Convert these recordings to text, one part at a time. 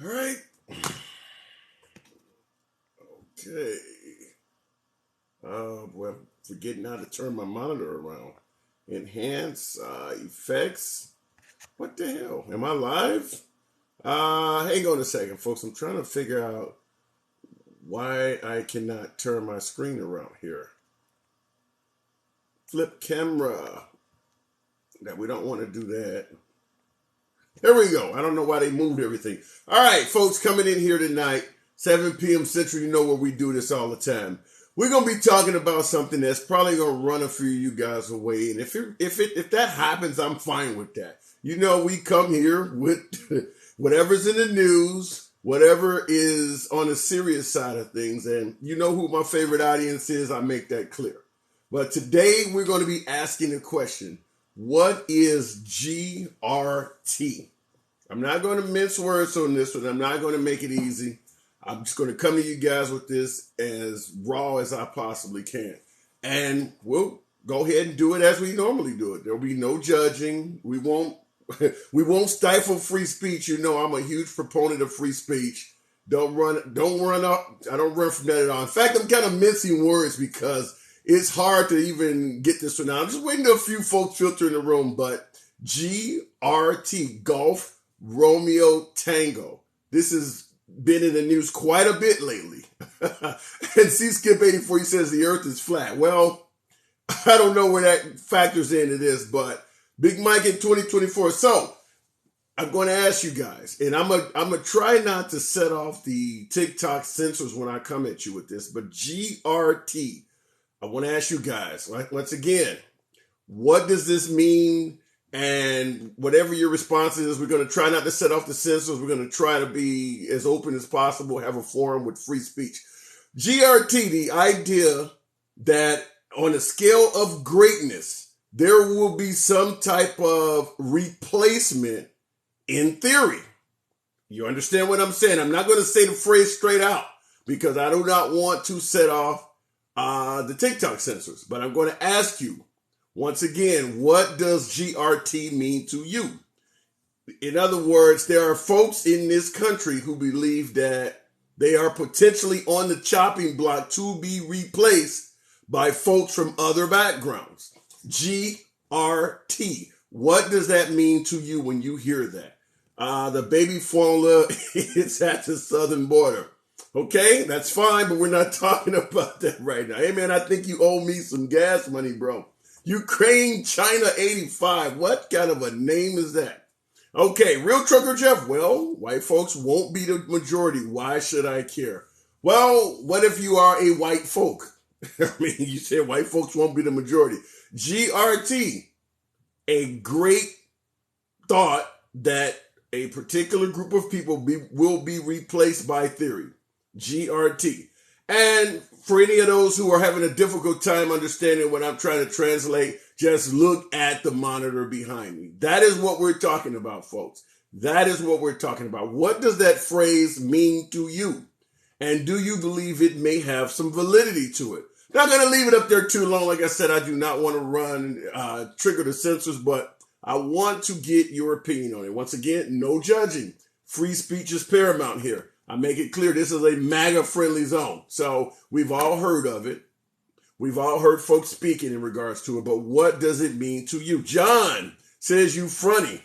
All right. Okay. Well, forgetting how to turn my monitor around. Enhance effects. What the hell? Am I live? Hang on a second, folks. I'm trying to figure out why I cannot turn my screen around here. Flip camera. That we don't want to do that. There we go. I don't know why they moved everything. All right, folks, coming in here tonight, 7 p.m. Central. You know where we do this all the time. We're gonna be talking about something that's probably gonna run a few of you guys away, and if that happens, I'm fine with that. You know, we come here with whatever's in the news, whatever is on the serious side of things, and you know who my favorite audience is. I make that clear. But today we're going to be asking a question. What is GRT? I'm not going to mince words on this one. I'm not going to make it easy. I'm just going to come to you guys with this as raw as I possibly can. And we'll go ahead and do it as we normally do it. There'll be no judging. We won't stifle free speech. You know, I'm a huge proponent of free speech. Don't run up. I don't run from that at all. In fact, I'm kind of mincing words because it's hard to even get this one out. I'm just waiting till a few folks filter in the room, but GRT, Golf Romeo Tango. This has been in the news quite a bit lately. And C-Skip84, he says the earth is flat. Well, I don't know where that factors into this, but Big Mike in 2024. So I'm going to ask you guys, and I'm gonna try not to set off the TikTok censors when I come at you with this, but GRT. I want to ask you guys, like, once again, what does this mean? And whatever your response is, we're going to try not to set off the censors. We're going to try to be as open as possible, have a forum with free speech. GRT, the idea that on a scale of greatness, there will be some type of replacement in theory. You understand what I'm saying? I'm not going to say the phrase straight out because I do not want to set off the TikTok censors. But I'm going to ask you, once again, what does GRT mean to you? In other words, there are folks in this country who believe that they are potentially on the chopping block to be replaced by folks from other backgrounds. GRT. What does that mean to you when you hear that? The baby formula is at the southern border. Okay, that's fine, but we're not talking about that right now. Hey, man, I think you owe me some gas money, bro. Ukraine, China 85. What kind of a name is that? Okay, Real Trucker Jeff. Well, white folks won't be the majority. Why should I care? Well, what if you are a white folk? I mean, you said white folks won't be the majority. GRT, a great thought that a particular group of people will be replaced by theory. GRT. And for any of those who are having a difficult time understanding what I'm trying to translate, just look at the monitor behind me. That is what we're talking about, folks. That is what we're talking about. What does that phrase mean to you? And do you believe it may have some validity to it? Not going to leave it up there too long. Like I said, I do not want to trigger the censors, but I want to get your opinion on it. Once again, no judging. Free speech is paramount here. I make it clear this is a MAGA-friendly zone. So we've all heard of it. We've all heard folks speaking in regards to it. But what does it mean to you? John says you funny.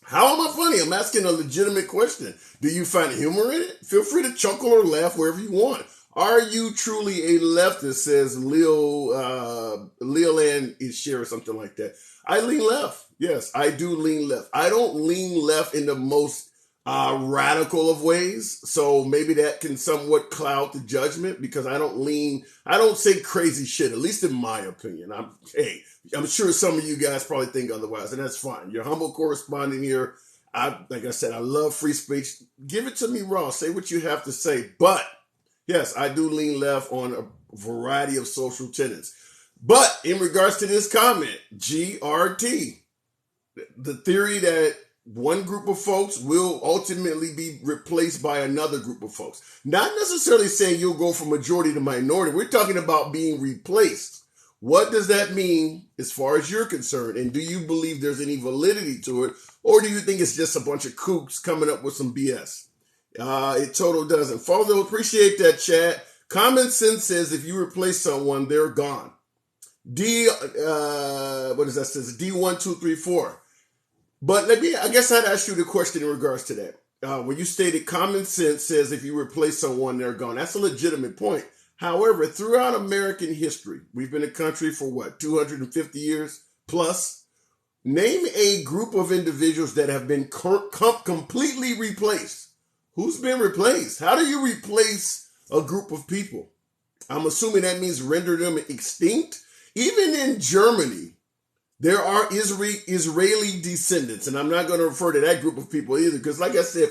How am I funny? I'm asking a legitimate question. Do you find humor in it? Feel free to chuckle or laugh wherever you want. Are you truly a leftist, says Leland is share or something like that. I lean left. Yes, I do lean left. I don't lean left in the most radical of ways. So maybe that can somewhat cloud the judgment because I don't say crazy shit, at least in my opinion. I'm sure some of you guys probably think otherwise, and that's fine. Your humble correspondent here. Like I said, I love free speech. Give it to me raw. Say what you have to say. But yes, I do lean left on a variety of social tenets. But in regards to this comment, GRT, the theory that one group of folks will ultimately be replaced by another group of folks. Not necessarily saying you'll go from majority to minority. We're talking about being replaced. What does that mean as far as you're concerned? And do you believe there's any validity to it? Or do you think it's just a bunch of kooks coming up with some BS? It total doesn't. Faldo, appreciate that, chat. Common sense says if you replace someone, they're gone. What does that say? D1234. But I guess I'd ask you the question in regards to that. When you stated common sense says if you replace someone, they're gone. That's a legitimate point. However, throughout American history, we've been a country for what, 250 years plus? Name a group of individuals that have been completely replaced. Who's been replaced? How do you replace a group of people? I'm assuming that means render them extinct. Even in Germany, there are Israeli descendants, and I'm not going to refer to that group of people either, because like I said,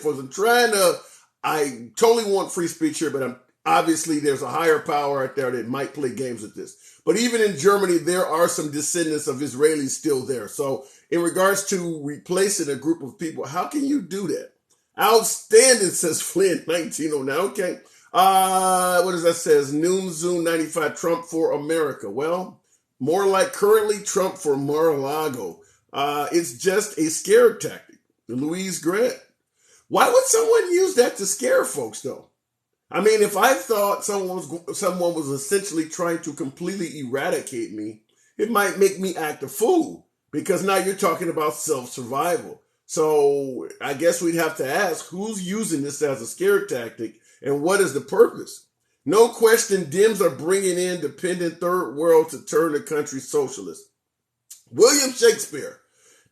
I totally want free speech here, but obviously there's a higher power out there that might play games with this. But even in Germany, there are some descendants of Israelis still there. So in regards to replacing a group of people, how can you do that? Outstanding, says Flynn, 1909. Okay. What does that say? Noon Zoom 95, Trump for America. Well, more like currently Trump for Mar-a-Lago. It's just a scare tactic. Louise Grant. Why would someone use that to scare folks, though? I mean, if I thought someone was essentially trying to completely eradicate me, it might make me act a fool, because now you're talking about self-survival. So I guess we'd have to ask, who's using this as a scare tactic, and what is the purpose? No question, Dems are bringing in dependent third world to turn the country socialist. William Shakespeare.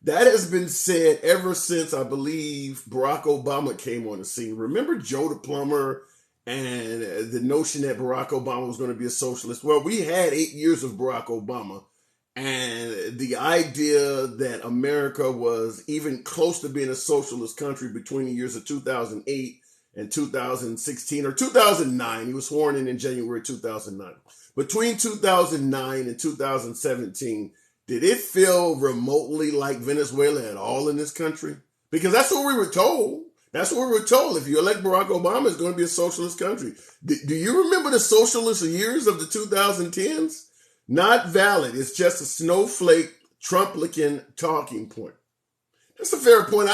That has been said ever since, I believe, Barack Obama came on the scene. Remember Joe the Plumber and the notion that Barack Obama was going to be a socialist? Well, we had 8 years of Barack Obama, and the idea that America was even close to being a socialist country between the years of 2008 and 2016 or 2009. He was sworn in January 2009. Between 2009 and 2017, did it feel remotely like Venezuela at all in this country? Because that's what we were told. That's what we were told. If you elect Barack Obama, it's going to be a socialist country. Do you remember the socialist years of the 2010s? Not valid. It's just a snowflake, Trump-looking talking point. That's a fair point.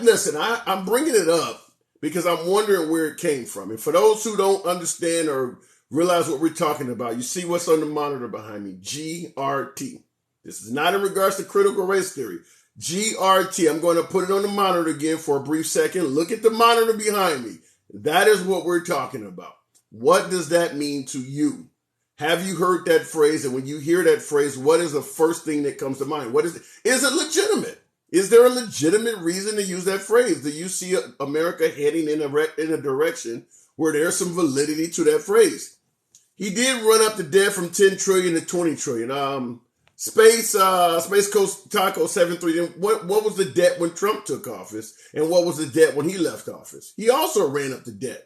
Listen, I'm bringing it up because I'm wondering where it came from. And for those who don't understand or realize what we're talking about, you see what's on the monitor behind me, GRT. This is not in regards to critical race theory. GRT. I'm going to put it on the monitor again for a brief second. Look at the monitor behind me. That is what we're talking about. What does that mean to you? Have you heard that phrase? And when you hear that phrase, what is the first thing that comes to mind? What is it? Is it legitimate? Is there a legitimate reason to use that phrase? Do you see America heading in a direction where there's some validity to that phrase? He did run up the debt from 10 trillion to 20 trillion. Space Coast Taco 73. What was the debt when Trump took office? And what was the debt when he left office? He also ran up the debt.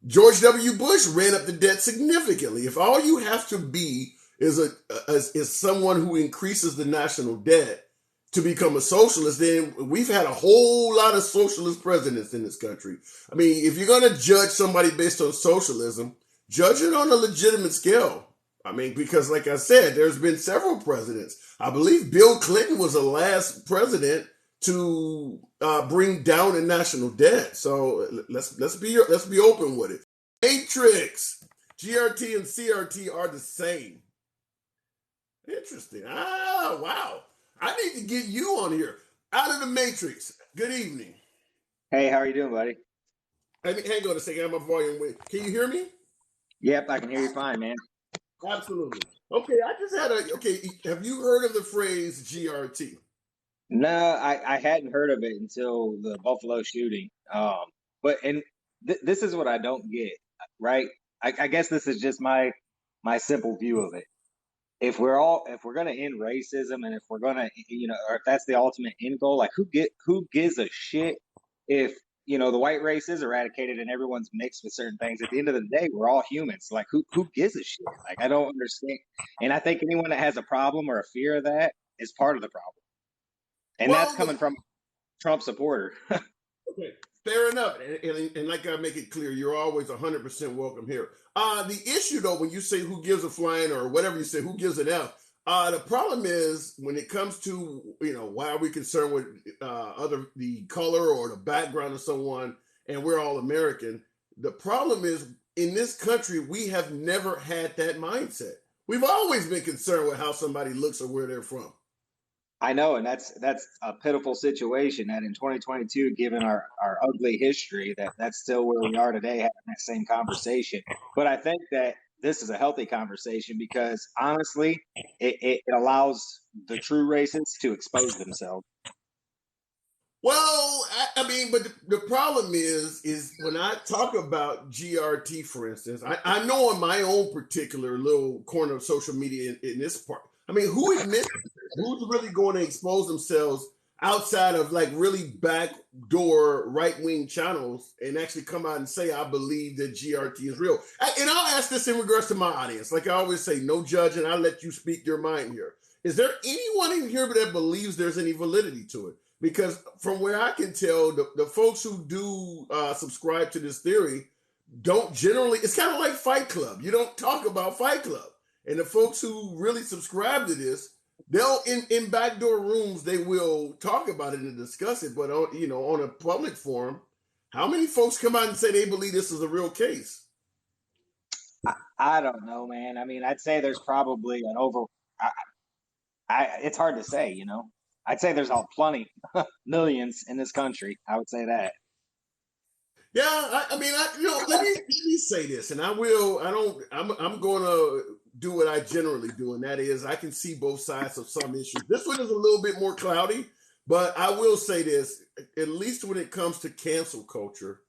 George W. Bush ran up the debt significantly. If all you have to be is someone who increases the national debt to become a socialist, then we've had a whole lot of socialist presidents in this country. I mean, if you're going to judge somebody based on socialism, judge it on a legitimate scale. I mean, because like I said, there's been several presidents. I believe Bill Clinton was the last president to bring down the national debt. So let's be open with it. Matrix, GRT and CRT are the same. Interesting. Wow. I need to get you on here. Out of the Matrix. Good evening. Hey, how are you doing, buddy? Hang on a second. I have my volume with. Can you hear me? Yep, I can hear you fine, man. Absolutely. Okay, have you heard of the phrase GRT? No, I hadn't heard of it until the Buffalo shooting. This is what I don't get, right? I guess this is just my simple view of it. If we're gonna end racism, and if we're gonna, or if that's the ultimate end goal, like who gives a shit if the white race is eradicated and everyone's mixed with certain things? At the end of the day, we're all humans. Like who gives a shit? Like I don't understand. And I think anyone that has a problem or a fear of that is part of the problem. And that's coming from a Trump supporter. Okay, fair enough. And like I make it clear, you're always 100% welcome here. The issue, though, when you say who gives a flying or whatever you say, who gives an F, The problem is when it comes to, why are we concerned with the color or the background of someone, and we're all American. The problem is in this country we have never had that mindset. We've always been concerned with how somebody looks or where they're from. I know, and that's a pitiful situation that in 2022, given our ugly history, that's still where we are today, having that same conversation. But I think that this is a healthy conversation because honestly, it allows the true racists to expose themselves. Well, I mean, but the problem is when I talk about GRT, for instance, I know on my own particular little corner of social media in this part, I mean, who admits who's really going to expose themselves outside of like really backdoor right-wing channels and actually come out and say, I believe that GRT is real. And I'll ask this in regards to my audience. Like I always say, no judging. I'll let you speak your mind here. Is there anyone in here that believes there's any validity to it? Because from where I can tell, the folks who do subscribe to this theory don't generally, it's kind of like Fight Club. You don't talk about Fight Club. And the folks who really subscribe to this, they'll in backdoor rooms, they will talk about it and discuss it. But on a public forum, how many folks come out and say they believe this is a real case? I don't know, man. I mean, I'd say there's probably an it's hard to say, I'd say there's plenty, millions in this country. I would say that. Yeah, I mean, let me say this, and I'm going to do what I generally do, and that is I can see both sides of some issues. This one is a little bit more cloudy, but I will say this, at least when it comes to cancel culture,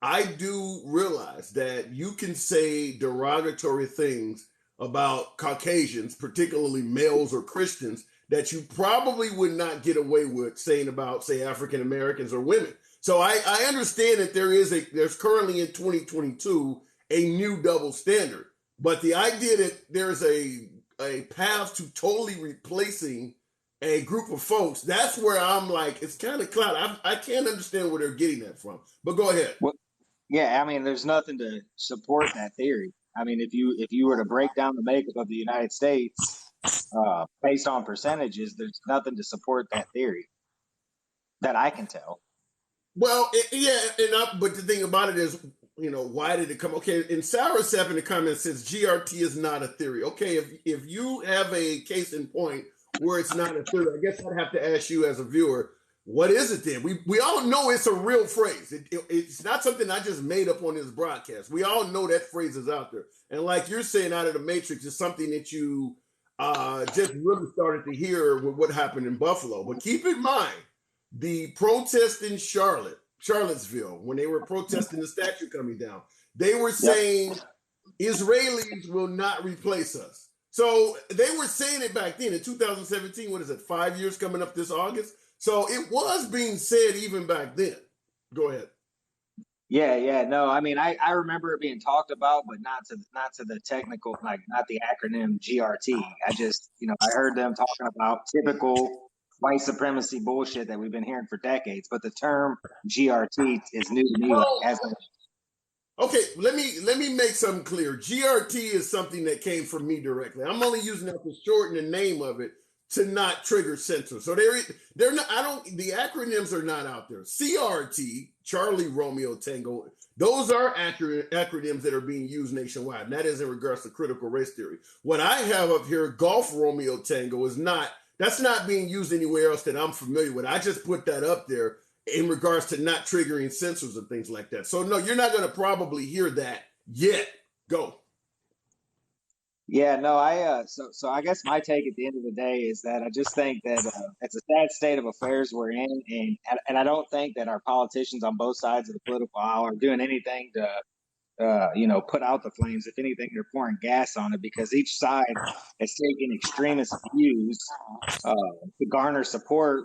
I do realize that you can say derogatory things about Caucasians, particularly males or Christians, that you probably would not get away with saying about, say, African Americans or women. So I understand that there's currently in 2022 a new double standard, but the idea that there's a path to totally replacing a group of folks, that's where I'm like, it's kind of cloud. I can't understand where they're getting that from. But go ahead. Well, yeah, I mean, there's nothing to support that theory. I mean, if you were to break down the makeup of the United States based on percentages, there's nothing to support that theory that I can tell. Well, but the thing about it is, why did it come? Okay, and Sarah Sepp in the comments says GRT is not a theory. Okay, if you have a case in point where it's not a theory, I guess I'd have to ask you as a viewer, what is it then? We all know it's a real phrase. It's not something I just made up on this broadcast. We all know that phrase is out there. And like you're saying, out of the Matrix, it's something that you just really started to hear with what happened in Buffalo. But keep in mind, the protest in Charlottesville, when they were protesting the statue coming down, they were saying Israelis will not replace us. So they were saying it back then in 2017. What is it? 5 years coming up this August. So it was being said even back then. Go ahead. Yeah. No, I mean, I remember it being talked about, but not to the technical, like not the acronym GRT. I just, I heard them talking about typical white supremacy bullshit that we've been hearing for decades. But the term GRT is new to me. Okay, let me make something clear. GRT is something that came from me directly. I'm only using that to shorten the name of it to not trigger censor. So they're not. The acronyms are not out there. CRT, Charlie Romeo Tango. Those are acronyms that are being used nationwide, and that is in regards to critical race theory. What I have up here, Golf Romeo Tango, is not. That's not being used anywhere else that I'm familiar with. I just put that up there in regards to not triggering censors and things like that. So no, you're not going to probably hear that yet. Go. Yeah, no, so I guess my take at the end of the day is that I just think that it's a sad state of affairs we're in, and I don't think that our politicians on both sides of the political aisle are doing anything to put out the flames. If anything, they're pouring gas on it because each side is taking extremist views to garner support,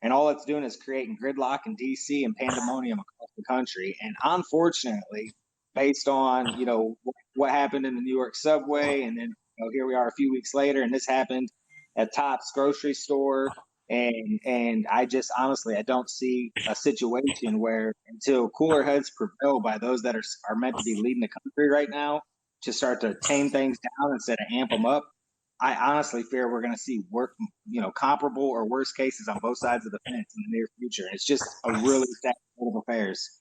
and all it's doing is creating gridlock in DC and pandemonium across the country. And unfortunately, based on what happened in the New York subway, and then here we are a few weeks later, and this happened at Tops grocery store. And I just honestly, I don't see a situation where until cooler heads prevail by those that are meant to be leading the country right now to start to tame things down instead of amp them up. I honestly fear we're going to see comparable or worse cases on both sides of the fence in the near future. It's just a really sad state of affairs.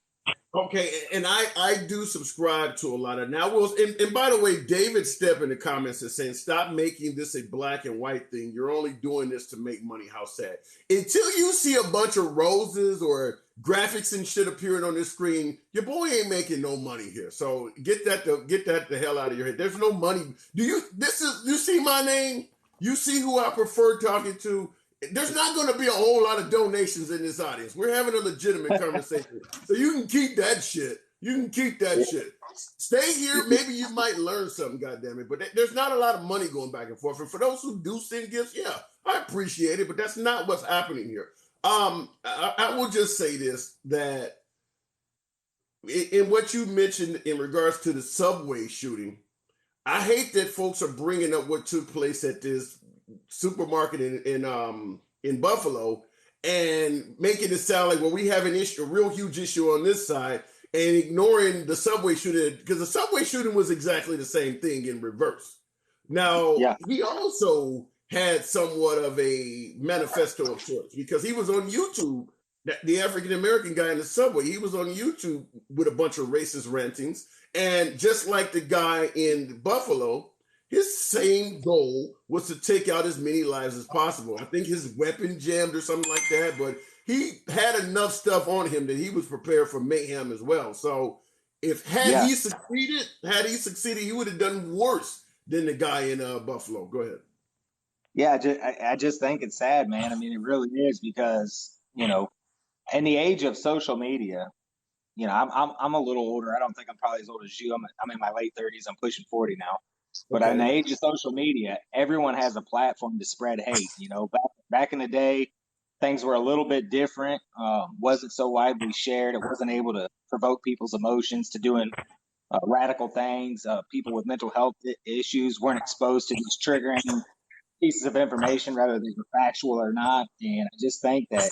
Okay, and I do subscribe to a lot of now. Will and by the way, David Step in the comments is saying, "Stop making this a black and white thing. You're only doing this to make money." How sad! Until you see a bunch of roses or graphics and shit appearing on this screen, your boy ain't making no money here. So get that the hell out of your head. There's no money. You see my name? You see who I prefer talking to? There's not going to be a whole lot of donations in this audience. We're having a legitimate conversation. So you can keep that shit. You can keep that shit. Stay here. Maybe you might learn something, goddammit. But there's not a lot of money going back and forth. And for those who do send gifts, yeah, I appreciate it. But that's not what's happening here. I will just say this, that in what you mentioned in regards to the subway shooting, I hate that folks are bringing up what took place at this supermarket in Buffalo and making it sound like, well, we have a real huge issue on this side, and ignoring the subway shooting, because the subway shooting was exactly the same thing in reverse. Now, he also had somewhat of a manifesto of sorts, because he was on YouTube, the African American guy in the subway, he was on YouTube with a bunch of racist rantings, and just like the guy in Buffalo, his same goal was to take out as many lives as possible. I think his weapon jammed or something like that, but he had enough stuff on him that he was prepared for mayhem as well. So had he succeeded, he would have done worse than the guy in Buffalo. Go ahead. Yeah, I just think it's sad, man. I mean, it really is, because, in the age of social media, I'm a little older. I don't think I'm probably as old as you. I'm in my late 30s. I'm pushing 40 now. But in the age of social media, everyone has a platform to spread hate. Back in the day, things were a little bit different. Wasn't so widely shared. It wasn't able to provoke people's emotions to doing radical things. People with mental health issues weren't exposed to these triggering pieces of information, whether they were factual or not. And I just think that,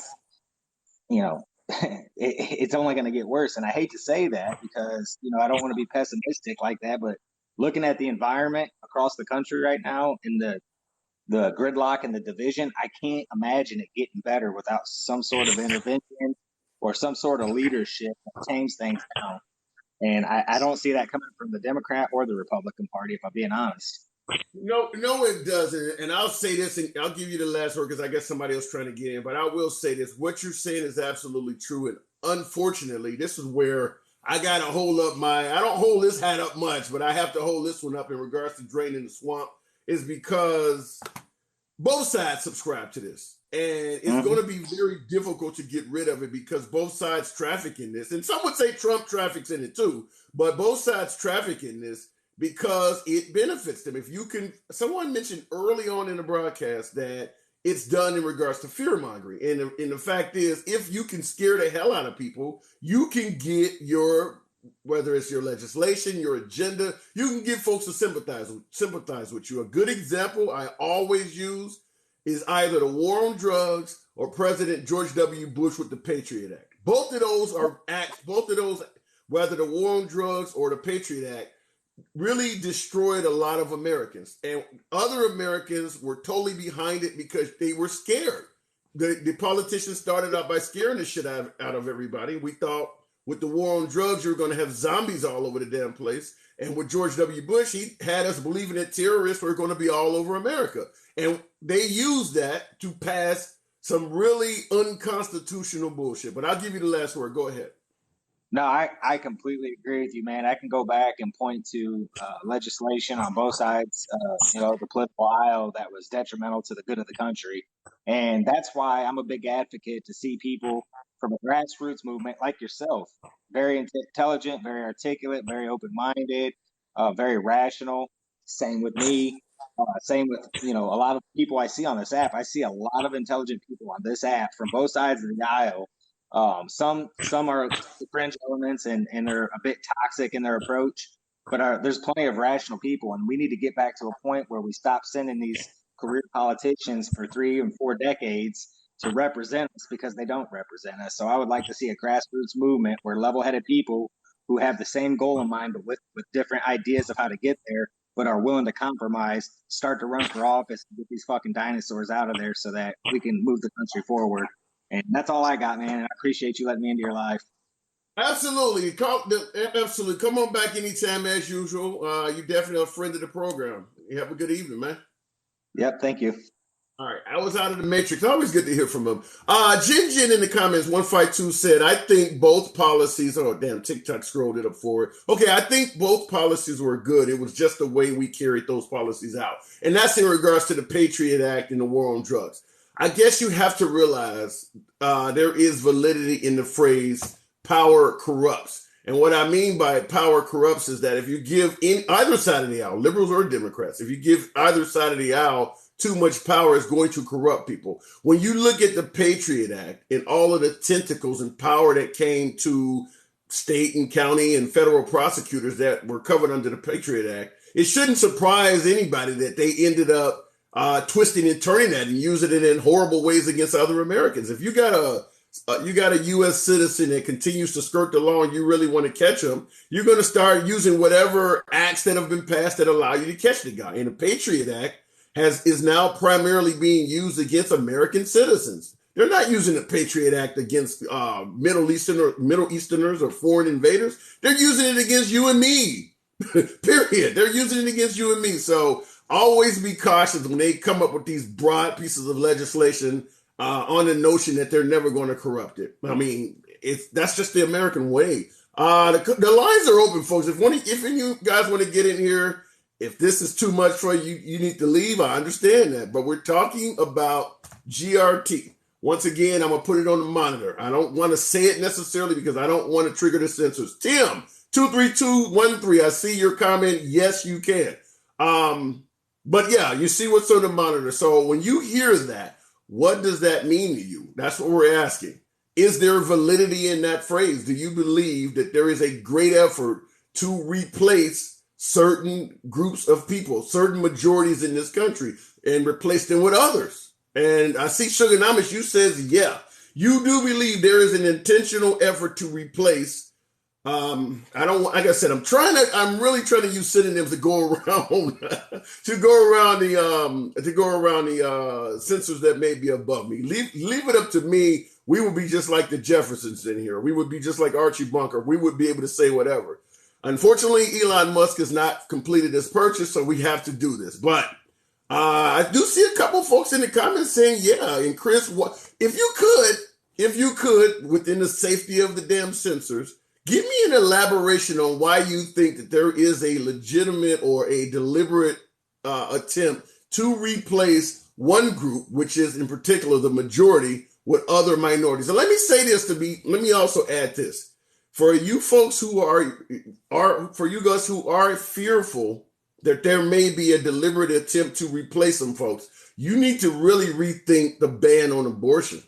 it's only going to get worse. And I hate to say that, because, I don't want to be pessimistic like that, but looking at the environment across the country right now, and the gridlock and the division, I can't imagine it getting better without some sort of intervention or some sort of leadership that tames things down. And I don't see that coming from the Democrat or the Republican Party, if I'm being honest. No, it doesn't. And I'll say this, and I'll give you the last word, because I guess somebody else trying to get in. But I will say this: what you're saying is absolutely true. And unfortunately, this is where I got to hold up I don't hold this hat up much, but I have to hold this one up in regards to draining the swamp, is because both sides subscribe to this. And it's going to be very difficult to get rid of it, because both sides traffic in this. And some would say Trump traffics in it too, but both sides traffic in this because it benefits them. Someone mentioned early on in the broadcast that it's done in regards to fear mongering. And the fact is, if you can scare the hell out of people, you can get whether it's your legislation, your agenda, you can get folks to sympathize with you. A good example I always use is either the war on drugs or President George W. Bush with the Patriot Act. Both of those are acts, whether the war on drugs or the Patriot Act, really destroyed a lot of Americans. And other Americans were totally behind it because they were scared. The politicians started out by scaring the shit out of everybody. We thought with the war on drugs, you were going to have zombies all over the damn place. And with George W. Bush, he had us believing that terrorists were going to be all over America. And they used that to pass some really unconstitutional bullshit. But I'll give you the last word. Go ahead. No, I completely agree with you, man. I can go back and point to legislation on both sides, the political aisle, that was detrimental to the good of the country. And that's why I'm a big advocate to see people from a grassroots movement like yourself, very intelligent, very articulate, very open-minded, very rational. Same with me. Same with, a lot of people I see on this app. I see a lot of intelligent people on this app from both sides of the aisle. Some are fringe elements and they're a bit toxic in their approach, but there's plenty of rational people, and we need to get back to a point where we stop sending these career politicians for 3 and 4 decades to represent us, because they don't represent us. So I would like to see a grassroots movement where level-headed people who have the same goal in mind, but with different ideas of how to get there, but are willing to compromise, start to run for office, and get these fucking dinosaurs out of there so that we can move the country forward. And that's all I got, man. I appreciate you letting me into your life. Absolutely. Absolutely. Come on back anytime as usual. You're definitely a friend of the program. You have a good evening, man. Yep, thank you. All right, I was out of the matrix. Always good to hear from him. Jin in the comments, 152 said, I think both policies, oh damn, TikTok scrolled it up forward. Okay, I think both policies were good. It was just the way we carried those policies out. And that's in regards to the Patriot Act and the war on drugs. I guess you have to realize there is validity in the phrase power corrupts. And what I mean by power corrupts is that if you give in either side of the aisle, liberals or Democrats, if you give either side of the aisle too much power, is going to corrupt people. When you look at the Patriot Act and all of the tentacles and power that came to state and county and federal prosecutors that were covered under the Patriot Act, it shouldn't surprise anybody that they ended up twisting and turning that and using it in horrible ways against other Americans. If you got a U.S. citizen that continues to skirt the law and you really want to catch them, you're going to start using whatever acts that have been passed that allow you to catch the guy. And the Patriot Act is now primarily being used against American citizens. They're not using the Patriot Act against Middle Easterners or foreign invaders. They're using it against you and me. Period. They're using it against you and me. So always be cautious when they come up with these broad pieces of legislation on the notion that they're never going to corrupt it. I mean, that's just the American way. The lines are open, folks. If you guys want to get in here, if this is too much for you, you need to leave. I understand that. But we're talking about GRT. Once again, I'm going to put it on the monitor. I don't want to say it necessarily because I don't want to trigger the censors. Tim, 23213, I see your comment. Yes, you can. But yeah, you see what's on the monitor. So when you hear that, what does that mean to you? That's what we're asking. Is there validity in that phrase? Do you believe that there is a great effort to replace certain groups of people, certain majorities in this country, and replace them with others? And I see Sugarnomics, you says, yeah, you do believe there is an intentional effort to replace. Like I said, I'm really trying to use synonyms to go around, to go around the censors that may be above me. Leave it up to me. We would be just like the Jeffersons in here. We would be just like Archie Bunker. We would be able to say whatever. Unfortunately, Elon Musk has not completed his purchase, so we have to do this. But I do see a couple folks in the comments saying, yeah, and Chris, if you could, within the safety of the damn censors, give me an elaboration on why you think that there is a legitimate or a deliberate attempt to replace one group, which is in particular the majority, with other minorities. And let me say this let me also add this. For you folks who for you guys who are fearful that there may be a deliberate attempt to replace them folks, you need to really rethink the ban on abortion.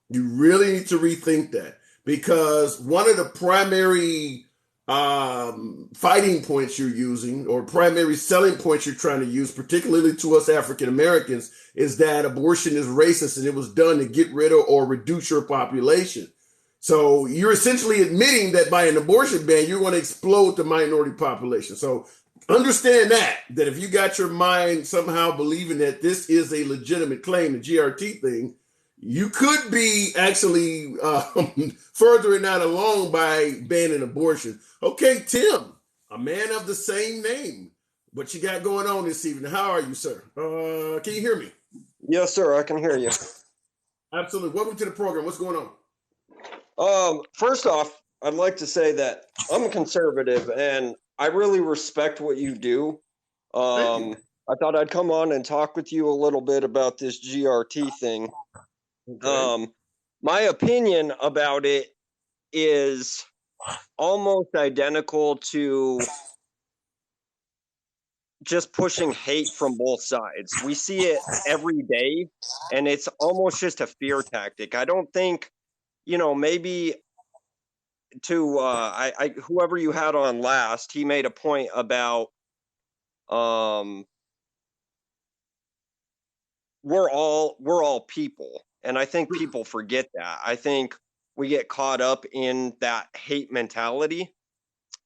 You really need to rethink that, because one of the primary fighting points you're using, or primary selling points you're trying to use, particularly to us African Americans, is that abortion is racist and it was done to get rid of or reduce your population. So you're essentially admitting that by an abortion ban, you're going to explode the minority population. So understand that if you got your mind somehow believing that this is a legitimate claim, the GRT thing, you could be actually furthering that along by banning abortion. Okay, Tim, a man of the same name. What you got going on this evening? How are you, sir? Can you hear me? Yes, sir. I can hear you. Absolutely. Welcome to the program. What's going on? First off, I'd like to say that I'm a conservative and I really respect what you do. Thank you. I thought I'd come on and talk with you a little bit about this GRT thing. Okay. My opinion about it is almost identical to just pushing hate from both sides. We see it every day, and it's almost just a fear tactic. I don't think, maybe to whoever you had on last, he made a point about we're all people, and I think people forget that. I think we get caught up in that hate mentality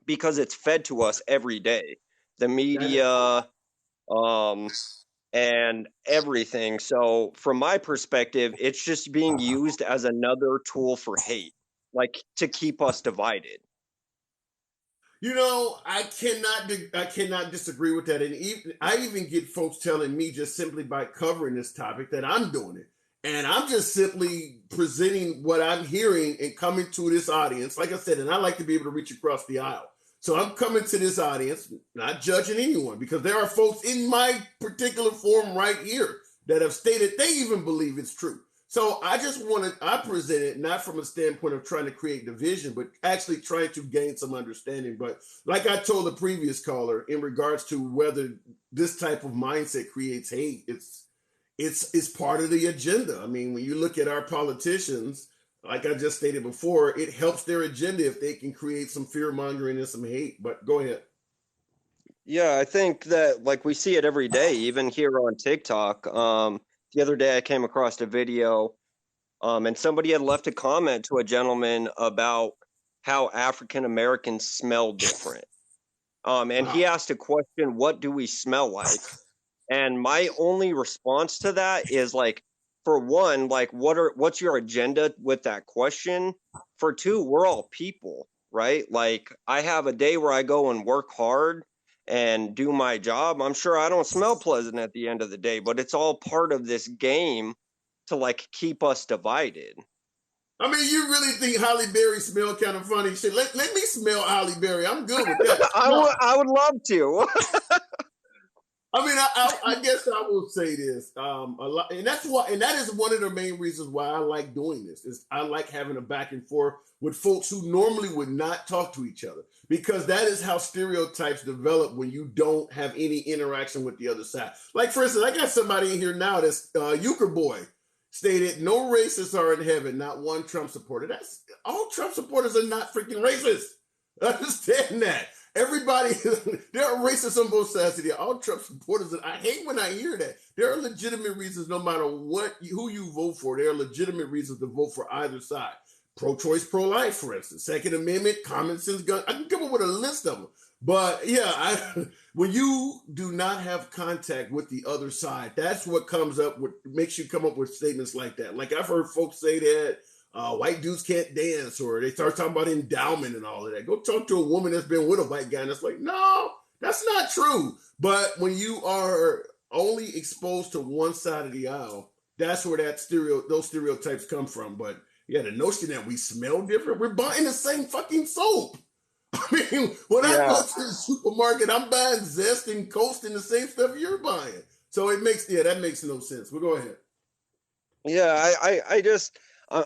because it's fed to us every day. The media, and everything. So from my perspective, it's just being used as another tool for hate, like to keep us divided. You know, I cannot disagree with that. And I even get folks telling me just simply by covering this topic that I'm doing it. And I'm just simply presenting what I'm hearing and coming to this audience. Like I said, and I like to be able to reach across the aisle. So I'm coming to this audience, not judging anyone, because there are folks in my particular forum right here that have stated they even believe it's true. So I present it not from a standpoint of trying to create division, but actually trying to gain some understanding. But like I told the previous caller, in regards to whether this type of mindset creates hate, it's part of the agenda. I mean, when you look at our politicians, like I just stated before, it helps their agenda if they can create some fear mongering and some hate. But go ahead. Yeah, I think that like we see it every day, even here on TikTok. The other day I came across a video, and somebody had left a comment to a gentleman about how African Americans smell different. And he asked a question, what do we smell like? And my only response to that is like, for one, like what's your agenda with that question? For two, we're all people, right? Like I have a day where I go and work hard and do my job. I'm sure I don't smell pleasant at the end of the day, but it's all part of this game to like keep us divided. I mean, you really think Holly Berry smell kind of funny? Shit, let me smell Holly Berry. I'm good with that. I would love to. I mean, I guess I will say this a lot, and that is one of the main reasons why I like doing this. Is I like having a back and forth with folks who normally would not talk to each other, because that is how stereotypes develop when you don't have any interaction with the other side. Like, for instance, I got somebody in here now that's Euchre Boy stated, "No racists are in heaven, not one Trump supporter." That's all. Trump supporters are not freaking racist. Understand that. Everybody, there are racists on both sides of the all Trump supporters. And I hate when I hear that. There are legitimate reasons, no matter who you vote for, there are legitimate reasons to vote for either side. Pro-choice, pro-life, for instance. Second Amendment, common sense, gun. I can come up with a list of them. But yeah, when you do not have contact with the other side, that's what makes you come up with statements like that. Like I've heard folks say that white dudes can't dance, or they start talking about endowment and all of that. Go talk to a woman that's been with a white guy and it's like, no, that's not true. But when you are only exposed to one side of the aisle, that's where those stereotypes come from. But yeah, the notion that we smell different, we're buying the same fucking soap. I mean, when I go to the supermarket, I'm buying Zest and Coast and the same stuff you're buying. So that makes no sense. But go ahead. Yeah,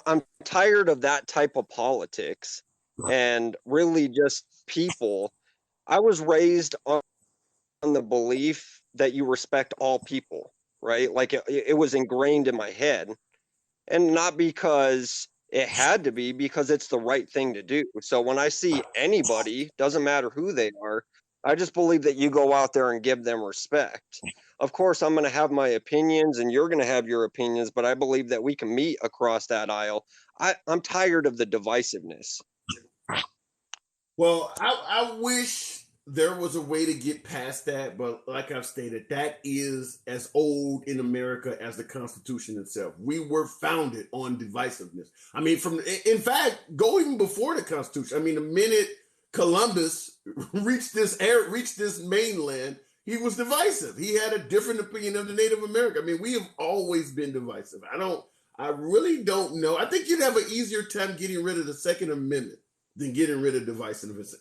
I'm tired of that type of politics and really just people. I was raised on the belief that you respect all people, right? Like it was ingrained in my head, and not because it had to be, because it's the right thing to do. So when I see anybody, doesn't matter who they are, I just believe that you go out there and give them respect. Of course, I'm going to have my opinions and you're going to have your opinions, but I believe that we can meet across that aisle. I'm tired of the divisiveness. Well, I wish there was a way to get past that, but like I've stated, that is as old in America as the Constitution itself. We were founded on divisiveness. I mean, in fact, go even before the Constitution. I mean, the minute Columbus reached this mainland, he was divisive. He had a different opinion of the Native American. I mean, we have always been divisive. I really don't know. I think you'd have an easier time getting rid of the Second Amendment than getting rid of divisiveness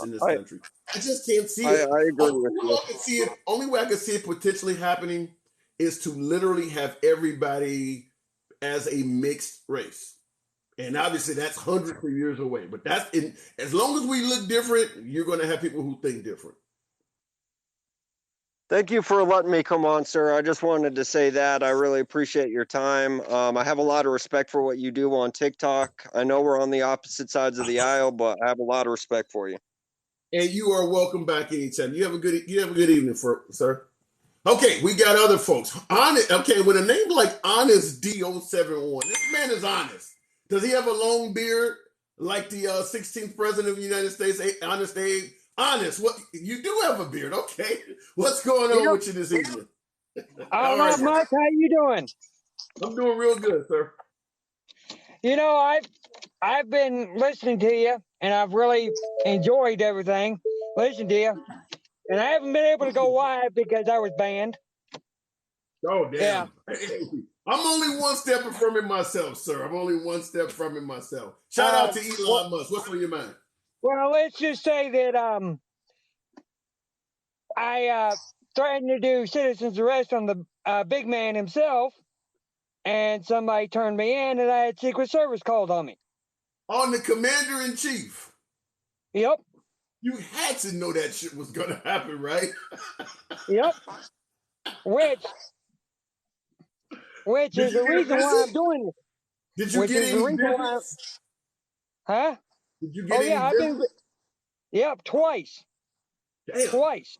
in this country. I just can't see it. I agree with you. Only way I can see it potentially happening is to literally have everybody as a mixed race. And obviously that's hundreds of years away. But as long as we look different, you're going to have people who think different. Thank you for letting me come on, sir. I just wanted to say that. I really appreciate your time. I have a lot of respect for what you do on TikTok. I know we're on the opposite sides of the aisle, but I have a lot of respect for you. And you are welcome back anytime. You have a good evening, sir. Okay, we got other folks. Okay, with a name like Honest D071, this man is honest. Does he have a long beard like the 16th president of the United States, Honest Abe? Honest. What you do have a beard? Okay. What's going on with you this evening? Oh, not much. How you doing? I'm doing real good, sir. You know, I've been listening to you, and I've really enjoyed everything. Listening to you, and I haven't been able to go live because I was banned. Oh damn! Yeah. I'm only one step from it myself, sir. I'm only one step from it myself. Shout out to Elon Musk. What's on your mind? Well, let's just say that I threatened to do citizen's arrest on the big man himself, and somebody turned me in, and I had Secret Service called on me. On the commander-in-chief. Yep. You had to know that shit was gonna happen, right? Yep. Which is the reason why I'm doing it. Did you get any visits? Huh? Did you get any visits? Yep, twice. Damn. Twice.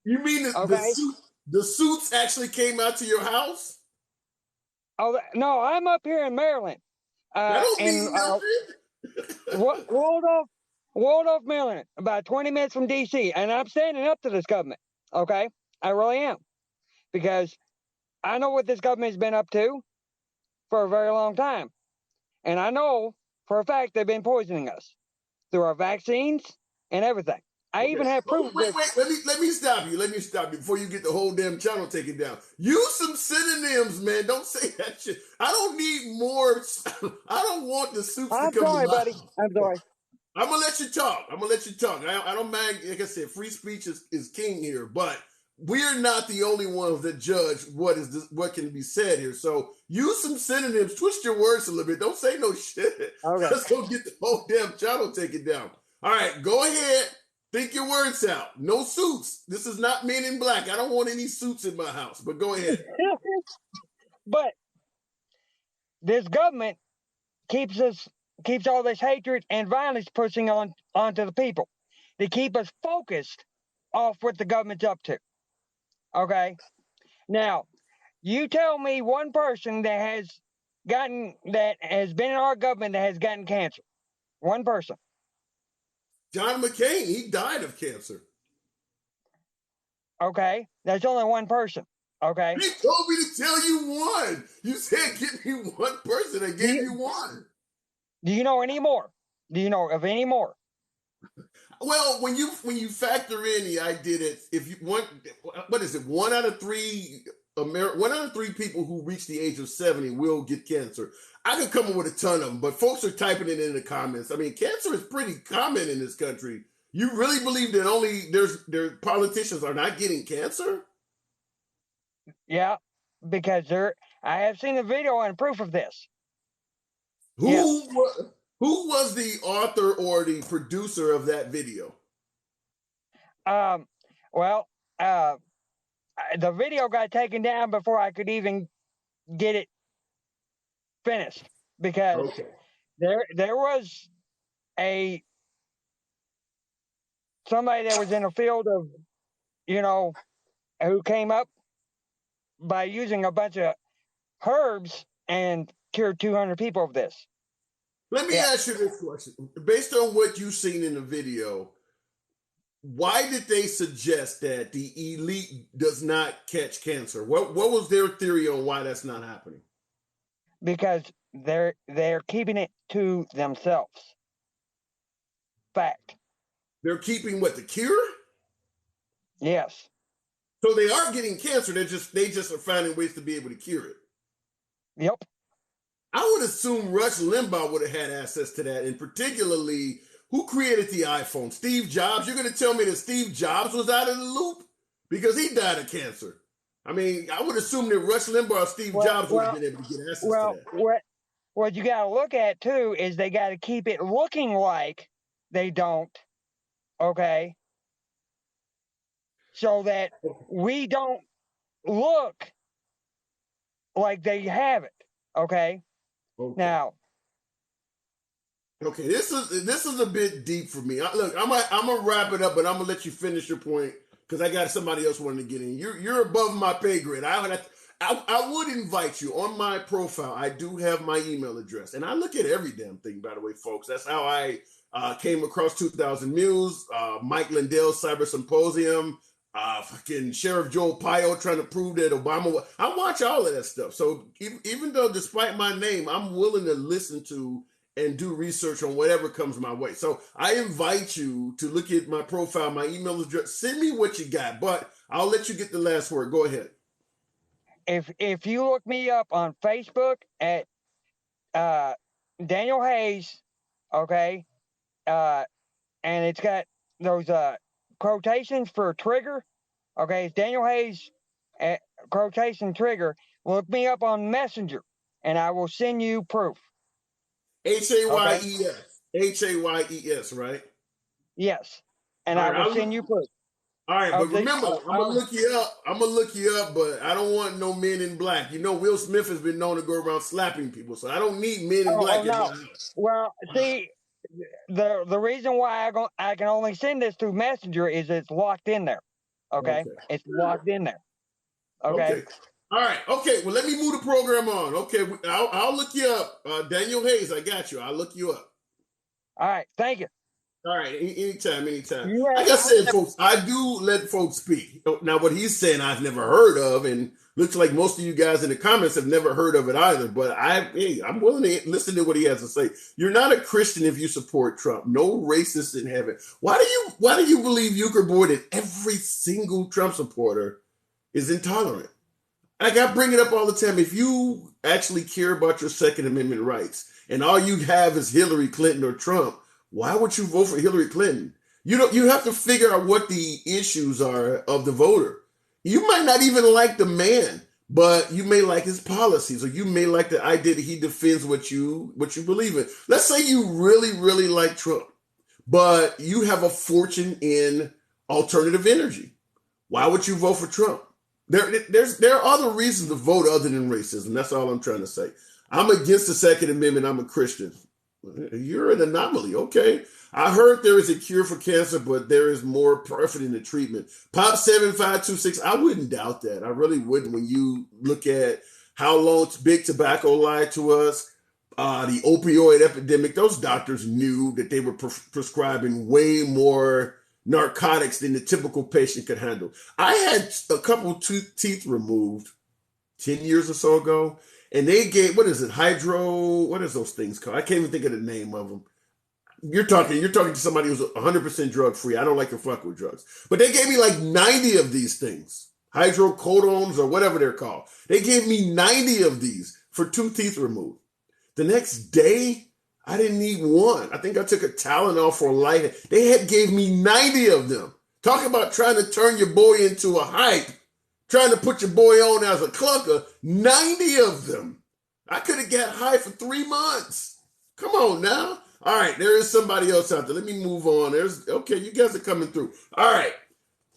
You mean the suits actually came out to your house? Oh no, I'm up here in Maryland. That don't mean nothing. Waldorf, Maryland, about 20 minutes from DC, and I'm standing up to this government. Okay, I really am, because I know what this government's been up to for a very long time, and I know for a fact they've been poisoning us through our vaccines and everything. I even have proof. Wait, let me stop you. Let me stop you before you get the whole damn channel taken down. Use some synonyms, man. Don't say that shit. I don't need more. I don't want the suits to come. I'm sorry, buddy. I'm sorry. I'm gonna let you talk. I don't mind. Like I said, free speech is king here, but we're not the only ones that judge what can be said here. So use some synonyms. Twist your words a little bit. Don't say no shit. Okay. Let's go get the whole damn channel taken down. All right, go ahead. Think your words out. No suits. This is not Men in Black. I don't want any suits in my house, but go ahead. But this government keeps all this hatred and violence pushing onto the people. They keep us focused off what the government's up to. Okay? Now, you tell me one person that has been in our government that has gotten cancer. One person. John McCain, he died of cancer. Okay, that's only one person. Okay. He told me to tell you one. You said give me one person. I gave you one. Do you know any more? Do you know of any more? Well, when you factor in the idea that if you want, what is it? 1 out of 3 1 out of 3 people who reach the age of 70 will get cancer. I could come up with a ton of them, but folks are typing it in the comments. I mean, cancer is pretty common in this country. You really believe that only their politicians are not getting cancer? Yeah, because I have seen the video and proof of this. Who was the author or the producer of that video? Well, the video got taken down before I could even get it finished, because there was somebody that was in a field of, who came up by using a bunch of herbs and cured 200 people of this. Let me ask you this question. Based on what you've seen in the video, why did they suggest that the elite does not catch cancer? What was their theory on why that's not happening? Because they're keeping it to themselves. Fact. They're keeping what, the cure? Yes. So they are getting cancer. They just are finding ways to be able to cure it. Yep. I would assume Rush Limbaugh would have had access to that, and particularly, who created the iPhone? Steve Jobs? You're going to tell me that Steve Jobs was out of the loop? Because he died of cancer. I mean, I would assume that Rush Limbaugh or Steve Jobs would have been able to get access to that. What you got to look at, too, is they got to keep it looking like they don't, okay? So that we don't look like they have it, okay? Now, okay, this is a bit deep for me. Look, I'm gonna wrap it up, but I'm gonna let you finish your point because I got somebody else wanting to get in. You're above my pay grade. I would invite you on my profile. I do have my email address, and I look at every damn thing. By the way, folks, that's how I Came across 2,000 Mules, Mike Lindell's Cyber Symposium, fucking Sheriff Joel Pio trying to prove that Obama. I watch all of that stuff. So even though, despite my name, I'm willing to listen to and do research on whatever comes my way. So I invite you to look at my profile, my email address. Send me what you got, but I'll let you get the last word. Go ahead. If you look me up on Facebook at Daniel Hayes, okay, and it's got those quotations for trigger. Okay, it's Daniel Hayes quotation trigger. Look me up on Messenger, and I will send you proof. Hayes. Hayes, right? Yes, and I will send you proof. All right, but remember, I'm gonna look you up. But I don't want no men in black. You know, Will Smith has been known to go around slapping people, so I don't need men in black. No. Well, see, the reason why I can only send this through Messenger is it's locked in there. Okay, it's locked in there. Okay. All right. Okay. Well, let me move the program on. Okay, I'll look you up. Daniel Hayes, I got you. I'll look you up. All right. Thank you. All right. Anytime. Like I said, folks, I do let folks speak. Now, what he's saying, I've never heard of, and looks like most of you guys in the comments have never heard of it either. But I'm willing to listen to what he has to say. You're not a Christian if you support Trump. No racist in heaven. Why do you believe Euchre Boy that every single Trump supporter is intolerant? Like I bring it up all the time. If you actually care about your Second Amendment rights and all you have is Hillary Clinton or Trump, why would you vote for Hillary Clinton? You have to figure out what the issues are of the voter. You might not even like the man, but you may like his policies, or you may like the idea that he defends what you believe in. Let's say you really, really like Trump, but you have a fortune in alternative energy. Why would you vote for Trump? There are other reasons to vote other than racism. That's all I'm trying to say. I'm against the Second Amendment. I'm a Christian. You're an anomaly. Okay. I heard there is a cure for cancer, but there is more profit in the treatment. Pop 7526. I wouldn't doubt that. I really wouldn't. When you look at how long big tobacco lied to us, the opioid epidemic, those doctors knew that they were prescribing way more narcotics than the typical patient could handle. I had a couple teeth removed 10 years or so ago, and they gave, what is it, what is those things called? I can't even think of the name of them. You're talking to somebody who's 100% drug free. I don't like to fuck with drugs. But they gave me like 90 of these things, hydrocodones or whatever they're called. They gave me 90 of these for 2 teeth removed. The next day, I didn't need one. I think I took a Tylenol for a light. They gave me 90 of them. Talk about trying to turn your boy into a hype. Trying to put your boy on as a clunker. 90 of them. I could have got high for 3 months. Come on now. All right, there is somebody else out there. Let me move on. Okay, you guys are coming through. All right.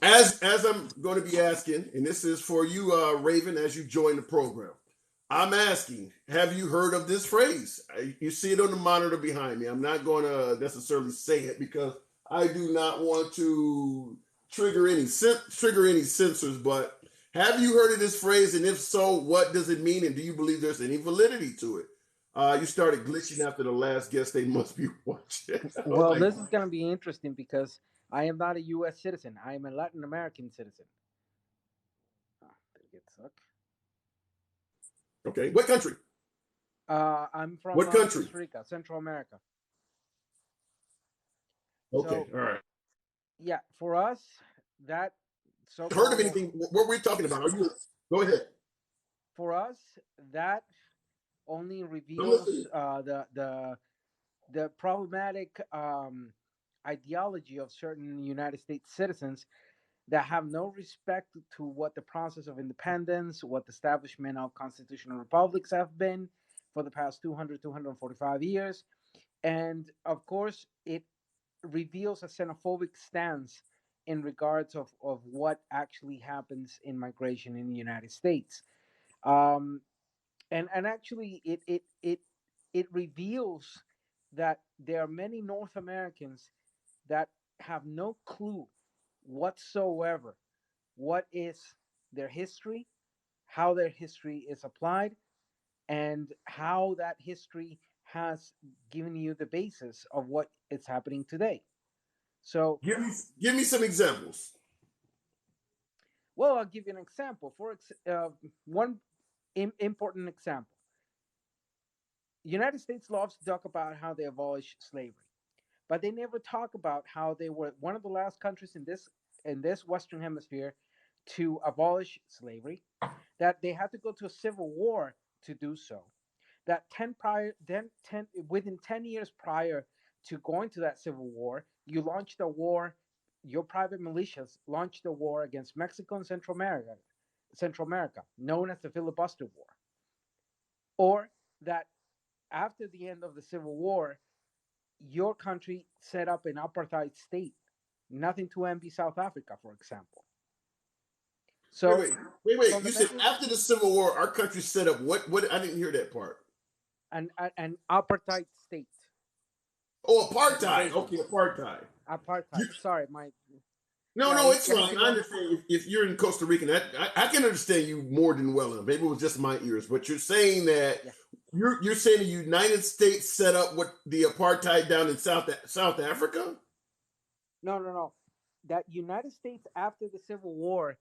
As I'm going to be asking, and this is for you, Raven, as you join the program. I'm asking, have you heard of this phrase? You see it on the monitor behind me. I'm not going to necessarily say it because I do not want to trigger any censors, but have you heard of this phrase? And if so, what does it mean? And do you believe there's any validity to it? You started glitching after the last guest. They must be watching. Well, this is going to be interesting because I am not a U.S. citizen. I am a Latin American citizen. Did it suck? Okay. What country? I'm from what country? Costa Rica, Central America. Okay. So, all right. Yeah, for us, that. So heard of anything? What we're talking about? Go ahead. For us, that only reveals the problematic ideology of certain United States citizens that have no respect to what the process of independence, what the establishment of constitutional republics have been for the past 245 years. And of course, it reveals a xenophobic stance in regards of what actually happens in migration in the United States. And actually, it reveals that there are many North Americans that have no clue whatsoever what is their history, how their history is applied, and how that history has given you the basis of what is happening today. So, Give me some examples. well, I'll give you an example. One important example. United States loves to talk about how they abolished slavery, but they never talk about how they were one of the last countries in this Western Hemisphere to abolish slavery. That they had to go to a civil war to do so. That within 10 years prior to going to that civil war, you launched a war. Your private militias launched a war against Mexico and Central America, known as the Filibuster War. Or that after the end of the Civil War, your country set up an apartheid state. Nothing to envy South Africa, for example. So, Wait. You said after the Civil War, our country set up what? What? I didn't hear that part. An apartheid state. Oh, apartheid. Okay, apartheid. Apartheid. Sorry, my. No, it's fine. I understand if you're in Costa Rica. I can understand you more than well enough. Maybe it was just my ears, but you're saying that you're saying the United States set up what the apartheid down in South Africa. No. That United States after the Civil War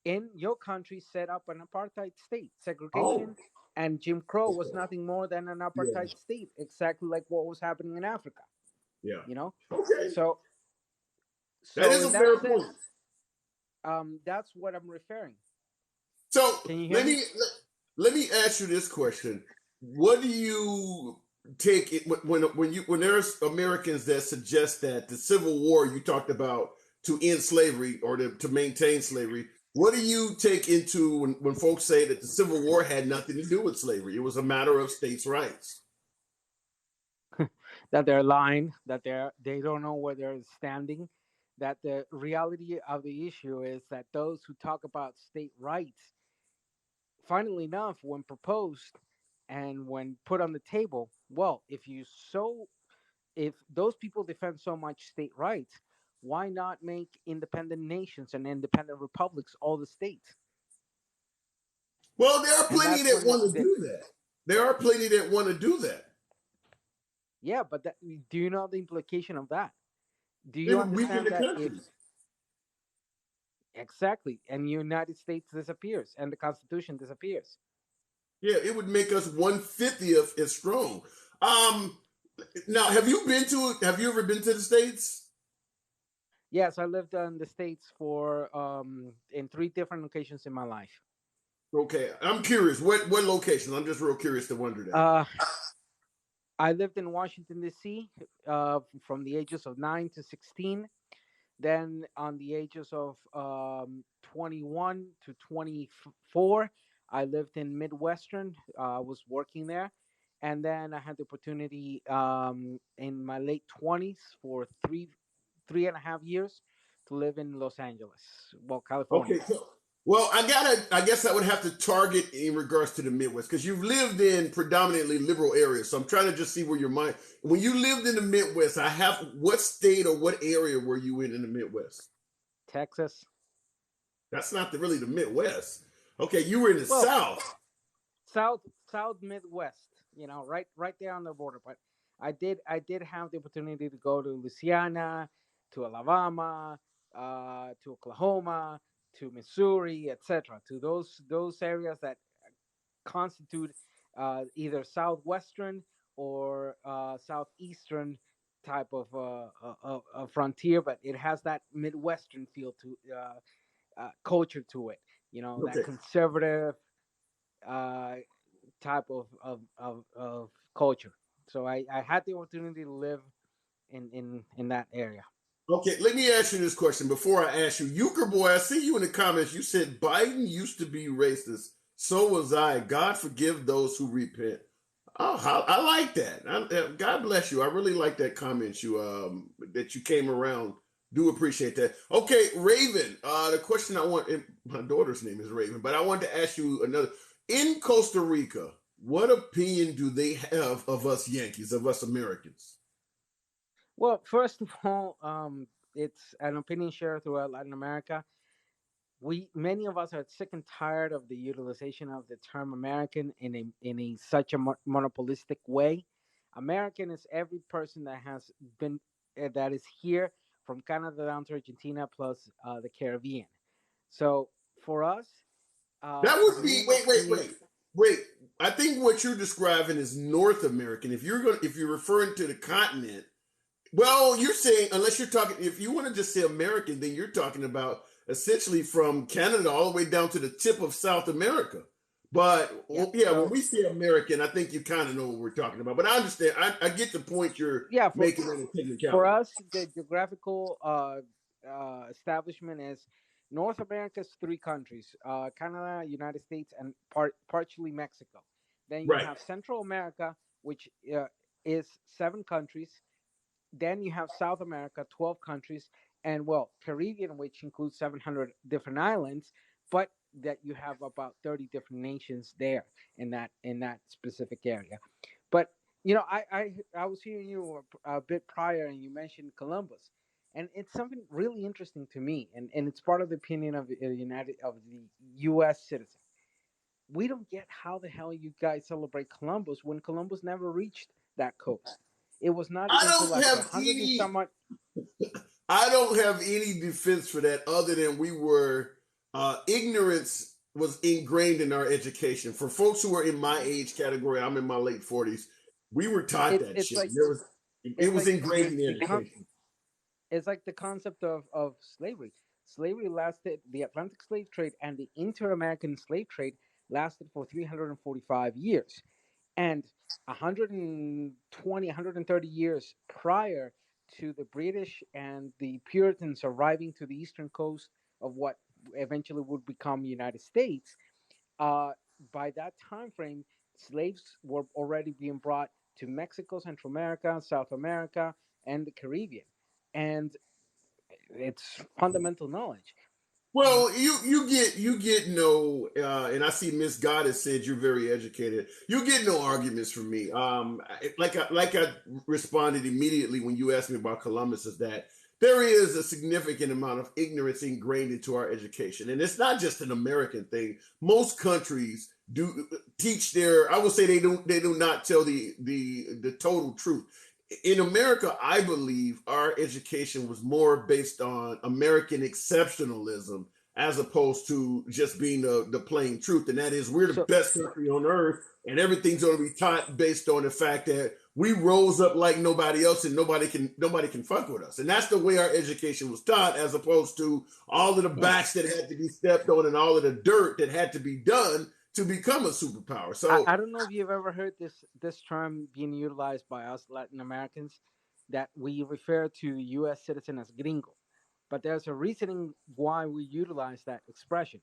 in your country set up an apartheid state. Segregation and Jim Crow was nothing more than an apartheid state, exactly like what was happening in Africa. Yeah. You know? Okay. So that is a fair point. That's what I'm referring. So let me ask you this question. What do you take it when there's Americans that suggest that the Civil War you talked about to end slavery or to maintain slavery, what do you take into when folks say that the Civil War had nothing to do with slavery? It was a matter of states' rights. That they're lying, that they don't know where they're standing, that the reality of the issue is that those who talk about state rights, funnily enough, when proposed and when put on the table, well, if those people defend so much state rights, why not make independent nations and independent republics all the states? Well, there are plenty that want to do that. There are plenty that want to do that. Yeah, but do you know the implication of that? Do you understand that exactly, and the United States disappears and the Constitution disappears? Yeah, it would make us 1/50th as strong. Now, have you ever been to the States? Yes, I lived in the States for in 3 different locations in my life. Okay, I'm curious. What locations? I'm just real curious to wonder that. I lived in Washington, D.C. From the ages of 9 to 16. Then on the ages of 21 to 24, I lived in Midwestern. I was working there. And then I had the opportunity in my late 20s for three and a half years to live in Los Angeles, California. Okay, well, I guess I would have to target in regards to the Midwest because you've lived in predominantly liberal areas. So I'm trying to just see where your mind. When you lived in the Midwest, what state or what area were you in the Midwest? Texas. That's not really the Midwest. Okay, you were in the South. South Midwest. Right there on the border. But I did have the opportunity to go to Louisiana, to Alabama, to Oklahoma, to Missouri, etc., to those areas that constitute either southwestern or southeastern type of a frontier, but it has that Midwestern feel to culture to it. That conservative type of culture. So I had the opportunity to live in that area. Okay, let me ask you this question before I ask you. Euchre boy, I see you in the comments. You said Biden used to be racist. So was I. God forgive those who repent. Oh, I like that. God bless you. I really like that comment that you came around. Do appreciate that. Okay, Raven. The question I want. My daughter's name is Raven, but I wanted to ask you another. In Costa Rica, what opinion do they have of us Yankees, of us Americans? Well, first of all, it's an opinion shared throughout Latin America. Many of us are sick and tired of the utilization of the term American in such a monopolistic way. American is every person that has been that is here from Canada down to Argentina plus the Caribbean. So for us, That to would be me, wait. I think what you're describing is North American. If you're referring to the continent, well, you're saying unless you're talking, if you want to just say American, then you're talking about essentially from Canada all the way down to the tip of South America. But yeah. yeah, when So we say American, I think you kind of know what we're talking about. But I understand. I get the point you're yeah, making on the for technicality. us, the geographical establishment is North America's three countries: Canada, United States, and partially Mexico. Then you Right. have Central America, which is seven countries. Then you have South America, 12 countries, and well, Caribbean, which includes 700 different islands, but that you have about 30 different nations there in that specific area. But I was hearing you a bit prior, and you mentioned Columbus, and it's something really interesting to me, and it's part of the opinion of the U.S. citizen. We don't get how the hell you guys celebrate Columbus when Columbus never reached that coast. It was not I until don't like a have hundred and any. some odd. I don't have any defense for that other than we were ignorance was ingrained in our education. For folks who are in my age category, I'm in my late 40s. We were taught It's that it's shit. like It it's was like ingrained in the education. it's like the concept of slavery. Slavery lasted, the Atlantic slave trade and the inter-American slave trade lasted for 345 years. And 120, 130 years prior to the British and the Puritans arriving to the eastern coast of what eventually would become the United States, uh, by that time frame, slaves were already being brought to Mexico, Central America, South America, and the Caribbean. And it's fundamental knowledge. Well, you get no, and I see Miss Goddess said you're very educated. You get no arguments from me. Like I responded immediately when you asked me about Columbus, is that there is a significant amount of ignorance ingrained into our education, and it's not just an American thing. Most countries do teach their. I would say they do not tell the total truth. In America, I believe our education was more based on American exceptionalism as opposed to just being the plain truth. And that is, we're the So best country on earth, and everything's going to be taught based on the fact that we rose up like nobody else, and nobody can fuck with us. And that's the way our education was taught, as opposed to all of the yeah, backs that had to be stepped on and all of the dirt that had to be done to become a superpower. So I don't know if you've ever heard this term being utilized by us Latin Americans, that we refer to U.S. citizen as gringo, but there's a reasoning why we utilize that expression.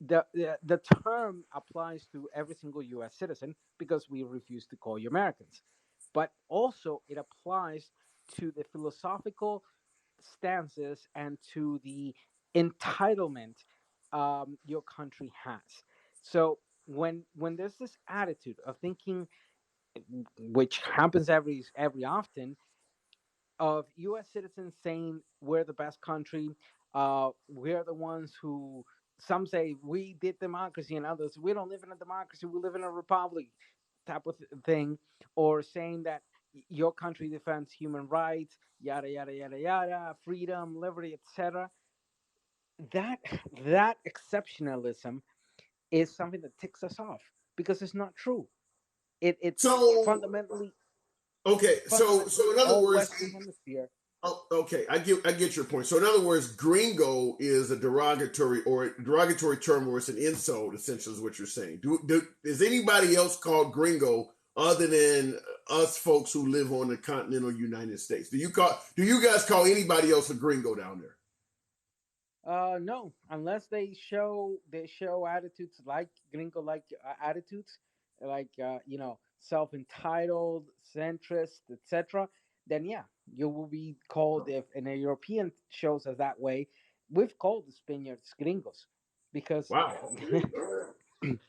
The term applies to every single U.S. citizen because we refuse to call you Americans, but also it applies to the philosophical stances and to the entitlement your country has. So when there's this attitude of thinking, which happens every often, of U.S. citizens saying we're the best country, we're the ones who, some say we did democracy, and others we don't live in a democracy, we live in a republic, type of thing, or saying that your country defends human rights, yada yada yada yada, freedom, liberty, etc. That that exceptionalism is something that ticks us off because it's not true. It's so fundamentally okay, so in other all words, Western Hemisphere. oh, okay, I get your point. So in other words, gringo is a derogatory term, or it's an insult. Essentially, is what you're saying. Is anybody else called gringo other than us folks who live on the continental United States? Do you guys call anybody else a gringo down there? No, unless they show attitudes like gringo like attitudes, like self entitled, centrist, etc. Then yeah, you will be called, if and a European shows us that way. We've called the Spaniards gringos because Wow.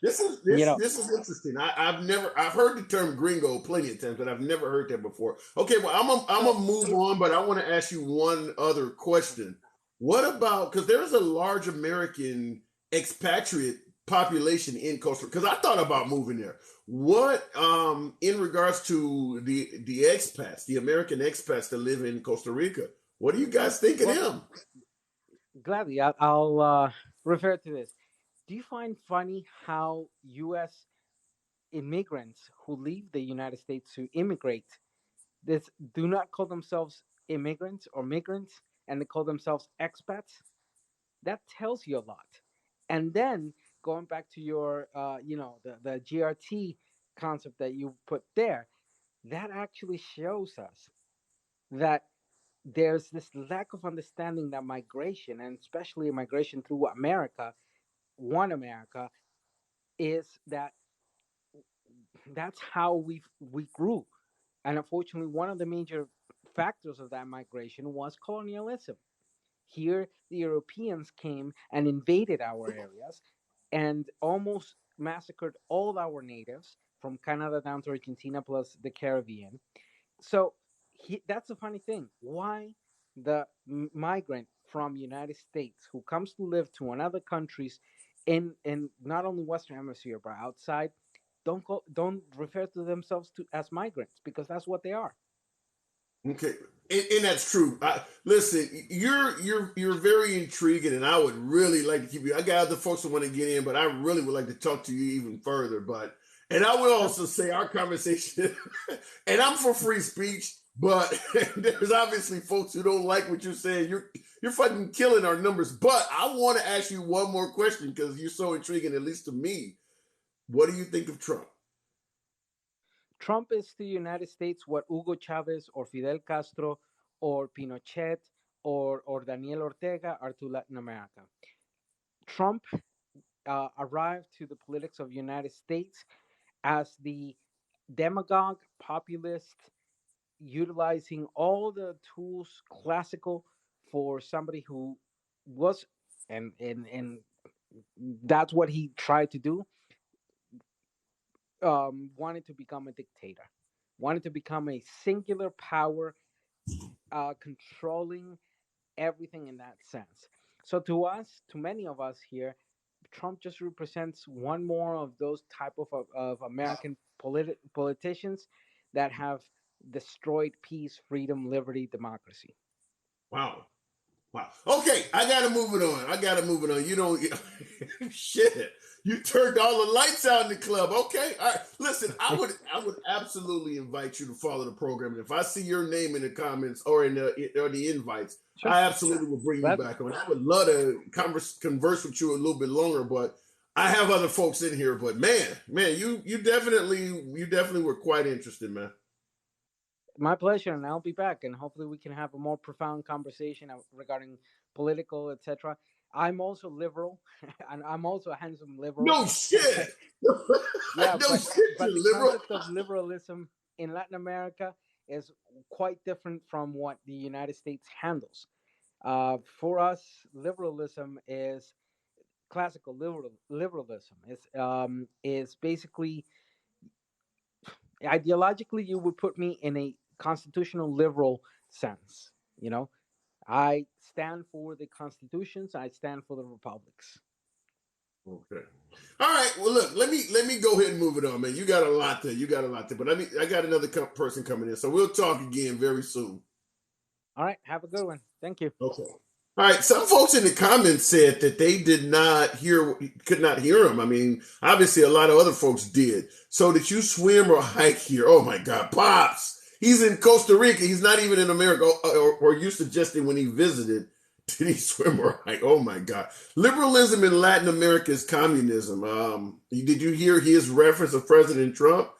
This is you this know. this is interesting. I've heard the term gringo plenty of times, but I've never heard that before. Okay, well I'm So gonna move on, but I want to ask you one other question. What about, because there's a large American expatriate population in Costa Rica? Because I thought about moving there. What in regards to the expats, the American expats that live in Costa Rica? What do you guys think of them? Gladly, I'll refer to this. Do you find funny how U.S. immigrants who leave the United States to immigrate this do not call themselves immigrants or migrants, and they call themselves expats? That tells you a lot. And then going back to your, the GRT concept that you put there, that actually shows us that there's this lack of understanding that migration, and especially migration through America, one America, is that that's how we grew. And unfortunately, one of the major factors of that migration was colonialism. Here, the Europeans came and invaded our areas and almost massacred all our natives from Canada down to Argentina plus the Caribbean. So that's the funny thing. Why the migrant from United States who comes to live to another countries in not only Western Hemisphere but outside don't refer to themselves as migrants, because that's what they are. Okay, and that's true. Listen, you're very intriguing, and I would really like to keep you. I got other folks that want to get in, but I really would like to talk to you even further. And I will also say our conversation, and I'm for free speech, but there's obviously folks who don't like what you're saying. You're fucking killing our numbers. But I want to ask you one more question because you're so intriguing, at least to me. What do you think of Trump? Trump is to the United States what Hugo Chavez or Fidel Castro or Pinochet or Daniel Ortega are to Latin America. Trump arrived to the politics of the United States as the demagogue, populist, utilizing all the tools classical for somebody who was, and that's what he tried to do, wanted to become a dictator, wanted to become a singular power, controlling everything in that sense. So to us, to many of us here, Trump just represents one more of those type of American politicians that have destroyed peace, freedom, liberty, democracy. Wow. Okay, I gotta move it on. You don't shit. You turned all the lights out in the club. Okay. All right. Listen, I would absolutely invite you to follow the program. And if I see your name in the comments or in the invites, sure, I absolutely will bring you back on. I would love to converse with you a little bit longer, but I have other folks in here. But man, you definitely were quite interested, man. My pleasure, and I'll be back, and hopefully we can have a more profound conversation regarding political, etc. I'm also liberal, and I'm also a handsome liberal. No shit. Yeah, but the liberal concept of liberalism in Latin America is quite different from what the United States handles. For us, liberalism is classical liberalism. Is basically, ideologically, you would put me in a constitutional liberal sense. I stand for the constitutions. I stand for the republics. Okay. All right. Well, look. Let me go ahead and move it on, man. You got a lot there. But I got another person coming in, so we'll talk again very soon. All right. Have a good one. Thank you. Okay. All right. Some folks in the comments said that they could not hear him. I mean, obviously, a lot of other folks did. So did you swim or hike here? Oh my God, Pops. He's in Costa Rica. He's not even in America. Or you suggested when he visited, did he swim or hike? Oh my God. Liberalism in Latin America is communism. Did you hear his reference of President Trump?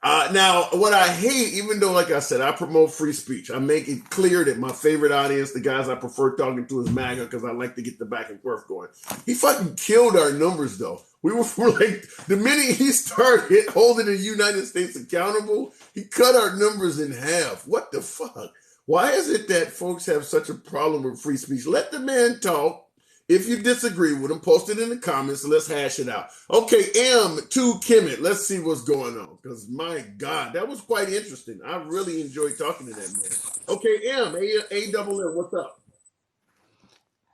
Now, what I hate, even though, like I said, I promote free speech, I make it clear that my favorite audience, the guys I prefer talking to, is MAGA because I like to get the back and forth going. He fucking killed our numbers, though. We're like, the minute he started holding the United States accountable, he cut our numbers in half. What the fuck? Why is it that folks have such a problem with free speech? Let the man talk. If you disagree with him, post it in the comments and let's hash it out. Okay, to Kemi, let's see what's going on. Because my God, that was quite interesting. I really enjoyed talking to that man. Okay, A-double-L, what's up?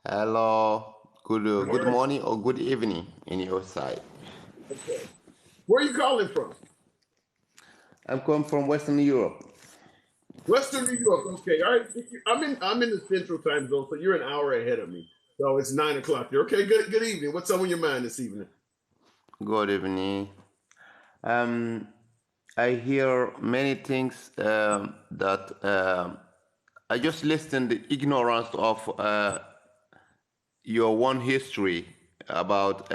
Hello. Good All right. morning or good evening in your side. Okay. Where are you calling from? I'm coming from Western Europe. Western New York. Okay. All right. I'm in the Central Time Zone, so you're an hour ahead of me. So it's 9 o'clock. You're okay. Good evening. What's on your mind this evening? Good evening. Um, I hear many things that I just listened the ignorance of your one history about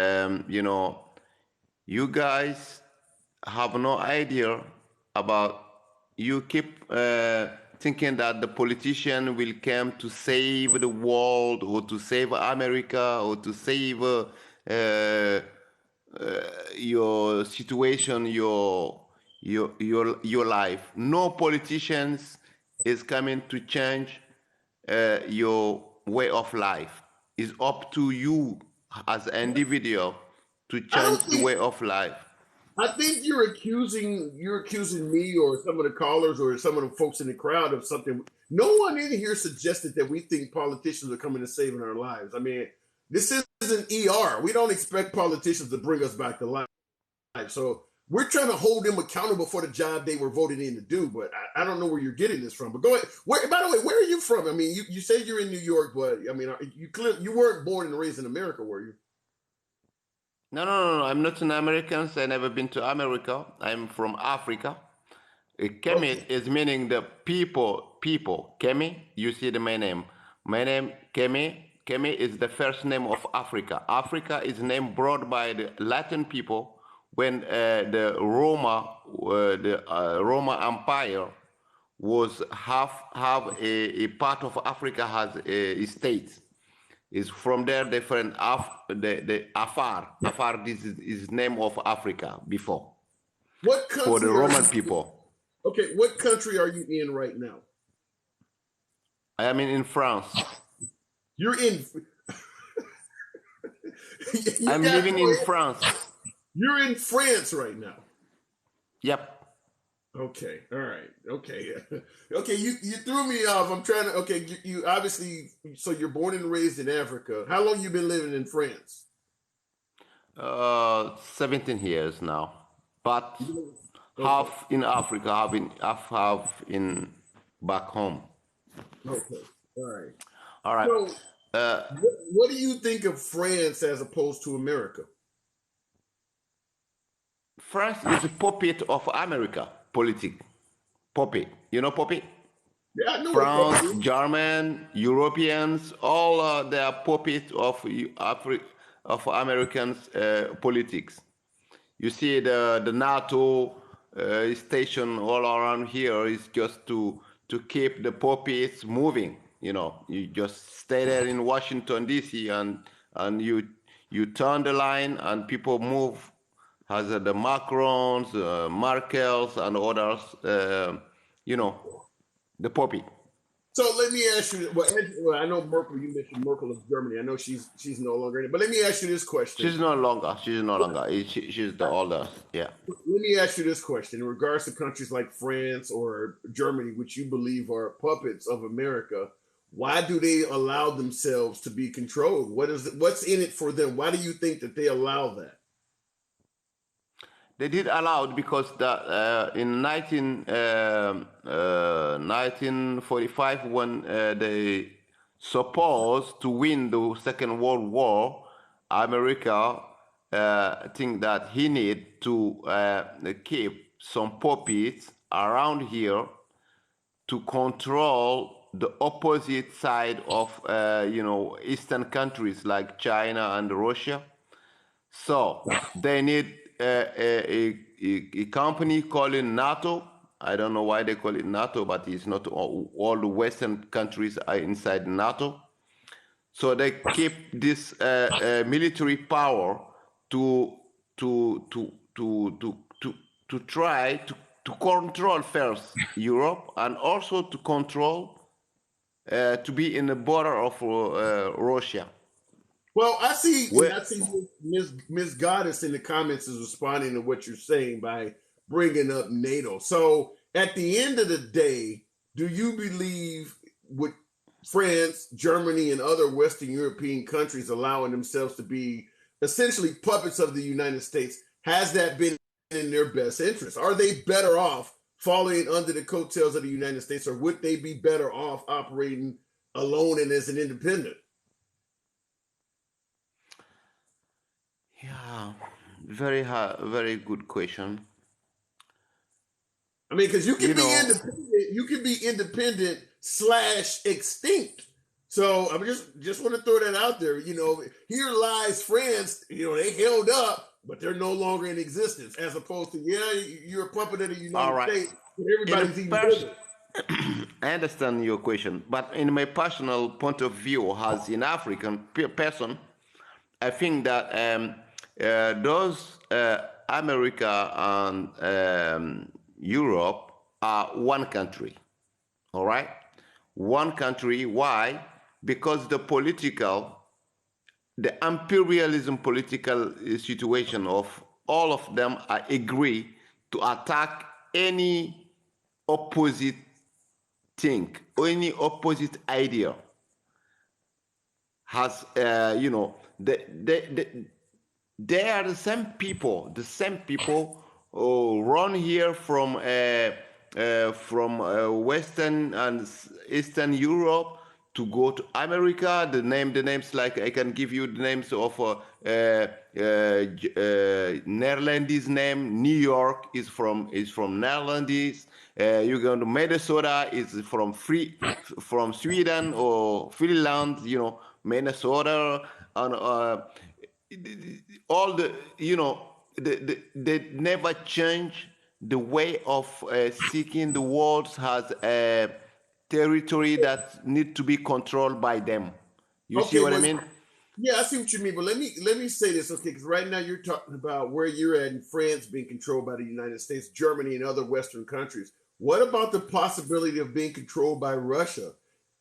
you guys have no idea about you keep thinking that the politician will come to save the world or to save America or to save your situation, your life. No politicians is coming to change your way of life. It's up to you as an individual to I don't change the think. way of life. I think you're accusing me or some of the callers or some of the folks in the crowd of something. No one in here suggested that we think politicians are coming to saving our lives. I mean, this isn't ER. We don't expect politicians to bring us back to life. So we're trying to hold them accountable for the job they were voted in to do. But I don't know where you're getting this from. But go ahead. By the way, where are you from? I mean, you say you're in New York, but I mean, you weren't born and raised in America, were you? No. I'm not an American. I never been to America. I'm from Africa. Kemi Okay. is meaning the people. Kemi, you see my name. My name Kemi. Kemi is the first name of Africa. Africa is name brought by the Latin people when the Roma Empire was have a part of Africa has a state. Is from there different the Afar. Afar, this is name of Africa before What for the country are Roman you? people. Okay, what country are you in right now? I am in France. You're in. You I'm got living in France. You're in France right now. Yep. Okay, all right, okay, okay. You threw me off. I'm trying to. Okay, you obviously. So you're born and raised in Africa. How long you been living in France? 17 years now. But Okay, half in Africa, half in back home. okay, all right. All right. So, Uh, what do you think of France as opposed to America? France is a puppet of America politics. Puppet. You know puppet? Yeah, I know what a puppet France, is. German, Europeans, all they are puppets of of Americans politics. You see the NATO station all around here is just to keep the puppets moving. You just stay there in Washington D.C. and you turn the line and people move as the Macrons, Merkels, and others. The puppet. So let me ask you. Well, I know Merkel. You mentioned Merkel of Germany. I know she's no longer in it. But let me ask you this question. She's no longer. She's no longer. She's the older. Yeah. Let me ask you this question in regards to countries like France or Germany, which you believe are puppets of America. Why do they allow themselves to be controlled? What's in it for them? Why do you think that they allow that? They did allow it because in 1945, when they supposed to win the Second World War, America think that he need to keep some puppets around here to control the opposite side of Eastern countries like China and Russia. So they need a company called NATO. I don't know why they call it NATO, but it's not all the Western countries are inside NATO. So they keep this military power to to to to to to try to control first Europe and also to control to be in the border of Russia. Well, I see, and Where I see Miss Goddess in the comments is responding to what you're saying by bringing up NATO. So, at the end of the day, do you believe what France, Germany, and other Western European countries allowing themselves to be essentially puppets of the United States, has that been in their best interest? Are they better off following under the coattails of the United States, or would they be better off operating alone and as an independent? Yeah, very hard, very good question. I mean, because you can You be know, independent, you can be independent / extinct. So I just want to throw that out there. You know, here lies France. You know, they held up, but they're no longer in existence. As opposed to, yeah, you're a puppet of the all United right. States, but In a everybody's even bigger. I understand your question, but in my personal point of view, as an African person, I think that those America and Europe are one country. All right, one country. Why? Because the imperialism political situation of all of them are agree to attack any opposite thing, any opposite idea. Has you know, they are the same people who run here from Western and Eastern Europe to go to America. The names, like I can give you the names of Netherlands name. New York is from Netherlands. You go to Minnesota is from Sweden or Finland. You know, Minnesota and all the, you know, they never change the way of seeking the world as a territory that need to be controlled by them. You see Okay, what I well, mean? yeah, I see what you mean, but let me say this, okay? Because right now you're talking about where you're at in France being controlled by the United States, Germany, and other Western countries. What about the possibility of being controlled by Russia?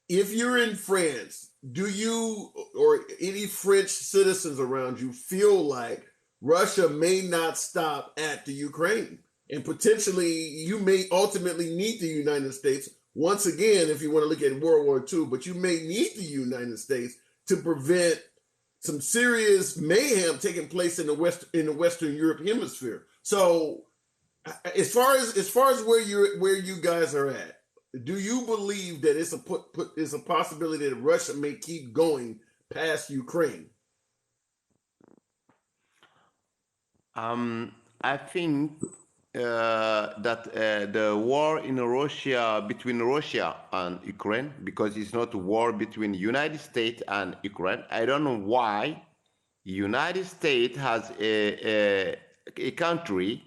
If you're in France, do you or any French citizens around you feel like Russia may not stop at the Ukraine, and potentially you may ultimately need the United States once again, if you want to look at World War II, but you may need the United States to prevent some serious mayhem taking place in the Western Europe hemisphere. So, as far as where you guys are at, do you believe that it's a possibility that Russia may keep going past Ukraine? I think that the war in Russia, between Russia and Ukraine, because it's not a war between United States and Ukraine. I don't know why United States has a country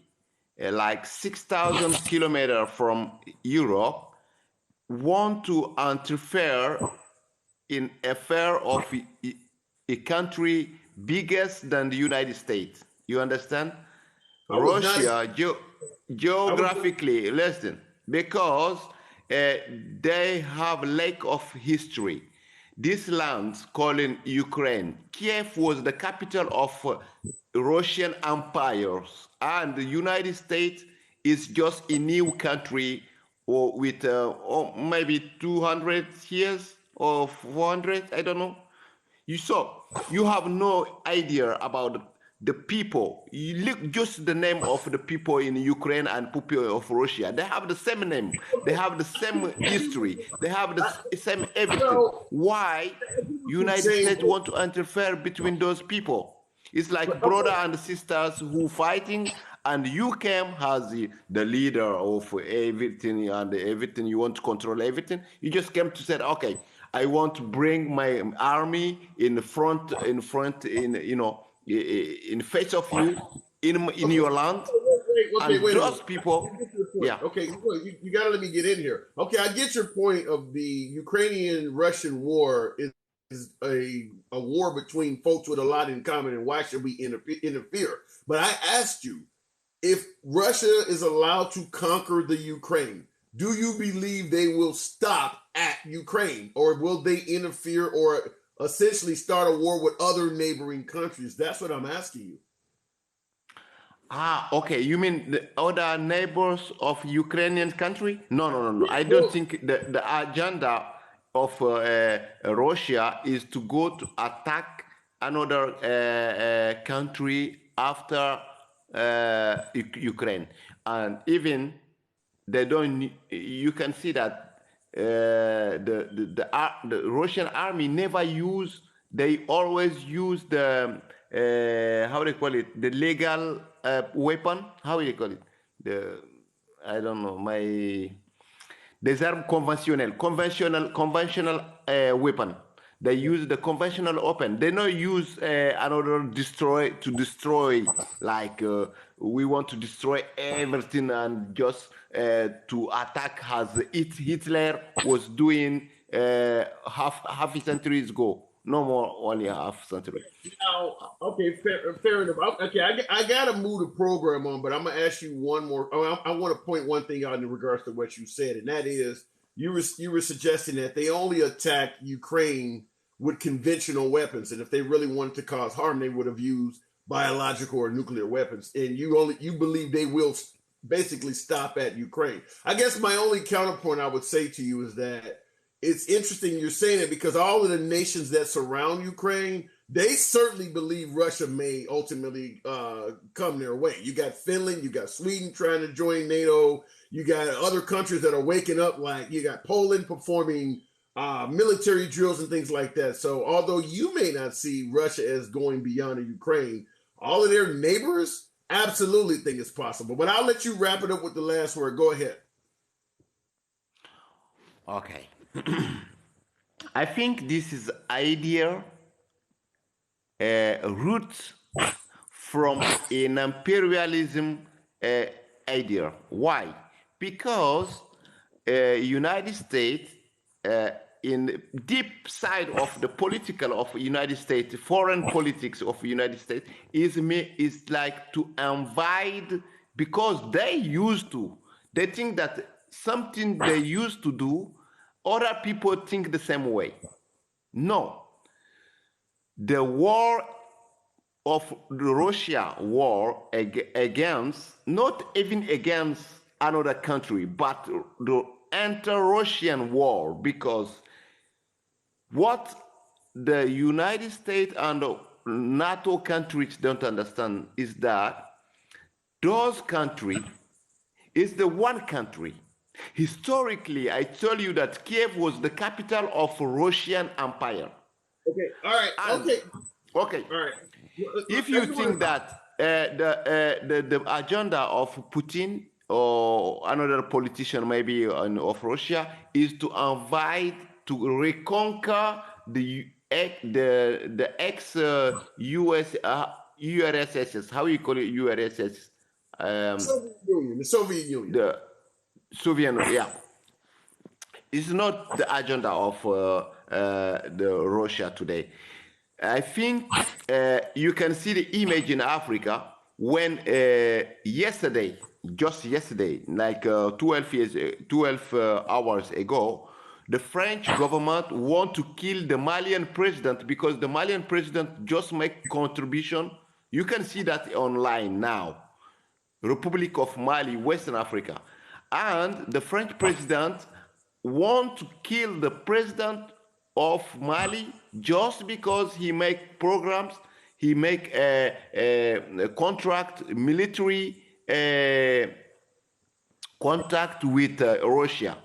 like 6,000 kilometers from Europe want to interfere in affair of a country biggest than the United States. You understand? I was not. Russia geographically, listen, because they have lack of history. This land calling Ukraine, Kiev was the capital of Russian empires, and the United States is just a new country with maybe 200 years or 400, I don't know. You have no idea about the people. You look just the name of the people in Ukraine and people of Russia. They have the same name. They have the same history. They have the same everything. Well, Why United saying, States want to interfere between those people? It's like brother and sisters who fighting, and you came as the leader of everything, and everything you want to control everything. You just came to say, okay, I want to bring my army in front, in you know, in face of you, in your land, and wait a those minute. people, yeah. Okay, you got to let me get in here. Okay, I get your point of the Ukrainian-Russian war is a war between folks with a lot in common, and why should we interfere? But I asked you, if Russia is allowed to conquer the Ukraine, do you believe they will stop at Ukraine, or will they interfere or essentially start a war with other neighboring countries? That's what I'm asking you. Ah, okay. You mean the other neighbors of Ukrainian country? No. I don't think the agenda of Russia is to go to attack another country after Ukraine, and even they don't. You can see that the Russian army never use. They always use the how they call it, the legal weapon. How do you call it? The I don't know des armes conventional weapon. They use the conventional open. They don't use another destroy like we want to destroy everything and just to attack as Hitler was doing half a century ago. No more, only half century. Now, okay, fair enough. Okay, I got to move the program on, but I'm gonna ask you one more. Oh, I want to point one thing out in regards to what you said, and that is you were suggesting that they only attacked Ukraine with conventional weapons, and if they really wanted to cause harm, they would have used biological or nuclear weapons. And you believe they will basically stop at Ukraine. I guess my only counterpoint I would say to you is that it's interesting you're saying it because all of the nations that surround Ukraine, they certainly believe Russia may ultimately come their way. You got Finland, you got Sweden trying to join NATO, you got other countries that are waking up, like you got Poland performing military drills and things like that. So although you may not see Russia as going beyond the Ukraine, all of their neighbors absolutely think it's possible. But I'll let you wrap it up with the last word. Go ahead. Okay. I think this is idea roots from an imperialism idea. Why? Because United States, in the deep side of the political of United States, foreign politics of United States is like to invite, because they think that something they used to do, other people think the same way. No. The war of the Russia war against, not even against another country, but the anti-Russian war, because what the United States and the NATO countries don't understand is that those countries is the one country. Historically, I tell you that Kiev was the capital of Russian Empire. Okay, all right, And, okay, all right. If you think that the agenda of Putin or another politician maybe of Russia is to invite to reconquer the ex US URSS, how you call it, URSS, the Soviet Union. The Soviet, yeah. It's not the agenda of the Russia today. I think you can see the image in Africa when just yesterday, like 12 hours ago, the French government want to kill the Malian president because the Malian president just make contribution. You can see that online now. Republic of Mali, Western Africa. And the French president want to kill the president of Mali just because he make programs, he make a contract, military contact with Russia.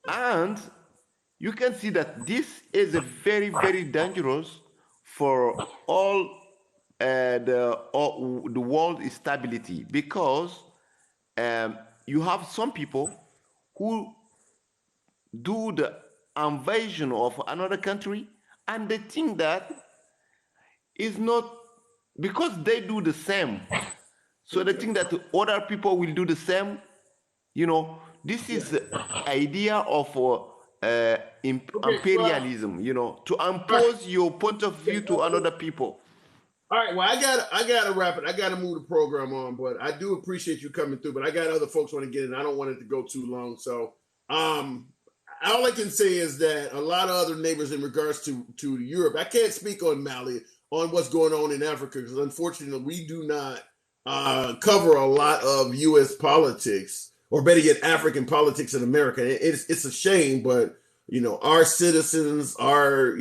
And you can see that this is a very, very dangerous for all the world stability, because you have some people who do the invasion of another country and they think that is not, because they do the same, so they think that other people will do the same. You know, this is the idea of imperialism, you know, to impose your point of view to another people. All right, well, I gotta wrap it. I gotta move the program on, but I do appreciate you coming through. But I got other folks want to get in. I don't want it to go too long. So, all I can say is that a lot of other neighbors in regards to Europe. I can't speak on Mali, on what's going on in Africa, because unfortunately we do not cover a lot of U.S. politics, or better yet, African politics in America. It's a shame, but our citizens, our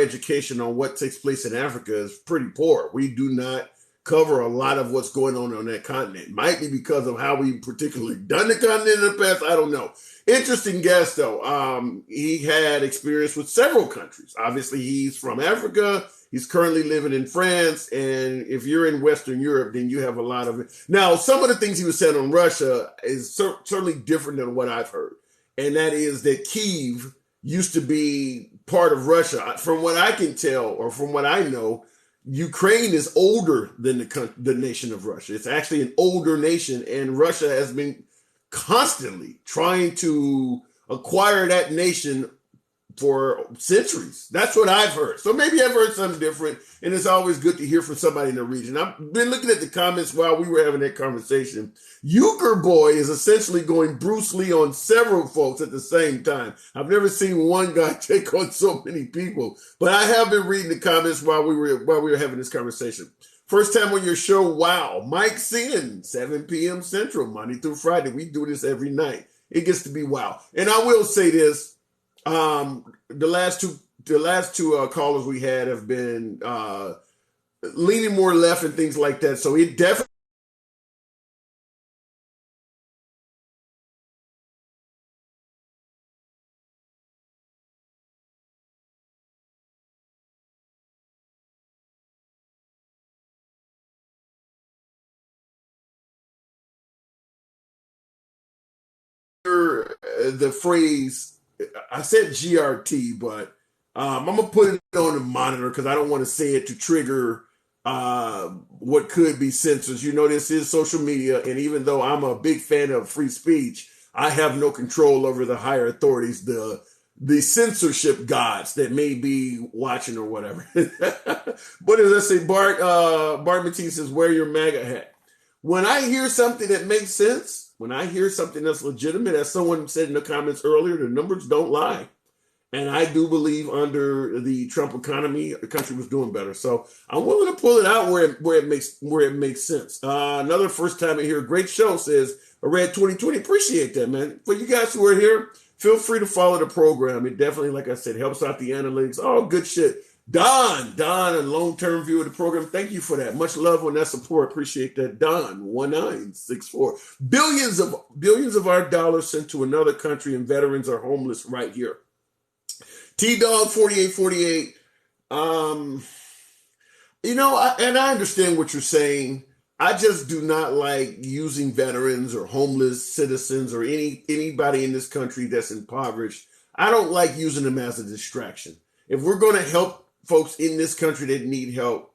education on what takes place in Africa is pretty poor. We do not cover a lot of what's going on that continent. Might be because of how we particularly done the continent in the past. I don't know. Interesting guest though. He had experience with several countries. Obviously, he's from Africa. He's currently living in France. And if you're in Western Europe, then you have a lot of it. Now, some of the things he was saying on Russia is certainly different than what I've heard. And that is that Kyiv used to be part of Russia. From what I can tell, or from what I know, Ukraine is older than the nation of Russia. It's actually an older nation, and Russia has been constantly trying to acquire that nation for centuries. That's what I've heard. So maybe I've heard something different, and it's always good to hear from somebody in the region. I've been looking at the comments while we were having that conversation. Euchre Boy is essentially going Bruce Lee on several folks at the same time. I've never seen one guy take on so many people, but I have been reading the comments while we were having this conversation. First time on your show, wow. Mike Sin, 7 p.m. Central, Monday through Friday. We do this every night. It gets to be wow. And I will say this, the last two callers we had have been leaning more left and things like that. So it definitely the phrase, I said GRT, but I'm gonna put it on the monitor because I don't want to say it to trigger what could be censors. This is social media, and even though I'm a big fan of free speech, I have no control over the higher authorities, the censorship gods that may be watching or whatever. But as I say, Bart Matisse says, wear your MAGA hat. When I hear something that makes sense, when I hear something that's legitimate, as someone said in the comments earlier, the numbers don't lie. And I do believe under the Trump economy, the country was doing better. So I'm willing to pull it out where it makes sense. Another first time here, great show, says, I read 2020. Appreciate that, man. For you guys who are here, feel free to follow the program. It definitely, like I said, helps out the analytics. Oh, good shit. Don, a long-term viewer of the program. Thank you for that. Much love on that support. Appreciate that. Don, 1964. Billions of our dollars sent to another country, and veterans are homeless right here. T-Dog 4848. And I understand what you're saying. I just do not like using veterans or homeless citizens or anybody in this country that's impoverished. I don't like using them as a distraction. If we're going to help folks in this country that need help,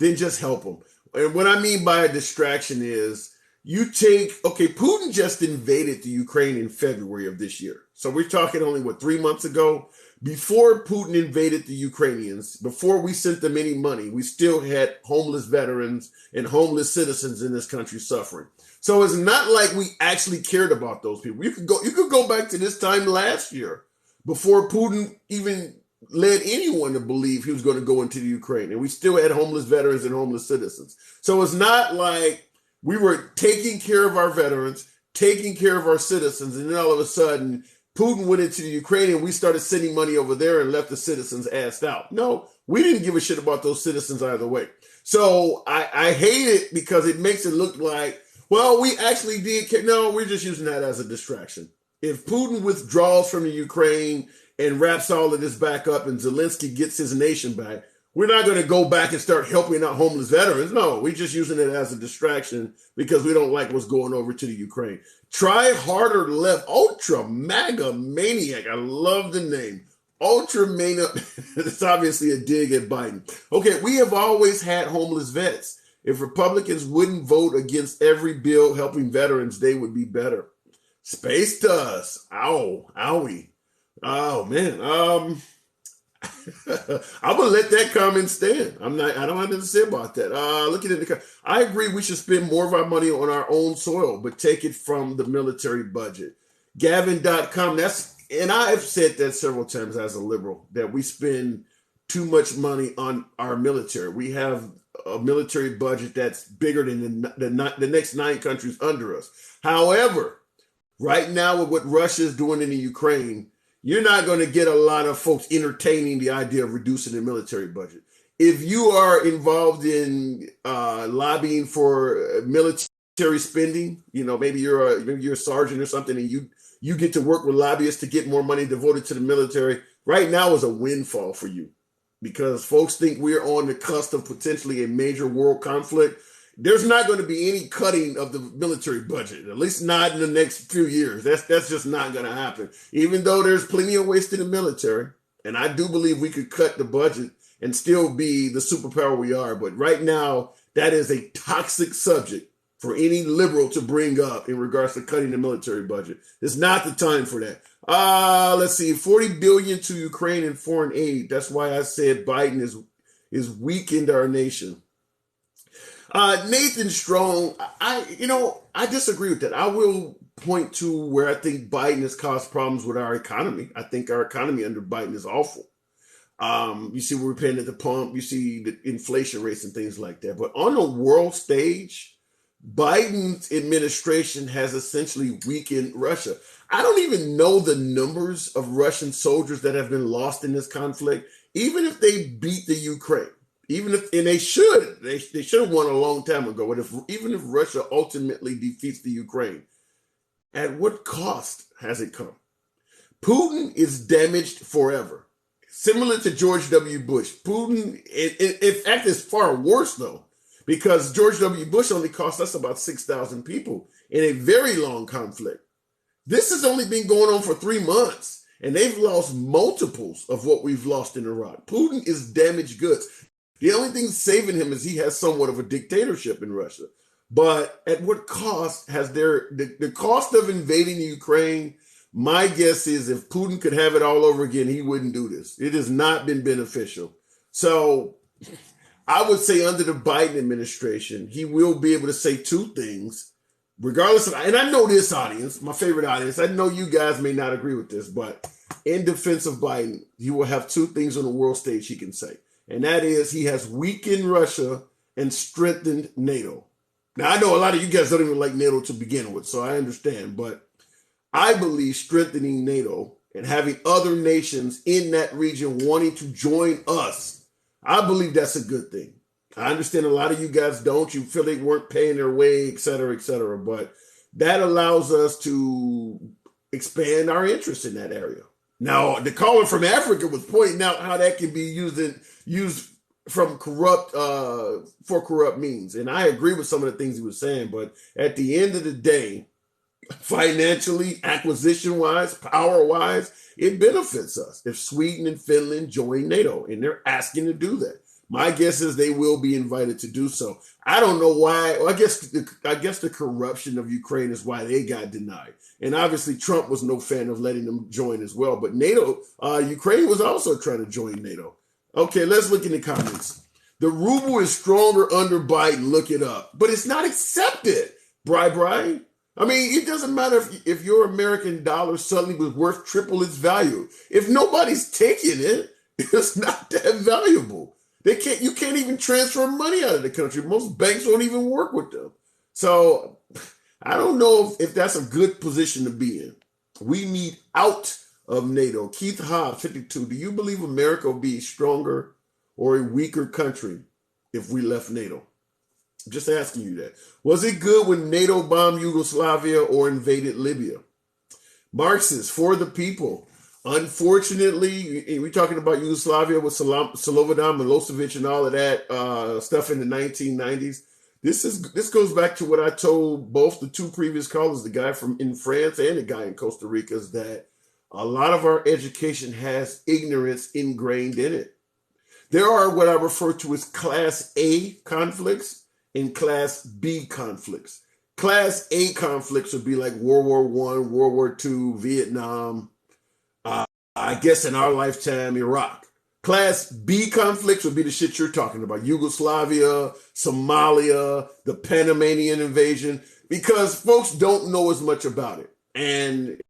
then just help them. And what I mean by a distraction is Putin just invaded the Ukraine in February of this year. So we're talking only, 3 months ago? Before Putin invaded the Ukrainians, before we sent them any money, we still had homeless veterans and homeless citizens in this country suffering. So it's not like we actually cared about those people. You could go back to this time last year before Putin even led anyone to believe he was going to go into the Ukraine, and we still had homeless veterans and homeless citizens. So it's not like we were taking care of our veterans, taking care of our citizens, and then all of a sudden Putin went into the Ukraine and we started sending money over there and left the citizens assed out. No, we didn't give a shit about those citizens either way. So I hate it because it makes it look like, well, we actually did care. No, we're just using that as a distraction. If Putin withdraws from the Ukraine and wraps all of this back up and Zelensky gets his nation back, we're not going to go back and start helping out homeless veterans. No, we're just using it as a distraction because we don't like what's going over to the Ukraine. Try Harder Left, Ultra MAGA Maniac. I love the name. Ultra Maniac. It's obviously a dig at Biden. Okay, we have always had homeless vets. If Republicans wouldn't vote against every bill helping veterans, they would be better. Space Dust. Owie. Oh, man. I'm gonna let that comment stand. I don't have nothing to say about that. Looking at I agree we should spend more of our money on our own soil, but take it from the military budget. Gavin.com, and I've said that several times as a liberal, that we spend too much money on our military. We have a military budget that's bigger than the next 9 countries under us. However, right now with what Russia is doing in the Ukraine, you're not going to get a lot of folks entertaining the idea of reducing the military budget. If you are involved in lobbying for military spending, maybe you're a sergeant or something, and you get to work with lobbyists to get more money devoted to the military. Right now is a windfall for you, because folks think we're on the cusp of potentially a major world conflict. There's not going to be any cutting of the military budget, at least not in the next few years. That's just not going to happen. Even though there's plenty of waste in the military, and I do believe we could cut the budget and still be the superpower we are. But right now, that is a toxic subject for any liberal to bring up in regards to cutting the military budget. It's not the time for that. Let's see, $40 billion to Ukraine in foreign aid. That's why I said Biden is weakened our nation. Nathan Strong, I disagree with that. I will point to where I think Biden has caused problems with our economy. I think our economy under Biden is awful. You see we're paying at the pump. You see the inflation rates and things like that. But on the world stage, Biden's administration has essentially weakened Russia. I don't even know the numbers of Russian soldiers that have been lost in this conflict, even if they beat the Ukraine. And they should have won a long time ago. But even if Russia ultimately defeats the Ukraine, at what cost has it come? Putin is damaged forever. Similar to George W. Bush. Putin, in fact, is far worse, though, because George W. Bush only cost us about 6,000 people in a very long conflict. This has only been going on for 3 months, and they've lost multiples of what we've lost in Iraq. Putin is damaged goods. The only thing saving him is he has somewhat of a dictatorship in Russia. But at what cost has the cost of invading Ukraine? My guess is if Putin could have it all over again, he wouldn't do this. It has not been beneficial. So I would say under the Biden administration, he will be able to say two things, regardless of, and I know this audience, my favorite audience, I know you guys may not agree with this, but in defense of Biden, he will have two things on the world stage he can say. And that is he has weakened Russia and strengthened NATO. Now, I know a lot of you guys don't even like NATO to begin with, so I understand. But I believe strengthening NATO and having other nations in that region wanting to join us, I believe that's a good thing. I understand a lot of you guys don't. You feel they weren't paying their way, et cetera, et cetera. But that allows us to expand our interest in that area. Now, the caller from Africa was pointing out how that can be used from for corrupt means. And I agree with some of the things he was saying, but at the end of the day, financially, acquisition-wise, power-wise, it benefits us if Sweden and Finland join NATO, and they're asking to do that. My guess is they will be invited to do so. I don't know why. Well, I guess the corruption of Ukraine is why they got denied. And obviously Trump was no fan of letting them join as well. But NATO, Ukraine was also trying to join NATO. Okay, let's look in the comments. The ruble is stronger under Biden. Look it up. But it's not accepted, Brian. I mean, it doesn't matter if your American dollar suddenly was worth triple its value. If nobody's taking it, it's not that valuable. You can't even transfer money out of the country. Most banks won't even work with them. So I don't know if that's a good position to be in. We need out of NATO. Keith Hobbs, 52. Do you believe America will be stronger or a weaker country if we left NATO? Just asking you that. Was it good when NATO bombed Yugoslavia or invaded Libya? Marxist, for the people. Unfortunately, we're talking about Yugoslavia with Slobodan Milosevic and all of that stuff in the 1990s. This goes back to what I told both the two previous callers, the guy in France and the guy in Costa Rica, is that a lot of our education has ignorance ingrained in it. There are what I refer to as Class A conflicts and Class B conflicts. Class A conflicts would be like World War I, World War II, Vietnam, I guess in our lifetime, Iraq. Class B conflicts would be the shit you're talking about. Yugoslavia, Somalia, the Panamanian invasion, because folks don't know as much about it. And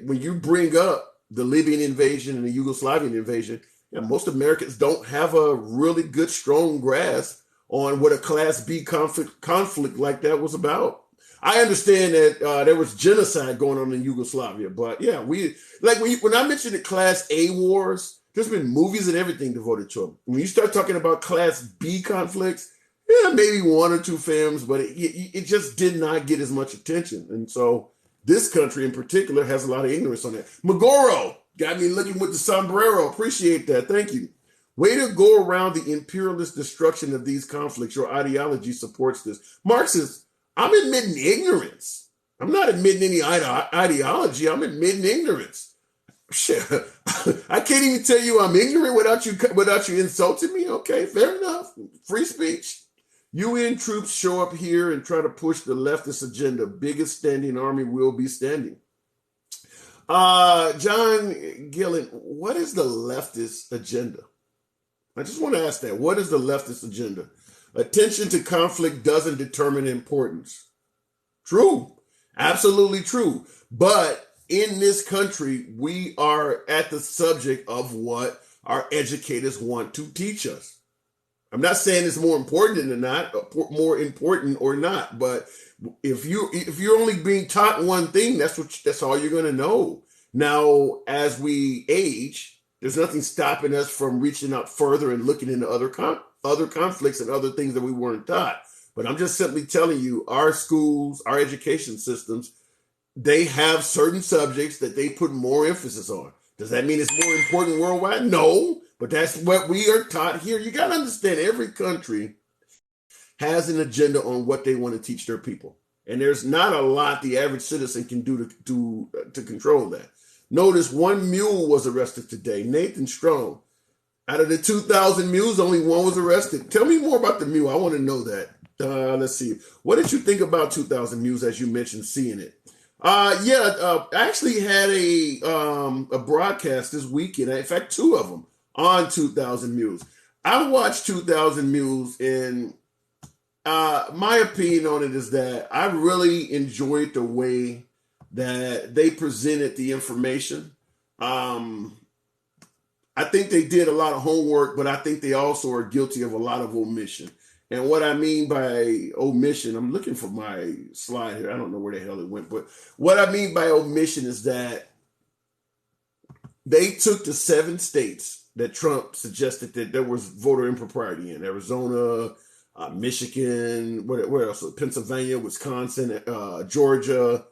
when you bring up the Libyan invasion and the Yugoslavian invasion, most Americans don't have a really good, strong grasp on what a Class B conflict like that was about. I understand that there was genocide going on in Yugoslavia, but yeah, when I mentioned the Class A wars, there's been movies and everything devoted to them. When you start talking about Class B conflicts, yeah, maybe one or two films, but it just did not get as much attention. And so this country in particular has a lot of ignorance on that. Magoro got me looking with the sombrero. Appreciate that. Thank you. Way to go around the imperialist destruction of these conflicts. Your ideology supports this. Marxist, I'm admitting ignorance. I'm not admitting any ideology. I'm admitting ignorance. Shit. I can't even tell you I'm ignorant without you insulting me. Okay, fair enough. Free speech. UN troops show up here and try to push the leftist agenda. Biggest standing army will be standing. John Gillen, what is the leftist agenda? I just want to ask that. What is the leftist agenda? Attention to conflict doesn't determine importance. True. Absolutely true. But in this country, we are at the subject of what our educators want to teach us. I'm not saying it's more important than not, more important or not, but if you're only being taught one thing, that's all you're going to know. Now, as we age, there's nothing stopping us from reaching out further and looking into other conflicts and other things that we weren't taught. But I'm just simply telling you, our schools, our education systems, they have certain subjects that they put more emphasis on. Does that mean it's more important worldwide? No, but that's what we are taught here. You got to understand, every country has an agenda on what they want to teach their people. And there's not a lot the average citizen can do to control that. Notice one mule was arrested today, Nathan Strong. Out of the 2,000 mules, only one was arrested. Tell me more about the mule. I want to know that. Let's see. What did you think about 2,000 mules as you mentioned seeing it? I actually had a broadcast this weekend. In fact, two of them on 2,000 mules. I watched 2,000 mules, and my opinion on it is that I really enjoyed the way that they presented the information. I think they did a lot of homework, but I think they also are guilty of a lot of omission. And what I mean by omission, I'm looking for my slide here. I don't know where the hell it went, but what I mean by omission is that they took the 7 states that Trump suggested that there was voter impropriety in: Arizona, Michigan, where else? Pennsylvania, Wisconsin, Georgia,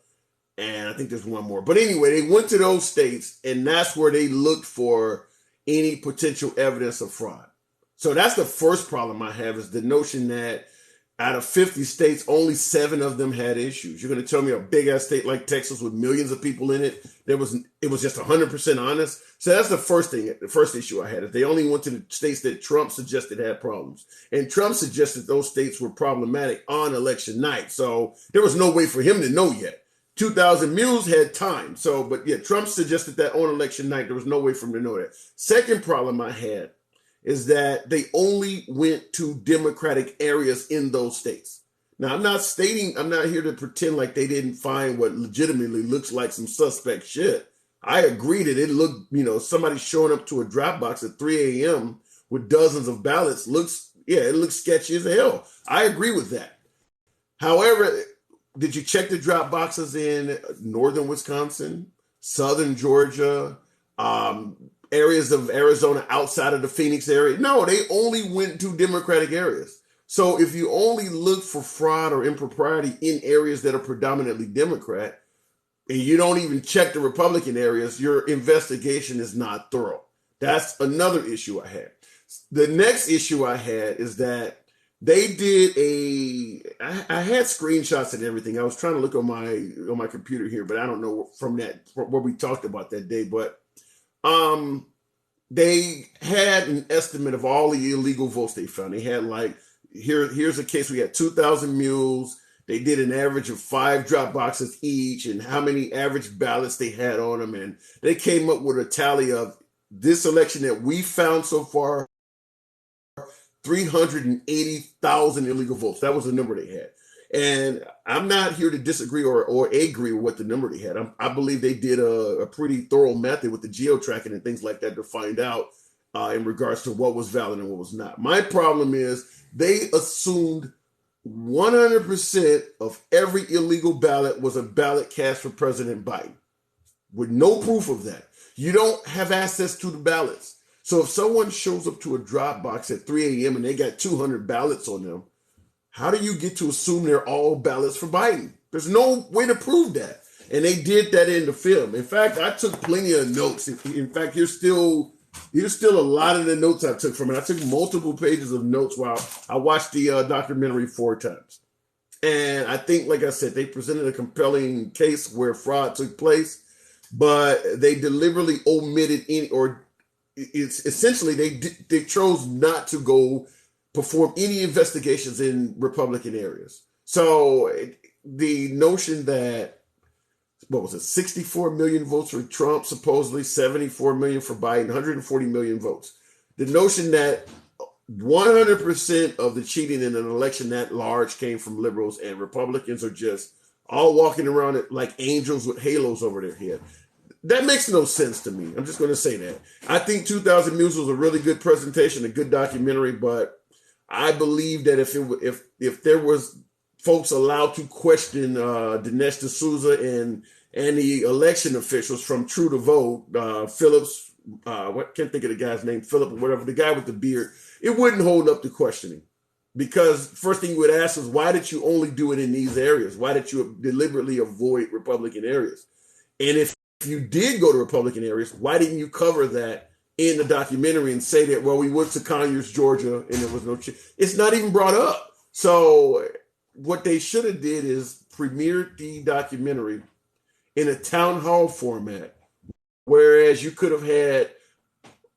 and I think there's one more. But anyway, they went to those states, and that's where they looked for any potential evidence of fraud. So that's the first problem I have, is the notion that out of 50 states, only 7 of them had issues. You're going to tell me a big ass state like Texas with millions of people in it, it was just 100% honest? So that's the first thing, the first issue I had, is they only went to the states that Trump suggested had problems. And Trump suggested those states were problematic on election night. So there was no way for him to know yet. 2,000 mules had time. So, but yeah, Trump suggested that on election night. There was no way for him to know that. Second problem I had is that they only went to Democratic areas in those states. Now, I'm not here to pretend like they didn't find what legitimately looks like some suspect shit. I agree that it looked, somebody showing up to a drop box at 3 a.m. with dozens of ballots it looks sketchy as hell. I agree with that. However, did you check the drop boxes in northern Wisconsin, southern Georgia, areas of Arizona outside of the Phoenix area? No, they only went to Democratic areas. So if you only look for fraud or impropriety in areas that are predominantly Democrat, and you don't even check the Republican areas, your investigation is not thorough. That's another issue I had. The next issue I had is that they did I had screenshots and everything. I was trying to look on my computer here, but I don't know from what we talked about that day, but they had an estimate of all the illegal votes they found. They had here's a case. We had 2,000 mules. They did an average of 5 drop boxes each, and how many average ballots they had on them. And they came up with a tally of this election that we found so far, 380,000 illegal votes. That was the number they had. And I'm not here to disagree or agree with what the number they had. I believe they did a pretty thorough method with the geo-tracking and things like that to find out in regards to what was valid and what was not. My problem is they assumed 100% of every illegal ballot was a ballot cast for President Biden, with no proof of that. You don't have access to the ballots. So if someone shows up to a drop box at 3 a.m. and they got 200 ballots on them, how do you get to assume they're all ballots for Biden? There's no way to prove that. And they did that in the film. In fact, I took plenty of notes. In fact, here's still a lot of the notes I took from it. I took multiple pages of notes while I watched the documentary 4 times. And I think, like I said, they presented a compelling case where fraud took place, but they deliberately omitted any, or it's essentially they chose not to go perform any investigations in Republican areas. So the notion that, what was it, 64 million votes for Trump, supposedly 74 million for Biden, 140 million votes. The notion that 100% of the cheating in an election that large came from liberals and Republicans are just all walking around it like angels with halos over their head. That makes no sense to me. I'm just going to say that. I think 2000 Mules was a really good presentation, a good documentary, but I believe that if there was folks allowed to question Dinesh D'Souza and the election officials from True to Vote, Phillips, can't think of the guy's name, Philip or whatever, the guy with the beard, it wouldn't hold up to questioning. Because first thing you would ask is, why did you only do it in these areas? Why did you deliberately avoid Republican areas? And if you did go to Republican areas, why didn't you cover that in the documentary and say that, well, we went to Conyers, Georgia, and there was no it's not even brought up. So what they should have did is premiered the documentary in a town hall format, whereas you could have had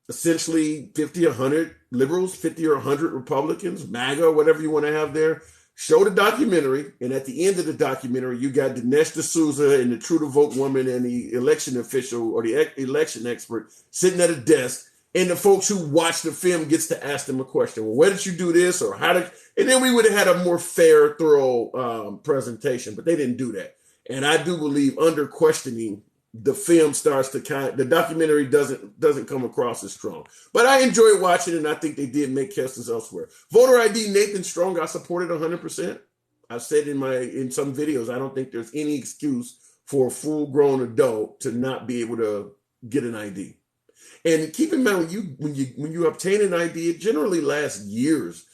essentially 50 or 100 liberals, 50 or 100 Republicans, MAGA, whatever you want to have there. Show the documentary, and at the end of the documentary, you got Dinesh D'Souza and the True to Vote woman and the election official or the election expert sitting at a desk, and the folks who watch the film gets to ask them a question. Well, where did you do this, or how did? And then we would have had a more fair, thorough presentation, but they didn't do that. And I do believe under questioning, the film starts to the documentary doesn't come across as strong. But I enjoyed watching it, and I think they did make cases elsewhere. Voter ID, Nathan Strong, I supported 100%. I've said in some videos, I don't think there's any excuse for a full-grown adult to not be able to get an ID. And keep in mind, when you obtain an ID, it generally lasts years.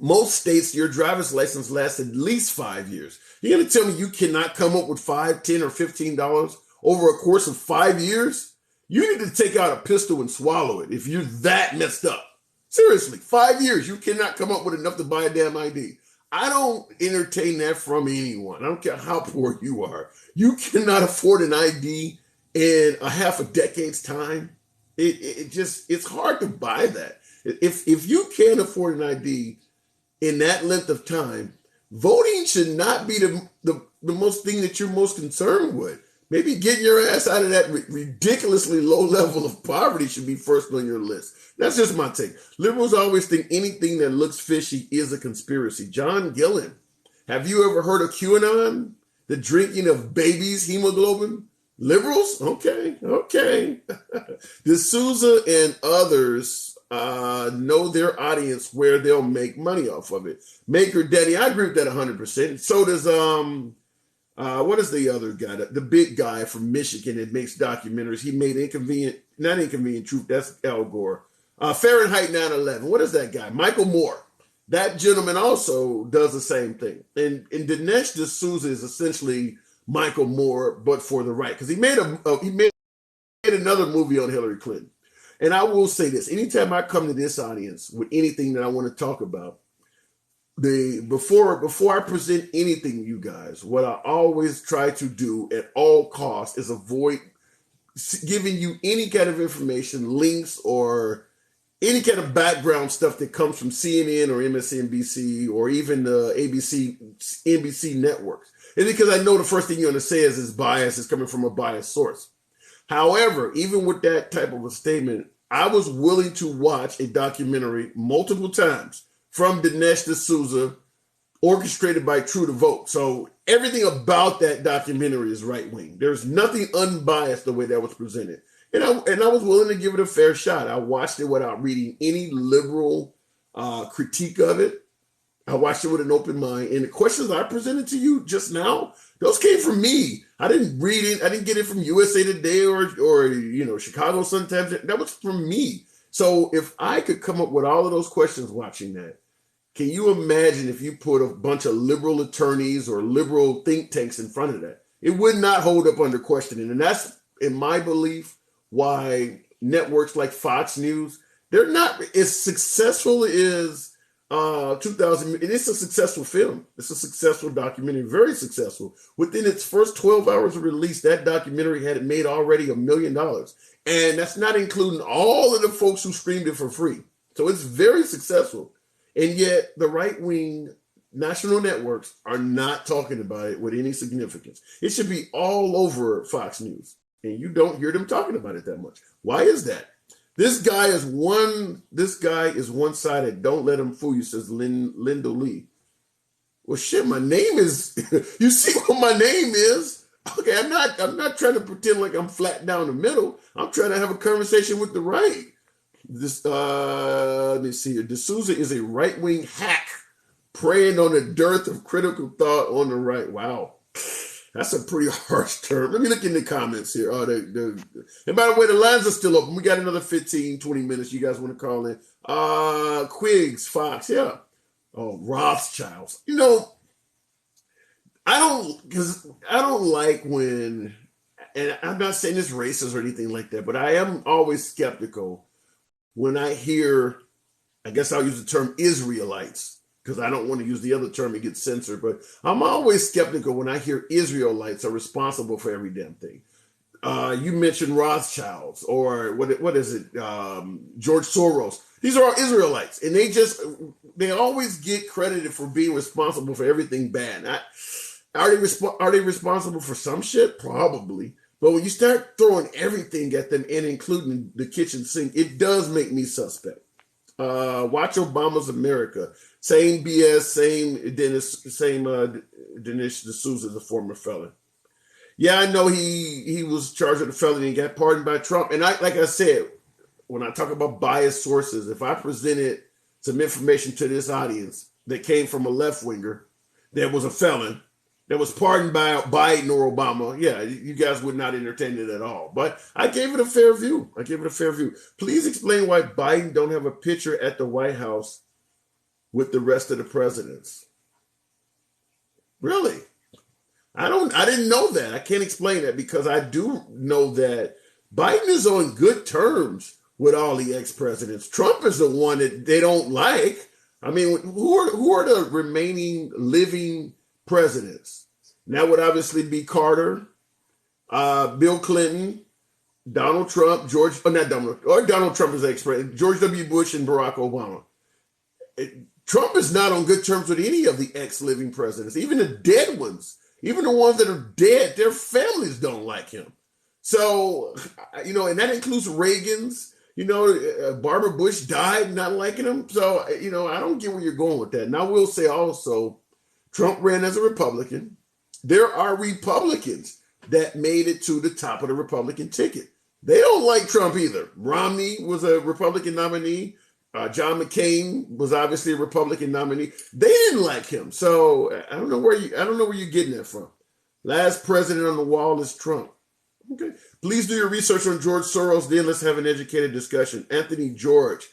Most states, your driver's license lasts at least 5 years. You're going to tell me you cannot come up with $5, $10, or $15 over a course of 5 years? You need to take out a pistol and swallow it if you're that messed up. Seriously, 5 years, you cannot come up with enough to buy a damn ID. I don't entertain that from anyone. I don't care how poor you are. You cannot afford an ID in a half a decade's time. It's hard to buy that. If you can't afford an ID in that length of time, voting should not be the most thing that you're most concerned with. Maybe getting your ass out of that ridiculously low level of poverty should be first on your list. That's just my take. Liberals always think anything that looks fishy is a conspiracy. John Gillen, have you ever heard of QAnon? The drinking of babies' hemoglobin? Liberals? Okay. D'Souza and others know their audience where they'll make money off of it. Maker Daddy, I agree with that 100%. So does what is the other guy? The big guy from Michigan that makes documentaries. He made not Inconvenient Truth. That's Al Gore. Fahrenheit 9/11. What is that guy? Michael Moore. That gentleman also does the same thing. And Dinesh D'Souza is essentially Michael Moore, but for the right, because he made another movie on Hillary Clinton. And I will say this: anytime I come to this audience with anything that I want to talk about, before I present anything to you guys, what I always try to do at all costs is avoid giving you any kind of information, links, or any kind of background stuff that comes from CNN or MSNBC or even the ABC, NBC networks. It's because I know the first thing you're going to say is bias is coming from a biased source. However, even with that type of a statement, I was willing to watch a documentary multiple times from Dinesh D'Souza, orchestrated by True to Vote. So everything about that documentary is right-wing. There's nothing unbiased the way that was presented. And I was willing to give it a fair shot. I watched it without reading any liberal critique of it. I watched it with an open mind. And the questions I presented to you just now, those came from me. I didn't read it. I didn't get it from USA Today or Chicago Sun-Times. That was from me. So if I could come up with all of those questions watching that, can you imagine if you put a bunch of liberal attorneys or liberal think tanks in front of that? It would not hold up under questioning. And that's, in my belief, why networks like Fox News, they're not as successful as 2000. It's a successful film. It's a successful documentary, very successful. Within its first 12 hours of release, that documentary had made already $1 million. And that's not including all of the folks who streamed it for free. So it's very successful. And yet the right-wing national networks are not talking about it with any significance. It should be all over Fox News. And you don't hear them talking about it that much. Why is that? This guy is one-sided. Don't let him fool you, says Linda Lee. Well, shit, my name is, you see what my name is? Okay, I'm not trying to pretend like I'm flat down the middle. I'm trying to have a conversation with the right. This, let me see here. D'Souza is a right-wing hack preying on the dearth of critical thought on the right. Wow. That's a pretty harsh term. Let me look in the comments here. And by the way, the lines are still open. We got another 15, 20 minutes. You guys want to call in? Quiggs, Fox, yeah. Oh, Rothschilds. I don't like when, and I'm not saying it's racist or anything like that, but I am always skeptical when I hear, I guess I'll use the term Israelites, because I don't want to use the other term, it gets censored, but I'm always skeptical when I hear Israelites are responsible for every damn thing. You mentioned Rothschilds, or what is it? George Soros. These are all Israelites, and they always get credited for being responsible for everything bad. Are they responsible for some shit? Probably. But when you start throwing everything at them and including the kitchen sink, it does make me suspect. Watch Obama's America. Same BS, same Dinesh D'Souza, the former felon. Yeah, I know he was charged with a felony and got pardoned by Trump. And like I said, when I talk about biased sources, if I presented some information to this audience that came from a left-winger that was a felon, that was pardoned by Biden or Obama, yeah, you guys would not entertain it at all. But I gave it a fair view. Please explain why Biden don't have a picture at the White House with the rest of the presidents. Really? I didn't know that. I can't explain that, because I do know that Biden is on good terms with all the ex-presidents. Trump is the one that they don't like. I mean, who are the remaining living presidents? That would obviously be Carter, Bill Clinton, Donald Trump, Donald Trump is ex-president, George W. Bush, and Barack Obama. Trump is not on good terms with any of the ex-living presidents, even the dead ones. Even the ones that are dead, their families don't like him. So, and that includes Reagan's. Barbara Bush died not liking him. So, I don't get where you're going with that. And I will say also, Trump ran as a Republican. There are Republicans that made it to the top of the Republican ticket. They don't like Trump either. Romney was a Republican nominee. John McCain was obviously a Republican nominee. They didn't like him. So I don't know where you're getting that from. Last president on the wall is Trump. Okay. Please do your research on George Soros. Then let's have an educated discussion. Anthony George,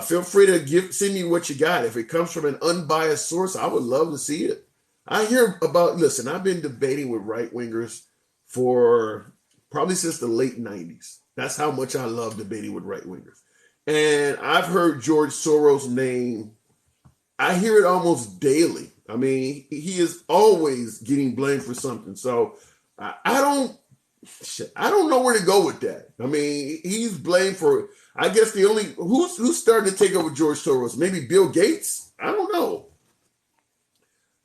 feel free to send me what you got. If it comes from an unbiased source, I would love to see it. I've been debating with right-wingers for probably since the late 90s. That's how much I love debating with right-wingers. And I've heard George Soros' name. I hear it almost daily. I mean, he is always getting blamed for something. So I don't know where to go with that. I mean, he's blamed for, I guess who's starting to take over George Soros? Maybe Bill Gates? I don't know.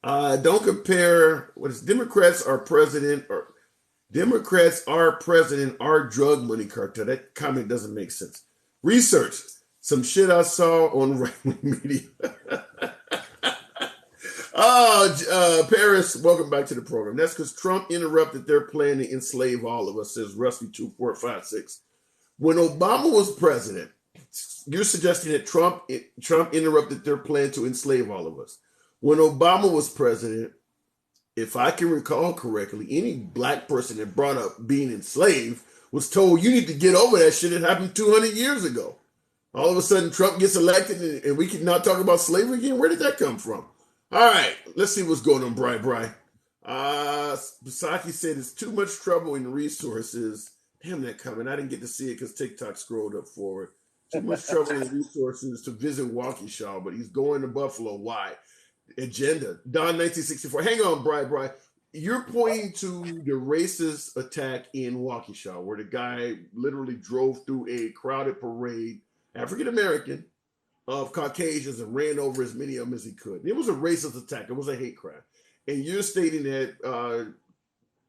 Don't compare Democrats are president, our drug money cartel. That comment doesn't make sense. Research. Some shit I saw on right-wing media. Paris, welcome back to the program. That's because Trump interrupted their plan to enslave all of us, says Rusty2456. When Obama was president, you're suggesting that Trump interrupted their plan to enslave all of us. When Obama was president, if I can recall correctly, any black person that brought up being enslaved was told, you need to get over that shit. It happened 200 years ago. All of a sudden, Trump gets elected and we can now talk about slavery again? Where did that come from? All right, let's see what's going on, Bri. Basaki said it's too much trouble in resources. Damn that comment. I didn't get to see it because TikTok scrolled up forward. Too much trouble in resources to visit Waukesha, but he's going to Buffalo. Why? Agenda. Don 1964. Hang on, Bri. You're pointing to the racist attack in Waukesha, where the guy literally drove through a crowded parade, African American, of Caucasians and ran over as many of them as he could. It was a racist attack. It was a hate crime. And you're stating that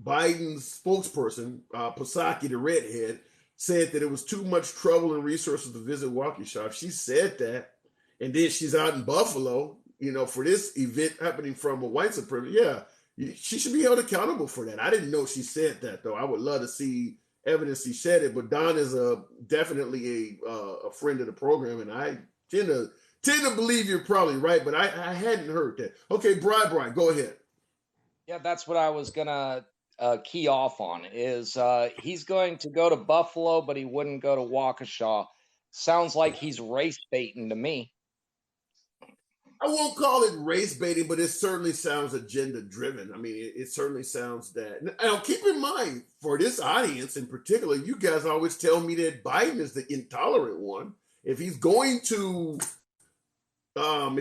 Biden's spokesperson, Psaki, the redhead, said that it was too much trouble and resources to visit Waukesha. If she said that, and then she's out in Buffalo, for this event happening from a white supremacist, yeah, she should be held accountable for that. I didn't know she said that, though. I would love to see evidence she said it, but Don is definitely a friend of the program, and I tend to believe you're probably right, but I hadn't heard that. Okay, Brian, go ahead. Yeah, that's what I was gonna key off on. Is he's going to go to Buffalo, but he wouldn't go to Waukesha. Sounds like he's race baiting to me. I won't call it race baiting, but it certainly sounds agenda driven. I mean, it certainly sounds that. Now, keep in mind, for this audience in particular, you guys always tell me that Biden is the intolerant one. If he's going to Buffalo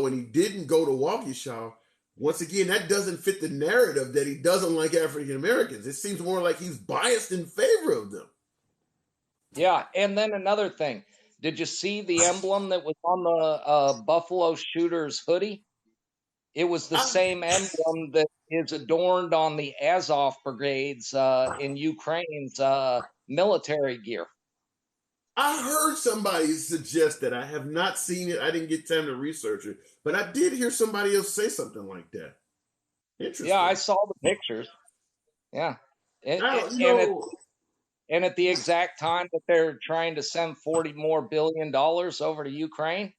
and he didn't go to Waukesha, once again, that doesn't fit the narrative that he doesn't like African Americans. It seems more like he's biased in favor of them. Yeah, and then another thing. Did you see the emblem that was on the Buffalo shooter's hoodie? It was the same emblem that is adorned on the Azov brigades in Ukraine's military gear. I heard somebody suggest that. I have not seen it. I didn't get time to research it, but I did hear somebody else say something like that. Interesting. Yeah, I saw the pictures. Yeah. And at the exact time that they're trying to send $40 billion more over to Ukraine,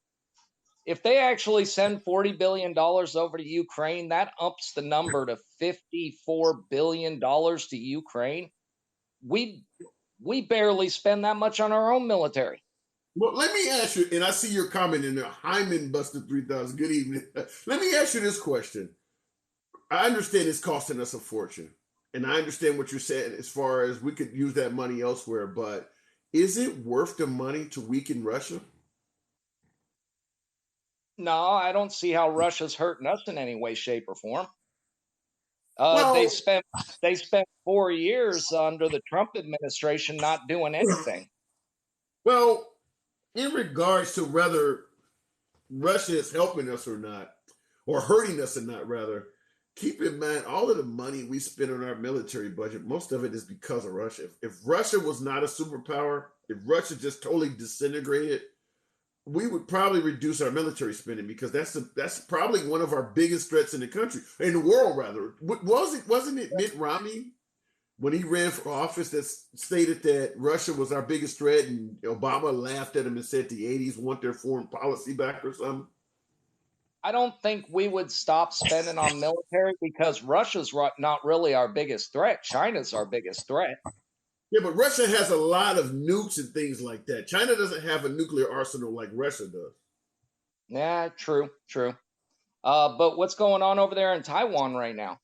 if they actually send $40 billion over to Ukraine, that ups the number to $54 billion to Ukraine. We barely spend that much on our own military. Well, let me ask you, and I see your comment in there, Hyman Busted 3000. Good evening. Let me ask you this question. I understand it's costing us a fortune. And I understand what you're saying as far as we could use that money elsewhere, but is it worth the money to weaken Russia? No, I don't see how Russia's hurting us in any way, shape, or form. They spent 4 years under the Trump administration not doing anything. Well, in regards to whether Russia is helping us or not, or hurting us or not, rather, keep in mind, all of the money we spend on our military budget, most of it is because of Russia. If Russia was not a superpower, if Russia just totally disintegrated, we would probably reduce our military spending, because that's probably one of our biggest threats in the world, rather. Wasn't it Mitt Romney when he ran for office that stated that Russia was our biggest threat, and Obama laughed at him and said the 80s want their foreign policy back or something? I don't think we would stop spending on military because Russia's not really our biggest threat. China's our biggest threat. Yeah, but Russia has a lot of nukes and things like that. China doesn't have a nuclear arsenal like Russia does. Yeah, true. But what's going on over there in Taiwan right now?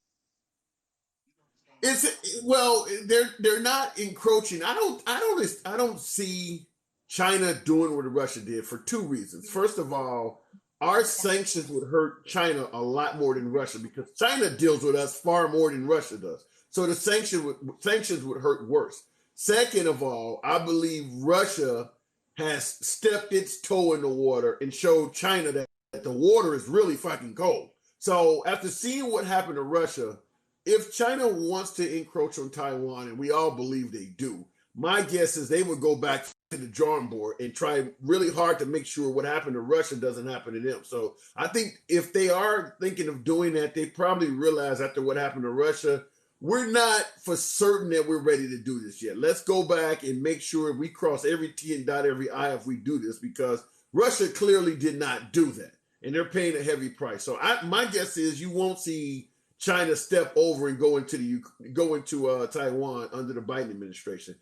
They're not encroaching. I don't see China doing what Russia did for two reasons. First of all, our sanctions would hurt China a lot more than Russia, because China deals with us far more than Russia does. So the sanctions would hurt worse. Second of all, I believe Russia has stepped its toe in the water and showed China that the water is really fucking cold. So after seeing what happened to Russia, if China wants to encroach on Taiwan, and we all believe they do, my guess is they would go back to the drawing board and try really hard to make sure what happened to Russia doesn't happen to them. So I think if they are thinking of doing that, they probably realize after what happened to Russia, we're not for certain that we're ready to do this yet. Let's go back and make sure we cross every T and dot every I if we do this, because Russia clearly did not do that. and they're paying a heavy price. So my guess is you won't see China step over and go into Taiwan under the Biden administration.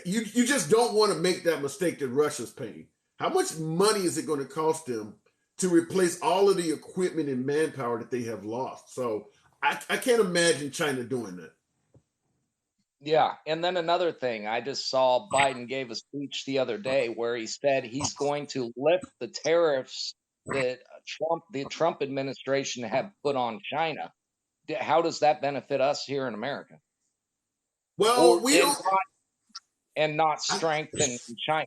You just don't want to make that mistake that Russia's paying. How much money is it going to cost them to replace all of the equipment and manpower that they have lost? So I can't imagine China doing that. Yeah. And then another thing, I just saw Biden gave a speech the other day where he said he's going to lift the tariffs that the Trump administration have put on China. How does that benefit us here in America? Well, and not strengthen China.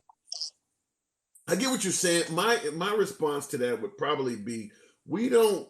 I get what you're saying. My response to that would probably be, we don't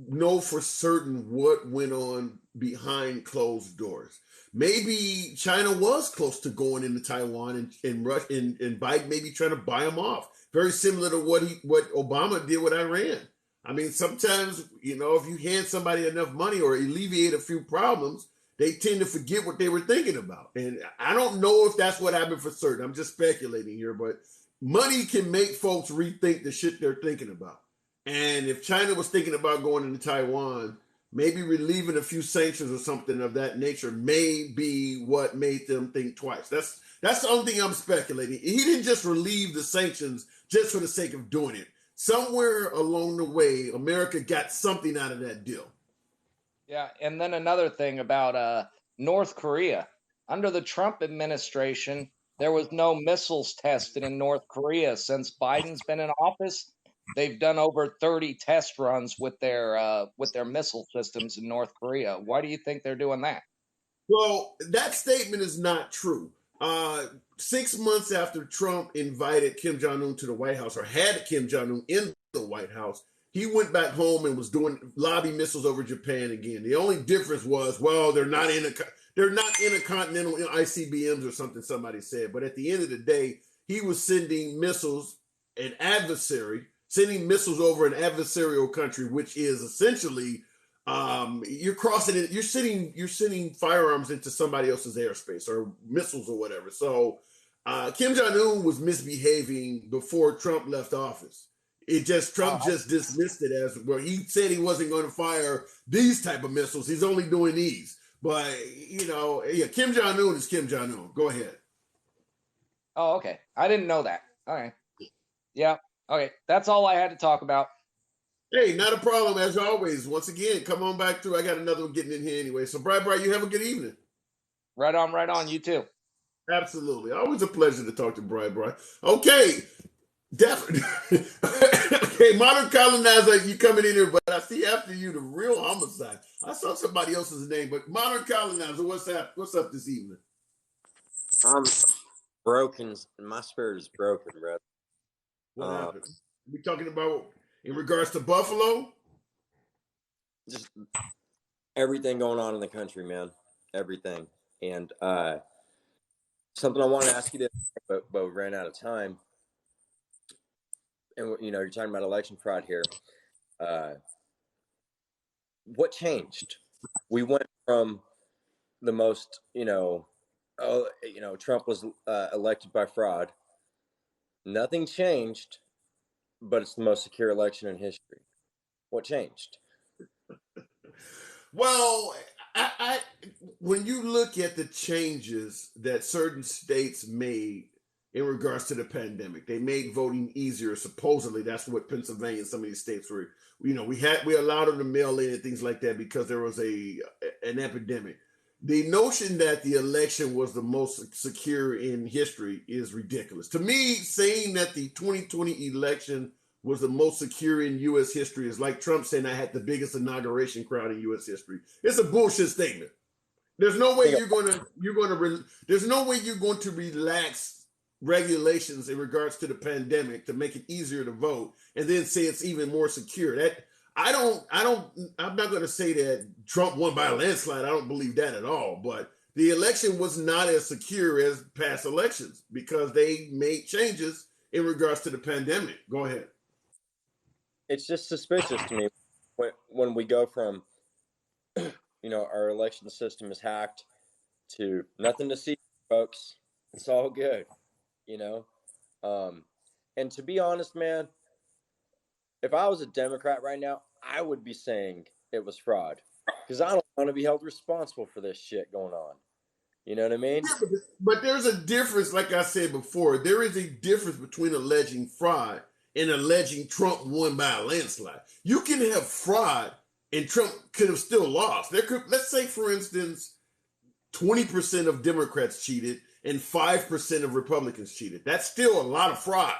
know for certain what went on behind closed doors. Maybe China was close to going into Taiwan and Biden maybe trying to buy them off. Very similar to what Obama did with Iran. I mean, sometimes, if you hand somebody enough money or alleviate a few problems, they tend to forget what they were thinking about. And I don't know if that's what happened for certain. I'm just speculating here, but money can make folks rethink the shit they're thinking about. And if China was thinking about going into Taiwan, maybe relieving a few sanctions or something of that nature may be what made them think twice. That's the only thing I'm speculating. He didn't just relieve the sanctions just for the sake of doing it. Somewhere along the way, America got something out of that deal. Yeah, and then another thing about North Korea. Under the Trump administration, there was no missiles tested in North Korea. Since Biden's been in office, they've done over 30 test runs with their missile systems in North Korea. Why do you think they're doing that? Well, that statement is not true. 6 months after Trump invited Kim Jong-un to the White House, or had Kim Jong-un in the White House, he went back home and was doing lobby missiles over Japan again. The only difference was, well, they're not intercontinental ICBMs or something somebody said. But at the end of the day, he was sending missiles, sending missiles over an adversarial country, which is essentially you're crossing it. You're sending firearms into somebody else's airspace or missiles or whatever. So Kim Jong-un was misbehaving before Trump left office. Trump just dismissed it as, well, he said he wasn't going to fire these type of missiles. He's only doing these. But, Kim Jong-un is Kim Jong-un. Go ahead. Oh, okay. I didn't know that. All right. Yeah. Okay. That's all I had to talk about. Hey, not a problem, as always. Once again, come on back through. I got another one getting in here anyway. So, Bright, you have a good evening. Right on, right on. You too. Absolutely. Always a pleasure to talk to Bright. Okay. Definitely. Okay, modern colonizer, you coming in here, but I see after you the real homicide. I saw somebody else's name, but modern colonizer, what's up this evening? I'm broken. My spirit is broken, bro. What happened? We talking about in regards to Buffalo? Just everything going on in the country, man. Everything. And something I wanted to ask you today, but we ran out of time. And you're talking about election fraud here. What changed? We went from the most, Trump was elected by fraud. Nothing changed, but it's the most secure election in history. What changed? Well, I when you look at the changes that certain states made in regards to the pandemic, they made voting easier. Supposedly, that's what Pennsylvania and some of these states were. We allowed them to mail in and things like that because there was an epidemic. The notion that the election was the most secure in history is ridiculous. To me, saying that the 2020 election was the most secure in U.S. history is like Trump saying I had the biggest inauguration crowd in U.S. history. It's a bullshit statement. There's no way there's no way you're going to relax regulations in regards to the pandemic to make it easier to vote and then say it's even more secure. I'm not going to say that Trump won by a landslide. I don't believe that at all. But the election was not as secure as past elections because they made changes in regards to the pandemic. Go ahead. It's just suspicious to me when we go from, our election system is hacked to nothing to see, folks. It's all good, And to be honest, man, if I was a Democrat right now, I would be saying it was fraud because I don't want to be held responsible for this shit going on. You know what I mean? Yeah, but there's a difference, like I said before. There is a difference between alleging fraud and alleging Trump won by a landslide. You can have fraud and Trump could have still lost. Let's say, for instance, 20% of Democrats cheated and 5% of Republicans cheated. That's still a lot of fraud,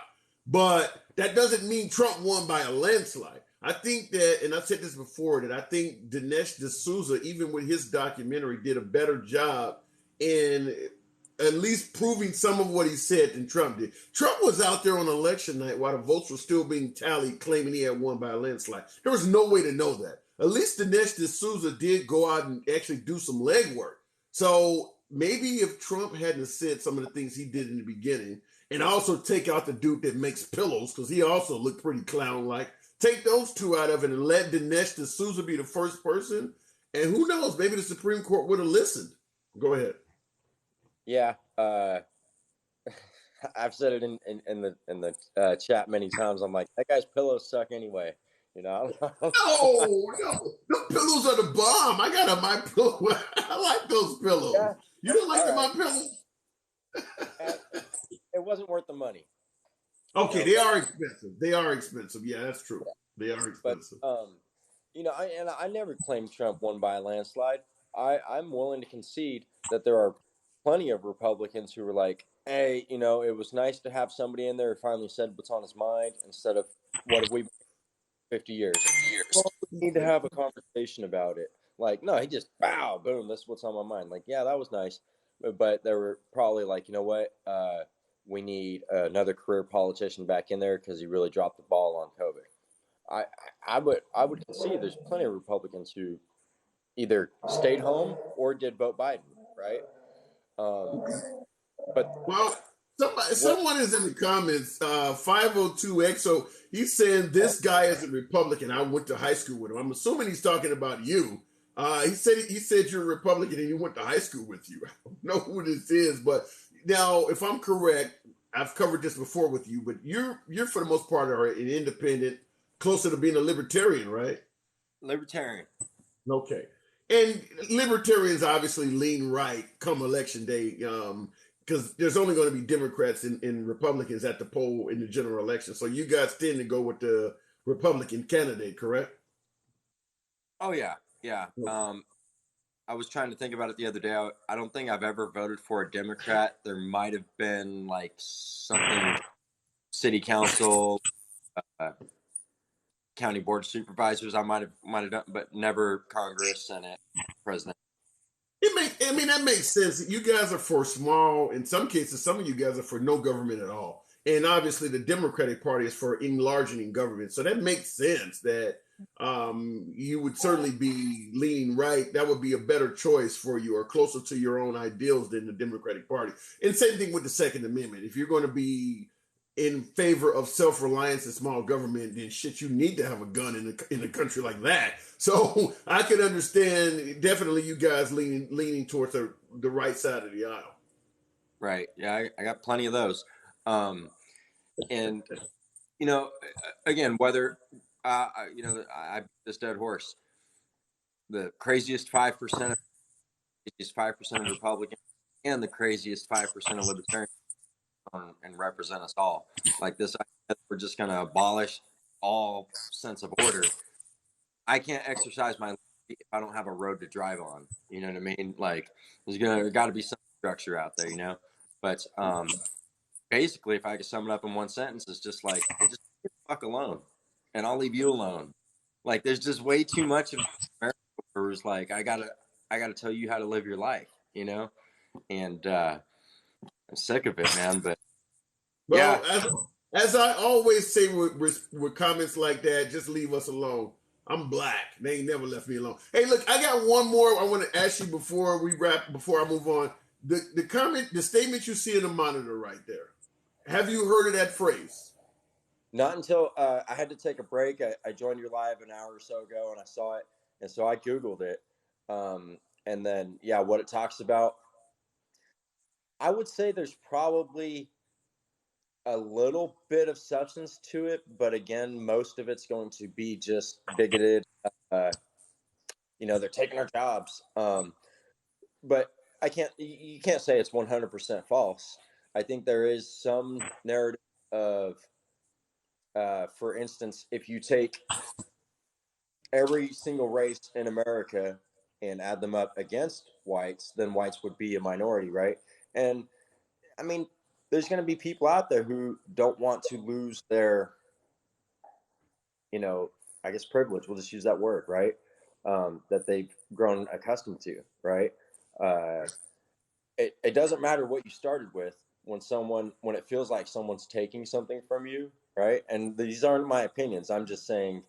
but that doesn't mean Trump won by a landslide. I think that, and I've said this before, that I think Dinesh D'Souza, even with his documentary, did a better job in at least proving some of what he said than Trump did. Trump was out there on election night while the votes were still being tallied, claiming he had won by a landslide. There was no way to know that. At least Dinesh D'Souza did go out and actually do some legwork. So maybe if Trump hadn't said some of the things he did in the beginning, and also take out the dude that makes pillows, because he also looked pretty clown-like, take those two out of it and let Dinesh D'Souza be the first person, and who knows, maybe the Supreme Court would have listened. Go ahead. Yeah, I've said it in the chat many times. I'm like, that guy's pillows suck anyway. You know. No, the pillows are the bomb. I got a my pillow. I like those pillows. Yeah. You don't like All my right. pillows? It wasn't worth the money. Okay, they are expensive. They are expensive. Yeah, that's true. They are expensive. But you know, I never claimed Trump won by a landslide. I'm willing to concede that there are plenty of Republicans who were like, hey, you know, it was nice to have somebody in there who finally said what's on his mind instead of what have we been 50 years. Well, we need to have a conversation about it. Like, no, he just boom, that's what's on my mind. Like, yeah, that was nice. But there were probably like, you know what? We need another career politician back in there because he really dropped the ball on COVID. I would concede there's plenty of Republicans who either stayed home or did vote Biden, right? But well, someone is in the comments. 502XO. He's saying this guy is a Republican. I went to high school with him. I'm assuming he's talking about you. He said you're a Republican and you went to high school with you. I don't know who this is, but now if I'm correct, I've covered this before with you, but you're for the most part are an independent, closer to being a libertarian, right? Libertarian. Okay. And libertarians obviously lean right come election day, because there's only going to be Democrats and Republicans at the poll in the general election. So you guys tend to go with the Republican candidate, correct? Oh yeah. I was trying to think about it the other day. I don't think I've ever voted for a Democrat. There might have been like something, city council, county board of supervisors. I might have done, but never Congress, Senate, president. That makes sense. You guys are for small. In some cases, some of you guys are for no government at all. And obviously, the Democratic Party is for enlarging government. So that makes sense that you would certainly be leaning right. That would be a better choice for you or closer to your own ideals than the Democratic Party. And same thing with the Second Amendment. If you're going to be in favor of self-reliance and small government, then shit, you need to have a gun in a country like that. So I can understand definitely you guys leaning towards the right side of the aisle. Right. Yeah, I got plenty of those. And you know, again, whether you know, I this dead horse, the craziest 5% of Republicans and the craziest 5% of Libertarians and represent us all. Like this idea that we're just going to abolish all sense of order. I can't exercise my liberty if I don't have a road to drive on. You know what I mean? Like there's got to be some structure out there, you know. But basically, if I could sum it up in one sentence, it's just like, just leave the fuck alone, and I'll leave you alone. Like there's just way too much of America where it's like I gotta tell you how to live your life, you know. And I'm sick of it, man. But well, yeah, as I always say with comments like that, just leave us alone. I'm black. They ain't never left me alone. Hey, look, I got one more I want to ask you before I move on. The statement you see in the monitor right there. Have you heard of that phrase? not until I had to take a break. I joined your live an hour or so ago, and I saw it, and so I Googled it. And then, yeah, what it talks about. I would say there's probably a little bit of substance to it, but again, most of it's going to be just bigoted. They're taking our jobs. But you can't say it's 100% false. I think there is some narrative of, for instance, if you take every single race in America and add them up against whites, then whites would be a minority, right? And I mean, there's going to be people out there who don't want to lose their, I guess privilege. We'll just use that word, right? That they've grown accustomed to, right? It doesn't matter what you started with when it feels like someone's taking something from you, right? And these aren't my opinions. I'm just saying.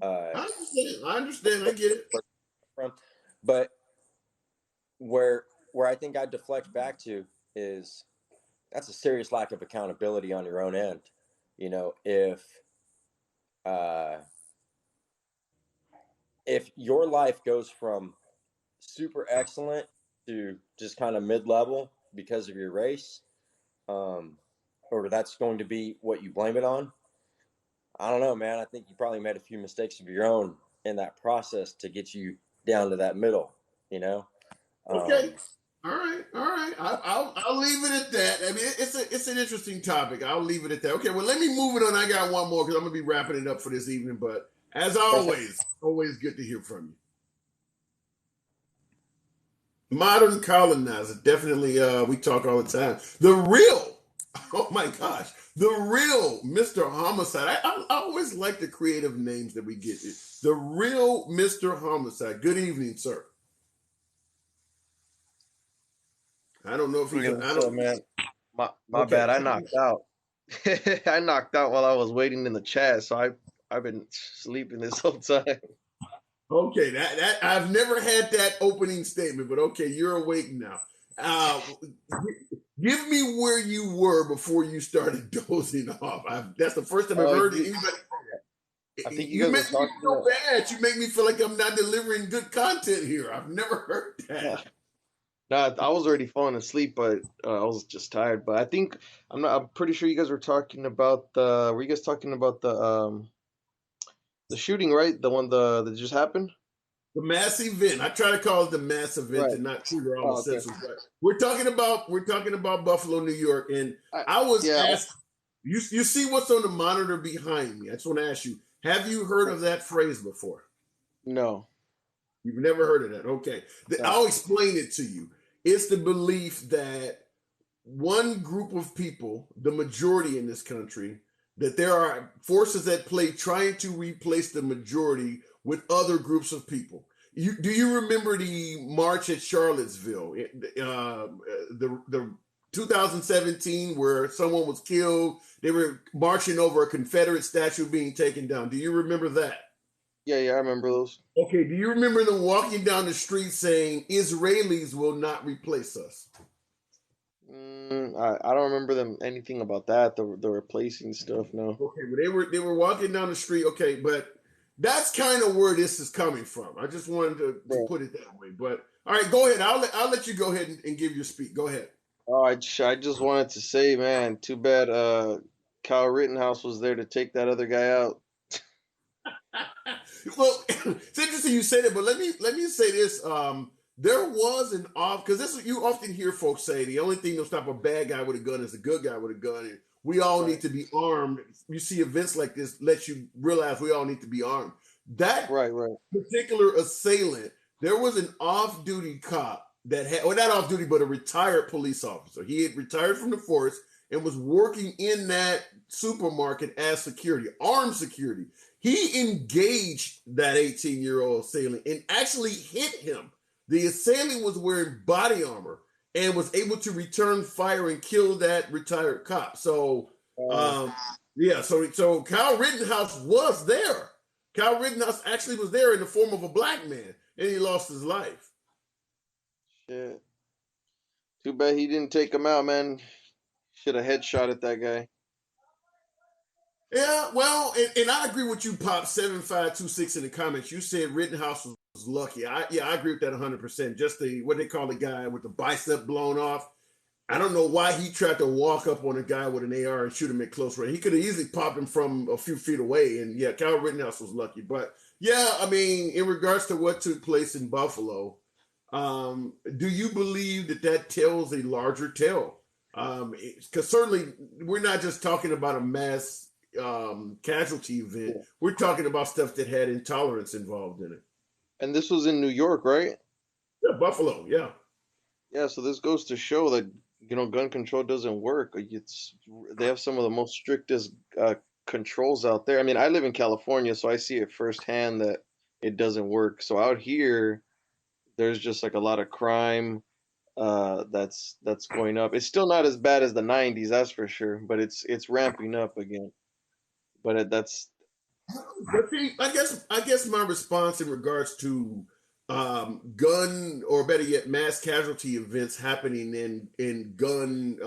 I understand. I get it. But where I think I deflect back to is that's a serious lack of accountability on your own end. If your life goes from super excellent to just kind of mid-level because of your race, or that's going to be what you blame it on, I don't know, man. I think you probably made a few mistakes of your own in that process to get you down to that middle, Okay. All right. I'll leave it at that. I mean, it's an interesting topic. I'll leave it at that. Okay. Well, let me move it on. I got one more because I'm gonna be wrapping it up for this evening. But as always, always good to hear from you. Modern colonizer, definitely. We talk all the time. The real. Oh my gosh, the real Mr. Homicide. I always like the creative names that we get. The real Mr. Homicide. Good evening, sir. I don't know if he's. I don't, man. My bad. I knocked out. I knocked out while I was waiting in the chat, so I've been sleeping this whole time. Okay, that I've never had that opening statement, but okay, you're awake now. Give me where you were before you started dozing off. That's the first time I've heard it. I think you make me feel bad. You make me feel like I'm not delivering good content here. I've never heard that. No, I was already falling asleep, but I was just tired. But I think I'm pretty sure you guys were talking about the. Were you guys talking about the shooting, right? The one that just happened. The mass event. I try to call it the mass event to not trigger all the senses. But we're talking about Buffalo, New York, and I was asked. You see what's on the monitor behind me? I just want to ask you: have you heard of that phrase before? No. You've never heard of that? Okay, I'll explain it to you. It's the belief that one group of people, the majority in this country, that there are forces at play trying to replace the majority with other groups of people. Do you remember the march at Charlottesville, the 2017, where someone was killed? They were marching over a Confederate statue being taken down. Do you remember that? Yeah, I remember those. Okay, do you remember them walking down the street saying, Israelis will not replace us? I don't remember them anything about that. The replacing stuff, no. Okay, well, they were walking down the street. Okay, but that's kind of where this is coming from. I just wanted to put it that way. But all right, go ahead. I'll let you go ahead and give your speech. Go ahead. Oh, I just wanted to say, man, too bad Kyle Rittenhouse was there to take that other guy out. Well, it's interesting you say that, but let me say this. There was an off, because this you often hear folks say the only thing that'll stop a bad guy with a gun is a good guy with a gun, and we all need to be armed. You see events like this let you realize we all need to be armed. That particular assailant, there was an off-duty cop that had, or not off-duty, but a retired police officer. He had retired from the force and was working in that supermarket as security, armed security. He engaged that 18-year-old assailant and actually hit him. The assailant was wearing body armor and was able to return fire and kill that retired cop. So, so Kyle Rittenhouse was there. Kyle Rittenhouse actually was there in the form of a black man, and he lost his life. Shit. Too bad he didn't take him out, man. Should have headshot at that guy. Yeah, well, and I agree with you, Pop 7526 in the comments. You said Rittenhouse was lucky. I agree with that 100%. Just what they call the guy with the bicep blown off. I don't know why he tried to walk up on a guy with an AR and shoot him at close range. He could have easily popped him from a few feet away. And yeah, Kyle Rittenhouse was lucky. But yeah, I mean, in regards to what took place in Buffalo, do you believe that that tells a larger tale? Because certainly we're not just talking about a mass casualty event. We're talking about stuff that had intolerance involved in it. And this was in New York, right? Yeah, Buffalo, yeah. Yeah, so this goes to show that gun control doesn't work. They have some of the most strictest controls out there. I mean, I live in California, so I see it firsthand that it doesn't work. So out here, there's just like a lot of crime that's going up. It's still not as bad as the '90s, that's for sure, but it's ramping up again. But that's But see, I guess my response in regards to gun, or better yet, mass casualty events happening in gun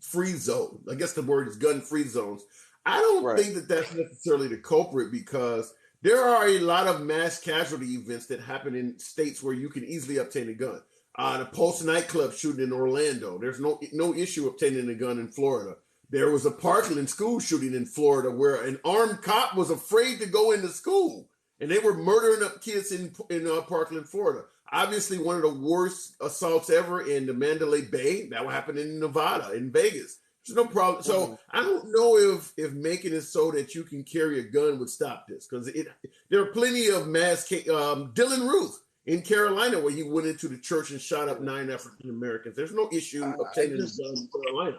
free zone. I guess the word is gun free zones. I don't right. think that that's necessarily the culprit, because there are a lot of mass casualty events that happen in states where you can easily obtain a gun. The Pulse nightclub shooting in Orlando. There's no issue obtaining a gun in Florida. There was a Parkland school shooting in Florida where an armed cop was afraid to go into school, and they were murdering up kids in Parkland, Florida. Obviously, one of the worst assaults ever in the Mandalay Bay. That happened in Nevada, in Vegas. There's no problem. So I don't know if making it so that you can carry a gun would stop this, because there are plenty of Dylan Ruth in Carolina, where he went into the church and shot up 9 African Americans. There's no issue obtaining a gun in Carolina.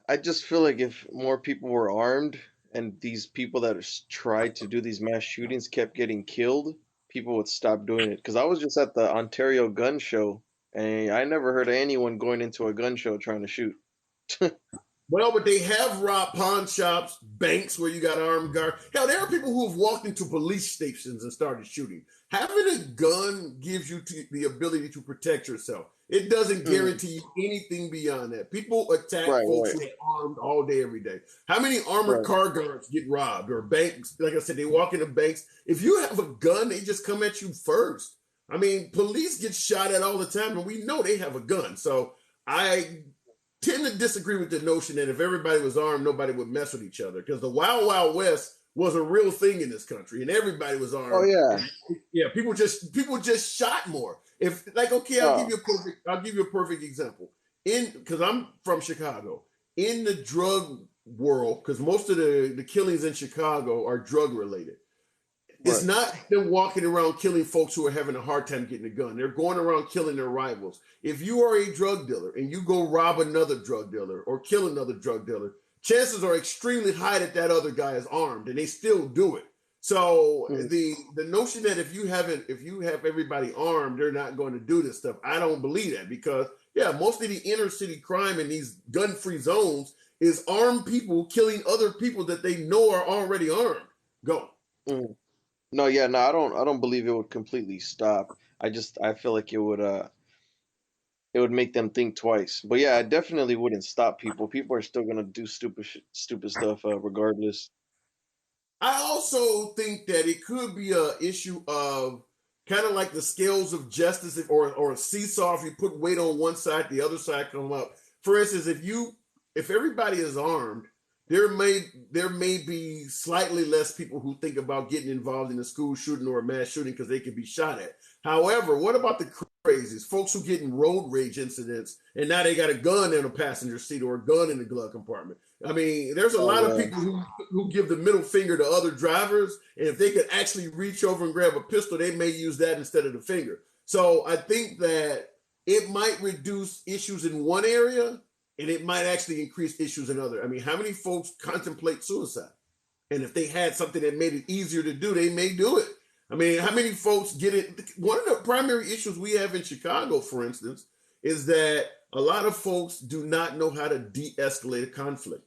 I just feel like if more people were armed and these people that tried to do these mass shootings kept getting killed, people would stop doing it. Because I was just at the Ontario gun show, and I never heard of anyone going into a gun show trying to shoot. Well, but they have robbed pawn shops, banks where you got armed guards. Hell, there are people who have walked into police stations and started shooting. Having a gun gives you the ability to protect yourself. It doesn't guarantee you anything beyond that. People attack folks who are armed all day, every day. How many armored car guards get robbed, or banks? Like I said, they walk into banks. If you have a gun, they just come at you first. I mean, police get shot at all the time, and we know they have a gun. So I tend to disagree with the notion that if everybody was armed, nobody would mess with each other, because the Wild Wild West was a real thing in this country, and everybody was armed. Oh yeah, yeah. People just shot more. If I'll give you a perfect example. Because I'm from Chicago, in the drug world, because most of the killings in Chicago are drug related. It's not them walking around killing folks who are having a hard time getting a gun. They're going around killing their rivals. If you are a drug dealer and you go rob another drug dealer or kill another drug dealer, chances are extremely high that other guy is armed, and they still do it. So the notion that if you have everybody armed, they're not going to do this stuff, I don't believe that, because most of the inner city crime in these gun-free zones is armed people killing other people that they know are already armed. Go. No, I don't believe it would completely stop. I feel like it would make them think twice. But yeah, it definitely wouldn't stop people. People are still gonna do stupid stuff regardless. I also think that it could be an issue of kind of like the scales of justice, or a seesaw. If you put weight on one side, the other side come up. For instance, if everybody is armed, there may be slightly less people who think about getting involved in a school shooting or a mass shooting because they could be shot at. However, what about the crazies, folks who get in road rage incidents and now they got a gun in a passenger seat or a gun in the glove compartment? I mean, there's a lot of people who give the middle finger to other drivers, and if they could actually reach over and grab a pistol, they may use that instead of the finger. So I think that it might reduce issues in one area, and it might actually increase issues in other. I mean, how many folks contemplate suicide? And if they had something that made it easier to do, they may do it. I mean, how many folks get it? One of the primary issues we have in Chicago, for instance, is that a lot of folks do not know how to de-escalate a conflict.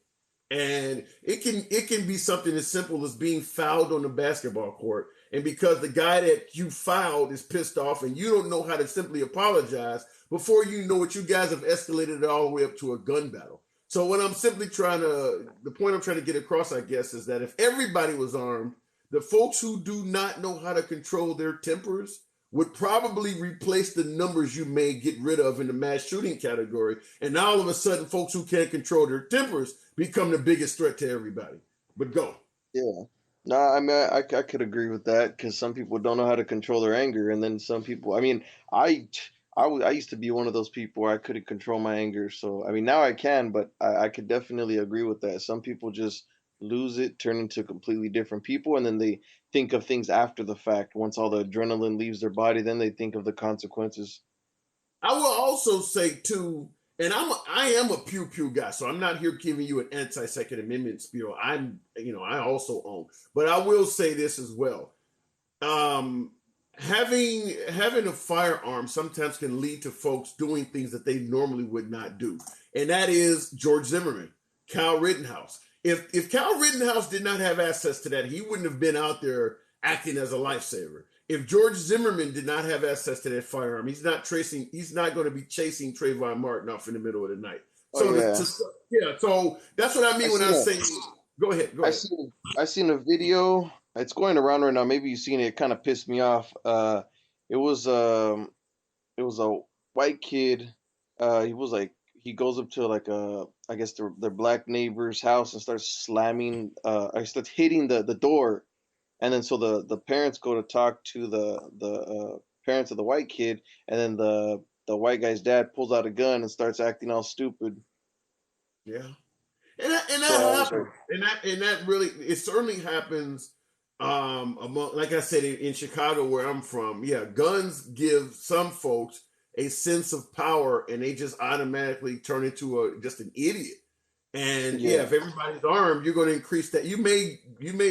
And it can be something as simple as being fouled on the basketball court. And because the guy that you fouled is pissed off and you don't know how to simply apologize, before you know it, you guys have escalated it all the way up to a gun battle. So what I'm simply the point I'm trying to get across, I guess, is that if everybody was armed, the folks who do not know how to control their tempers would probably replace the numbers you may get rid of in the mass shooting category. And now all of a sudden, folks who can't control their tempers become the biggest threat to everybody. But go. Yeah. No, I mean, I could agree with that because some people don't know how to control their anger, and then some people. I mean, I used to be one of those people where I couldn't control my anger. So I mean, now I can, but I could definitely agree with that. Some people just lose it, turn into completely different people, and then they think of things after the fact. Once all the adrenaline leaves their body, then they think of the consequences. I will also say too, and I am a pew pew guy, so I'm not here giving you an anti-Second Amendment spiel. I also own, but I will say this as well. Having a firearm sometimes can lead to folks doing things that they normally would not do, and that is George Zimmerman, Kyle Rittenhouse. If Kyle Rittenhouse did not have access to that, he wouldn't have been out there acting as a lifesaver. If George Zimmerman did not have access to that firearm, he's not going to be chasing Trayvon Martin off in the middle of the night. So so that's what I mean when I say. Go ahead. I seen a video. It's going around right now. Maybe you've seen it. It kind of pissed me off. It was a white kid. He goes up to like I guess their black neighbor's house and starts slamming. Starts hitting the door. And then so the parents go to talk to the parents of the white kid, and then the white guy's dad pulls out a gun and starts acting all stupid. Yeah, and that happens, and that really it certainly happens. Among, like I said, in Chicago where I'm from, yeah, guns give some folks a sense of power, and they just automatically turn into just an idiot. And if everybody's armed, you're going to increase that. You may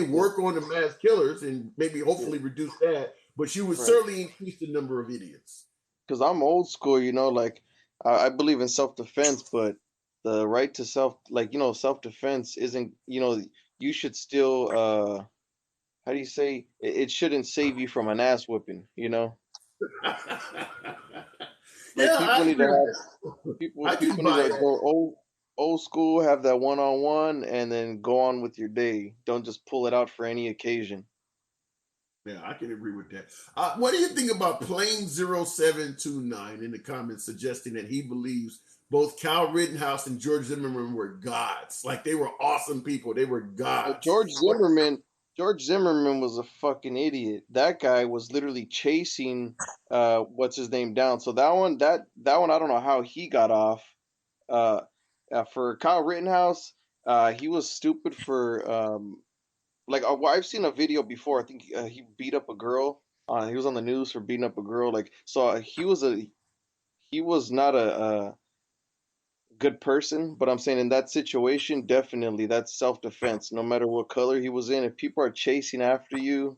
work on the mass killers and maybe hopefully reduce that, but you would certainly increase the number of idiots. Because I'm old school, like I believe in self-defense, but the right to self-defense isn't, you should still, how do you say, it shouldn't save you from an ass whipping, People need to go old school, have that one-on-one, and then go on with your day. Don't just pull it out for any occasion. Yeah, I can agree with that. What do you think about Plain 0729 in the comments suggesting that he believes both Kyle Rittenhouse and George Zimmerman were gods? Like they were awesome people. They were gods. George Zimmerman was a fucking idiot. That guy was literally chasing what's his name down. So that one I don't know how he got off. For Kyle Rittenhouse, he was stupid for I've seen a video before. I think he beat up a girl. He was on the news for beating up a girl. He was not a good person. But I'm saying in that situation, definitely that's self-defense. No matter what color he was in, if people are chasing after you,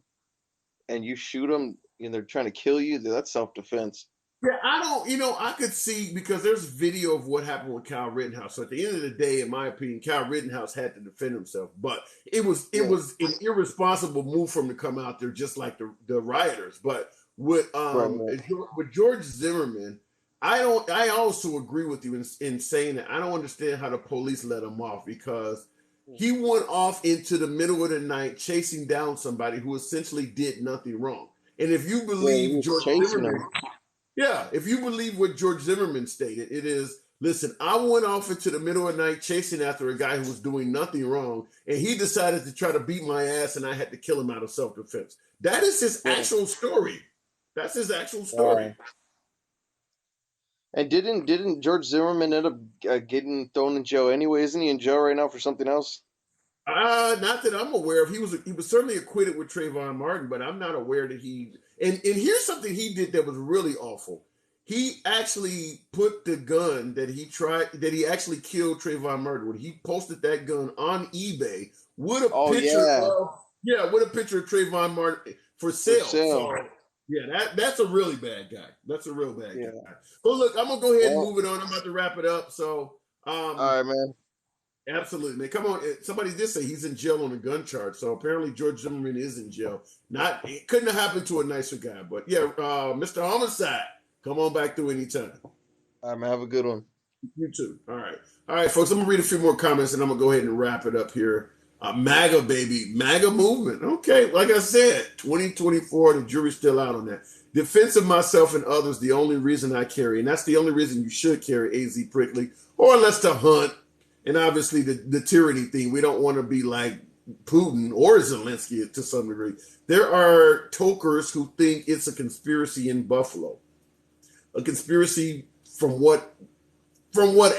and you shoot them and they're trying to kill you, that's self-defense. Yeah, I could see because there's video of what happened with Kyle Rittenhouse. So at the end of the day, in my opinion, Kyle Rittenhouse had to defend himself, but it was an irresponsible move for him to come out there just like the rioters. But with George Zimmerman, I also agree with you in saying that I don't understand how the police let him off because he went off into the middle of the night chasing down somebody who essentially did nothing wrong. And if you believe George Zimmerman. Yeah, if you believe what George Zimmerman stated, it is, listen, I went off into the middle of the night chasing after a guy who was doing nothing wrong, and he decided to try to beat my ass, and I had to kill him out of self-defense. That is his actual story. That's his actual story. And didn't George Zimmerman end up getting thrown in jail anyway? Isn't he in jail right now for something else? Not that I'm aware of. He was certainly acquitted with Trayvon Martin, but I'm not aware that he. And here's something he did that was really awful. He actually put the gun that he actually killed Trayvon Martin when he posted that gun on eBay with a picture of Trayvon Martin for sale. So, yeah, that's a really bad guy. That's a real bad guy. Well, look, I'm gonna go ahead and move it on. I'm about to wrap it up. So, all right, man. Absolutely, man. Come on. Somebody did say he's in jail on a gun charge. So apparently George Zimmerman is in jail. It couldn't have happened to a nicer guy. But yeah, Mr. Homicide, come on back through anytime. All right, man. Have a good one. You too. All right, folks. I'm going to read a few more comments and I'm going to go ahead and wrap it up here. MAGA, baby. MAGA movement. Okay. Like I said, 2024, the jury's still out on that. Defense of myself and others, the only reason I carry, and that's the only reason you should carry AZ Prickly, or unless to hunt. And obviously the tyranny thing, we don't want to be like Putin or Zelensky to some degree. There are tokers who think it's a conspiracy in Buffalo. A conspiracy from what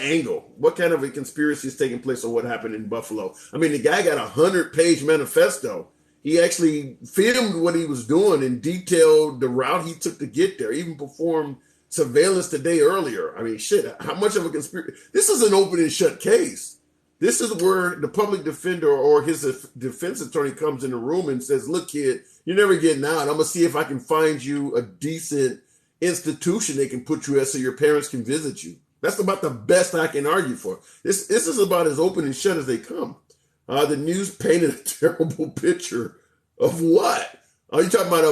angle? What kind of a conspiracy is taking place on what happened in Buffalo? I mean, the guy got a 100-page manifesto. He actually filmed what he was doing and detailed the route he took to get there, even performed surveillance the day earlier. I mean, shit, how much of a conspiracy? This is an open and shut case. This is where the public defender or his defense attorney comes in the room and says, look, kid, you're never getting out. I'm going to see if I can find you a decent institution they can put you at so your parents can visit you. That's about the best I can argue for. This is about as open and shut as they come. The news painted a terrible picture of what? Are you talking about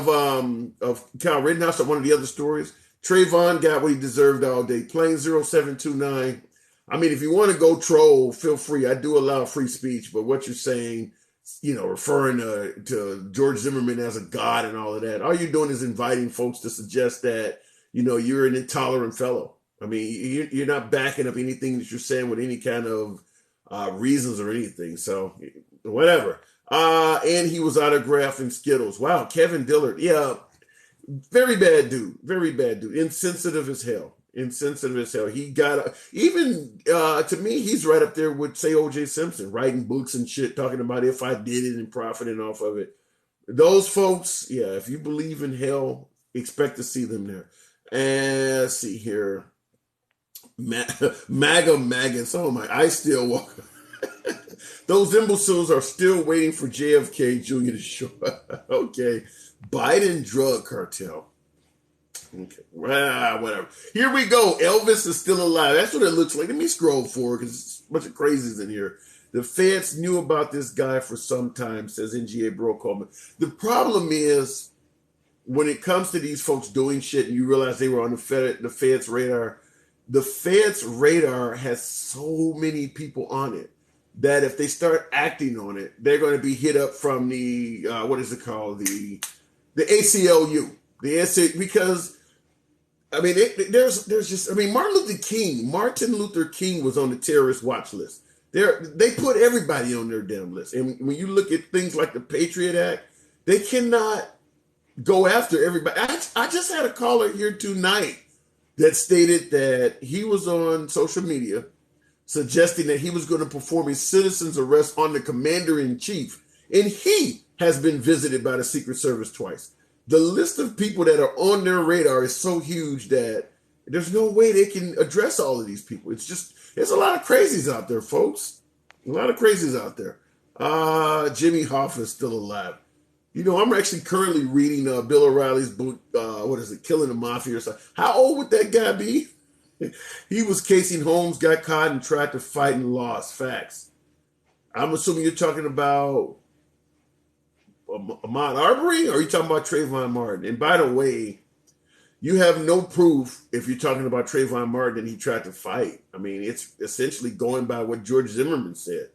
of Kyle Rittenhouse or one of the other stories? Trayvon got what he deserved all day. Plane 0729. I mean, if you want to go troll, feel free. I do allow free speech, but what you're saying, referring to George Zimmerman as a god and all of that, all you're doing is inviting folks to suggest that, you're an intolerant fellow. I mean, you're not backing up anything that you're saying with any kind of reasons or anything. So whatever. And he was autographing Skittles. Wow. Kevin Dillard. Yeah. Very bad dude. Very bad dude. Insensitive as hell. He got to me, he's right up there with, say, O.J. Simpson, writing books and shit, talking about if I did it and profiting off of it. Those folks, yeah, if you believe in hell, expect to see them there. And let's see here. MAGA maggots. Oh my, I still walk. Those imbeciles are still waiting for JFK Jr. to show up. Okay. Biden drug cartel. Okay. Whatever. Here we go. Elvis is still alive. That's what it looks like. Let me scroll forward because there's a bunch of crazies in here. The feds knew about this guy for some time, says NGA Bro Coleman. The problem is when it comes to these folks doing shit and you realize they were on the feds radar, the feds radar has so many people on it that if they start acting on it, they're going to be hit up from the, what is it called? The ACLU. Because, I mean, there's just, I mean, Martin Luther King was on the terrorist watch list. They put everybody on their damn list. And when you look at things like the Patriot Act, they cannot go after everybody. I just had a caller here tonight that stated that he was on social media suggesting that he was going to perform a citizen's arrest on the commander-in-chief. And he has been visited by the Secret Service twice. The list of people that are on their radar is so huge that there's no way they can address all of these people. There's a lot of crazies out there, folks. A lot of crazies out there. Jimmy Hoffa is still alive. I'm actually currently reading Bill O'Reilly's book, Killing the Mafia or something. How old would that guy be? He was Casey Holmes, got caught and tried to fight and lost. Facts. I'm assuming you're talking about Ahmaud Arbery, or are you talking about Trayvon Martin? And by the way, you have no proof if you're talking about Trayvon Martin that he tried to fight. I mean, it's essentially going by what George Zimmerman said.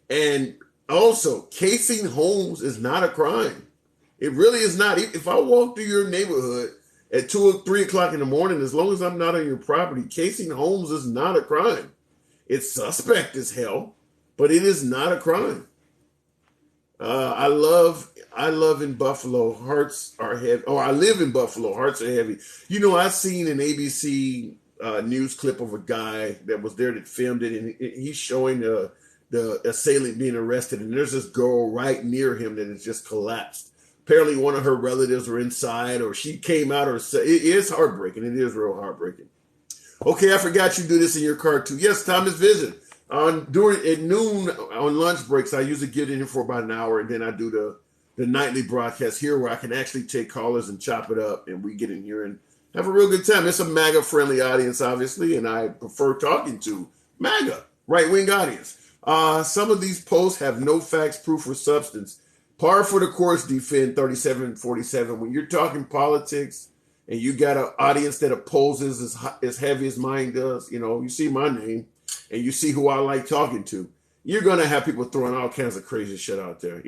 And also, casing homes is not a crime. It really is not. If I walk through your neighborhood at 2 or 3 o'clock in the morning, as long as I'm not on your property, casing homes is not a crime. It's suspect as hell, but it is not a crime. I live in Buffalo. Hearts are heavy. Oh, I live in Buffalo. Hearts are heavy. I seen an ABC news clip of a guy that was there that filmed it, and he's showing the assailant being arrested, and there's this girl right near him that has just collapsed. Apparently one of her relatives were inside, or she came out, it is heartbreaking. It is real heartbreaking. Okay, I forgot you do this in your car too. Yes, Thomas Vision. At noon on lunch breaks, I usually get in here for about an hour, and then I do the nightly broadcast here where I can actually take callers and chop it up, and we get in here and have a real good time. It's a MAGA-friendly audience, obviously, and I prefer talking to MAGA, right-wing audience. Some of these posts have no facts, proof, or substance. Par for the course, defend 3747. When you're talking politics and you got an audience that opposes as heavy as mine does, you see my name and you see who I like talking to, you're going to have people throwing all kinds of crazy shit out there.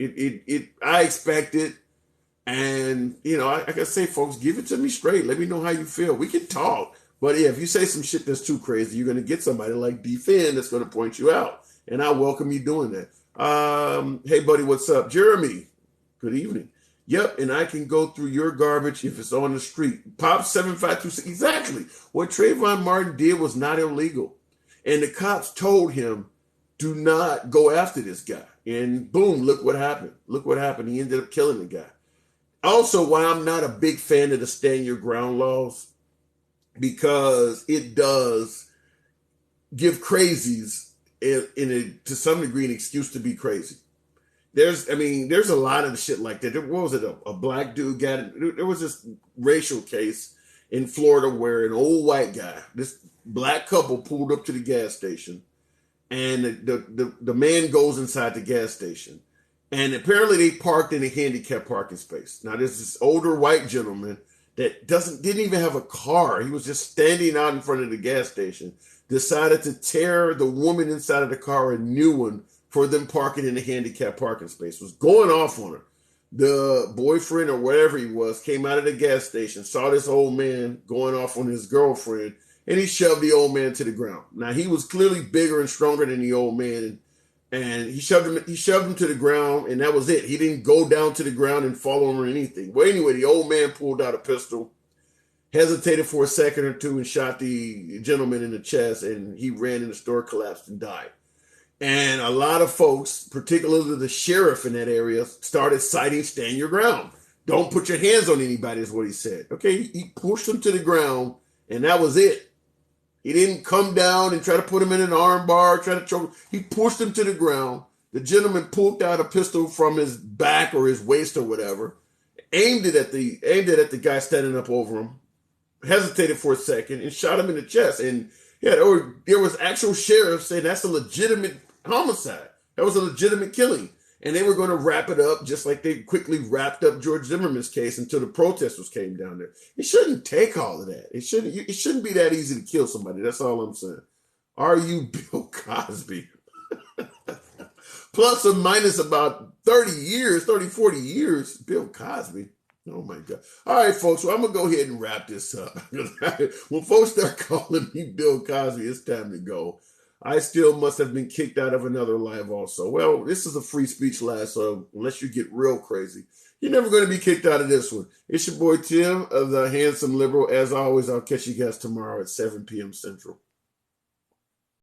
I expect it. And, you know, I can say, folks, give it to me straight. Let me know how you feel. We can talk. But yeah, if you say some shit that's too crazy, you're going to get somebody like D-Fin that's going to point you out. And I welcome you doing that. Hey, buddy, what's up? Jeremy, good evening. Yep, and I can go through your garbage if it's on the street. Pop 7526. Exactly. What Trayvon Martin did was not illegal. And the cops told him, do not go after this guy. And boom, look what happened. Look what happened. He ended up killing the guy. Also, why I'm not a big fan of the stand your ground laws, because it does give crazies to some degree an excuse to be crazy. There's a lot of shit like that. What was it? A black dude there was this racial case in Florida where an old white guy, this black couple pulled up to the gas station, and the man goes inside the gas station. And apparently they parked in a handicapped parking space. Now there's this older white gentleman that didn't even have a car. He was just standing out in front of the gas station, decided to tear the woman inside of the car a new one for them parking in a handicapped parking space, was going off on her. The boyfriend or whatever he was came out of the gas station, saw this old man going off on his girlfriend, and he shoved the old man to the ground. Now he was clearly bigger and stronger than the old man, and he shoved him to the ground, and that was it. He didn't go down to the ground and fall over or anything. Well, anyway, the old man pulled out a pistol, hesitated for a second or two, and shot the gentleman in the chest, and he ran in the store, collapsed, and died. And a lot of folks, particularly the sheriff in that area, started citing stand your ground. Don't put your hands on anybody is what he said. Okay, he pushed him to the ground, and that was it. He didn't come down and try to put him in an arm bar, try to choke him. He pushed him to the ground. The gentleman pulled out a pistol from his back or his waist or whatever, aimed it at the guy standing up over him, hesitated for a second, and shot him in the chest. And yeah, there was actual sheriffs saying that's a legitimate homicide. That was a legitimate killing. And they were going to wrap it up just like they quickly wrapped up George Zimmerman's case until the protesters came down there. It shouldn't take all of that. It shouldn't be that easy to kill somebody. That's all I'm saying. Are you Bill Cosby? Plus or minus about 30 years, 30, 40 years, Bill Cosby. Oh my God. All right, folks. Well, I'm going to go ahead and wrap this up. When folks start calling me Bill Cosby, it's time to go. I still must have been kicked out of another live also. Well, this is a free speech live, so unless you get real crazy, you're never going to be kicked out of this one. It's your boy Tim of the Handsome Liberal. As always, I'll catch you guys tomorrow at 7 p.m. Central.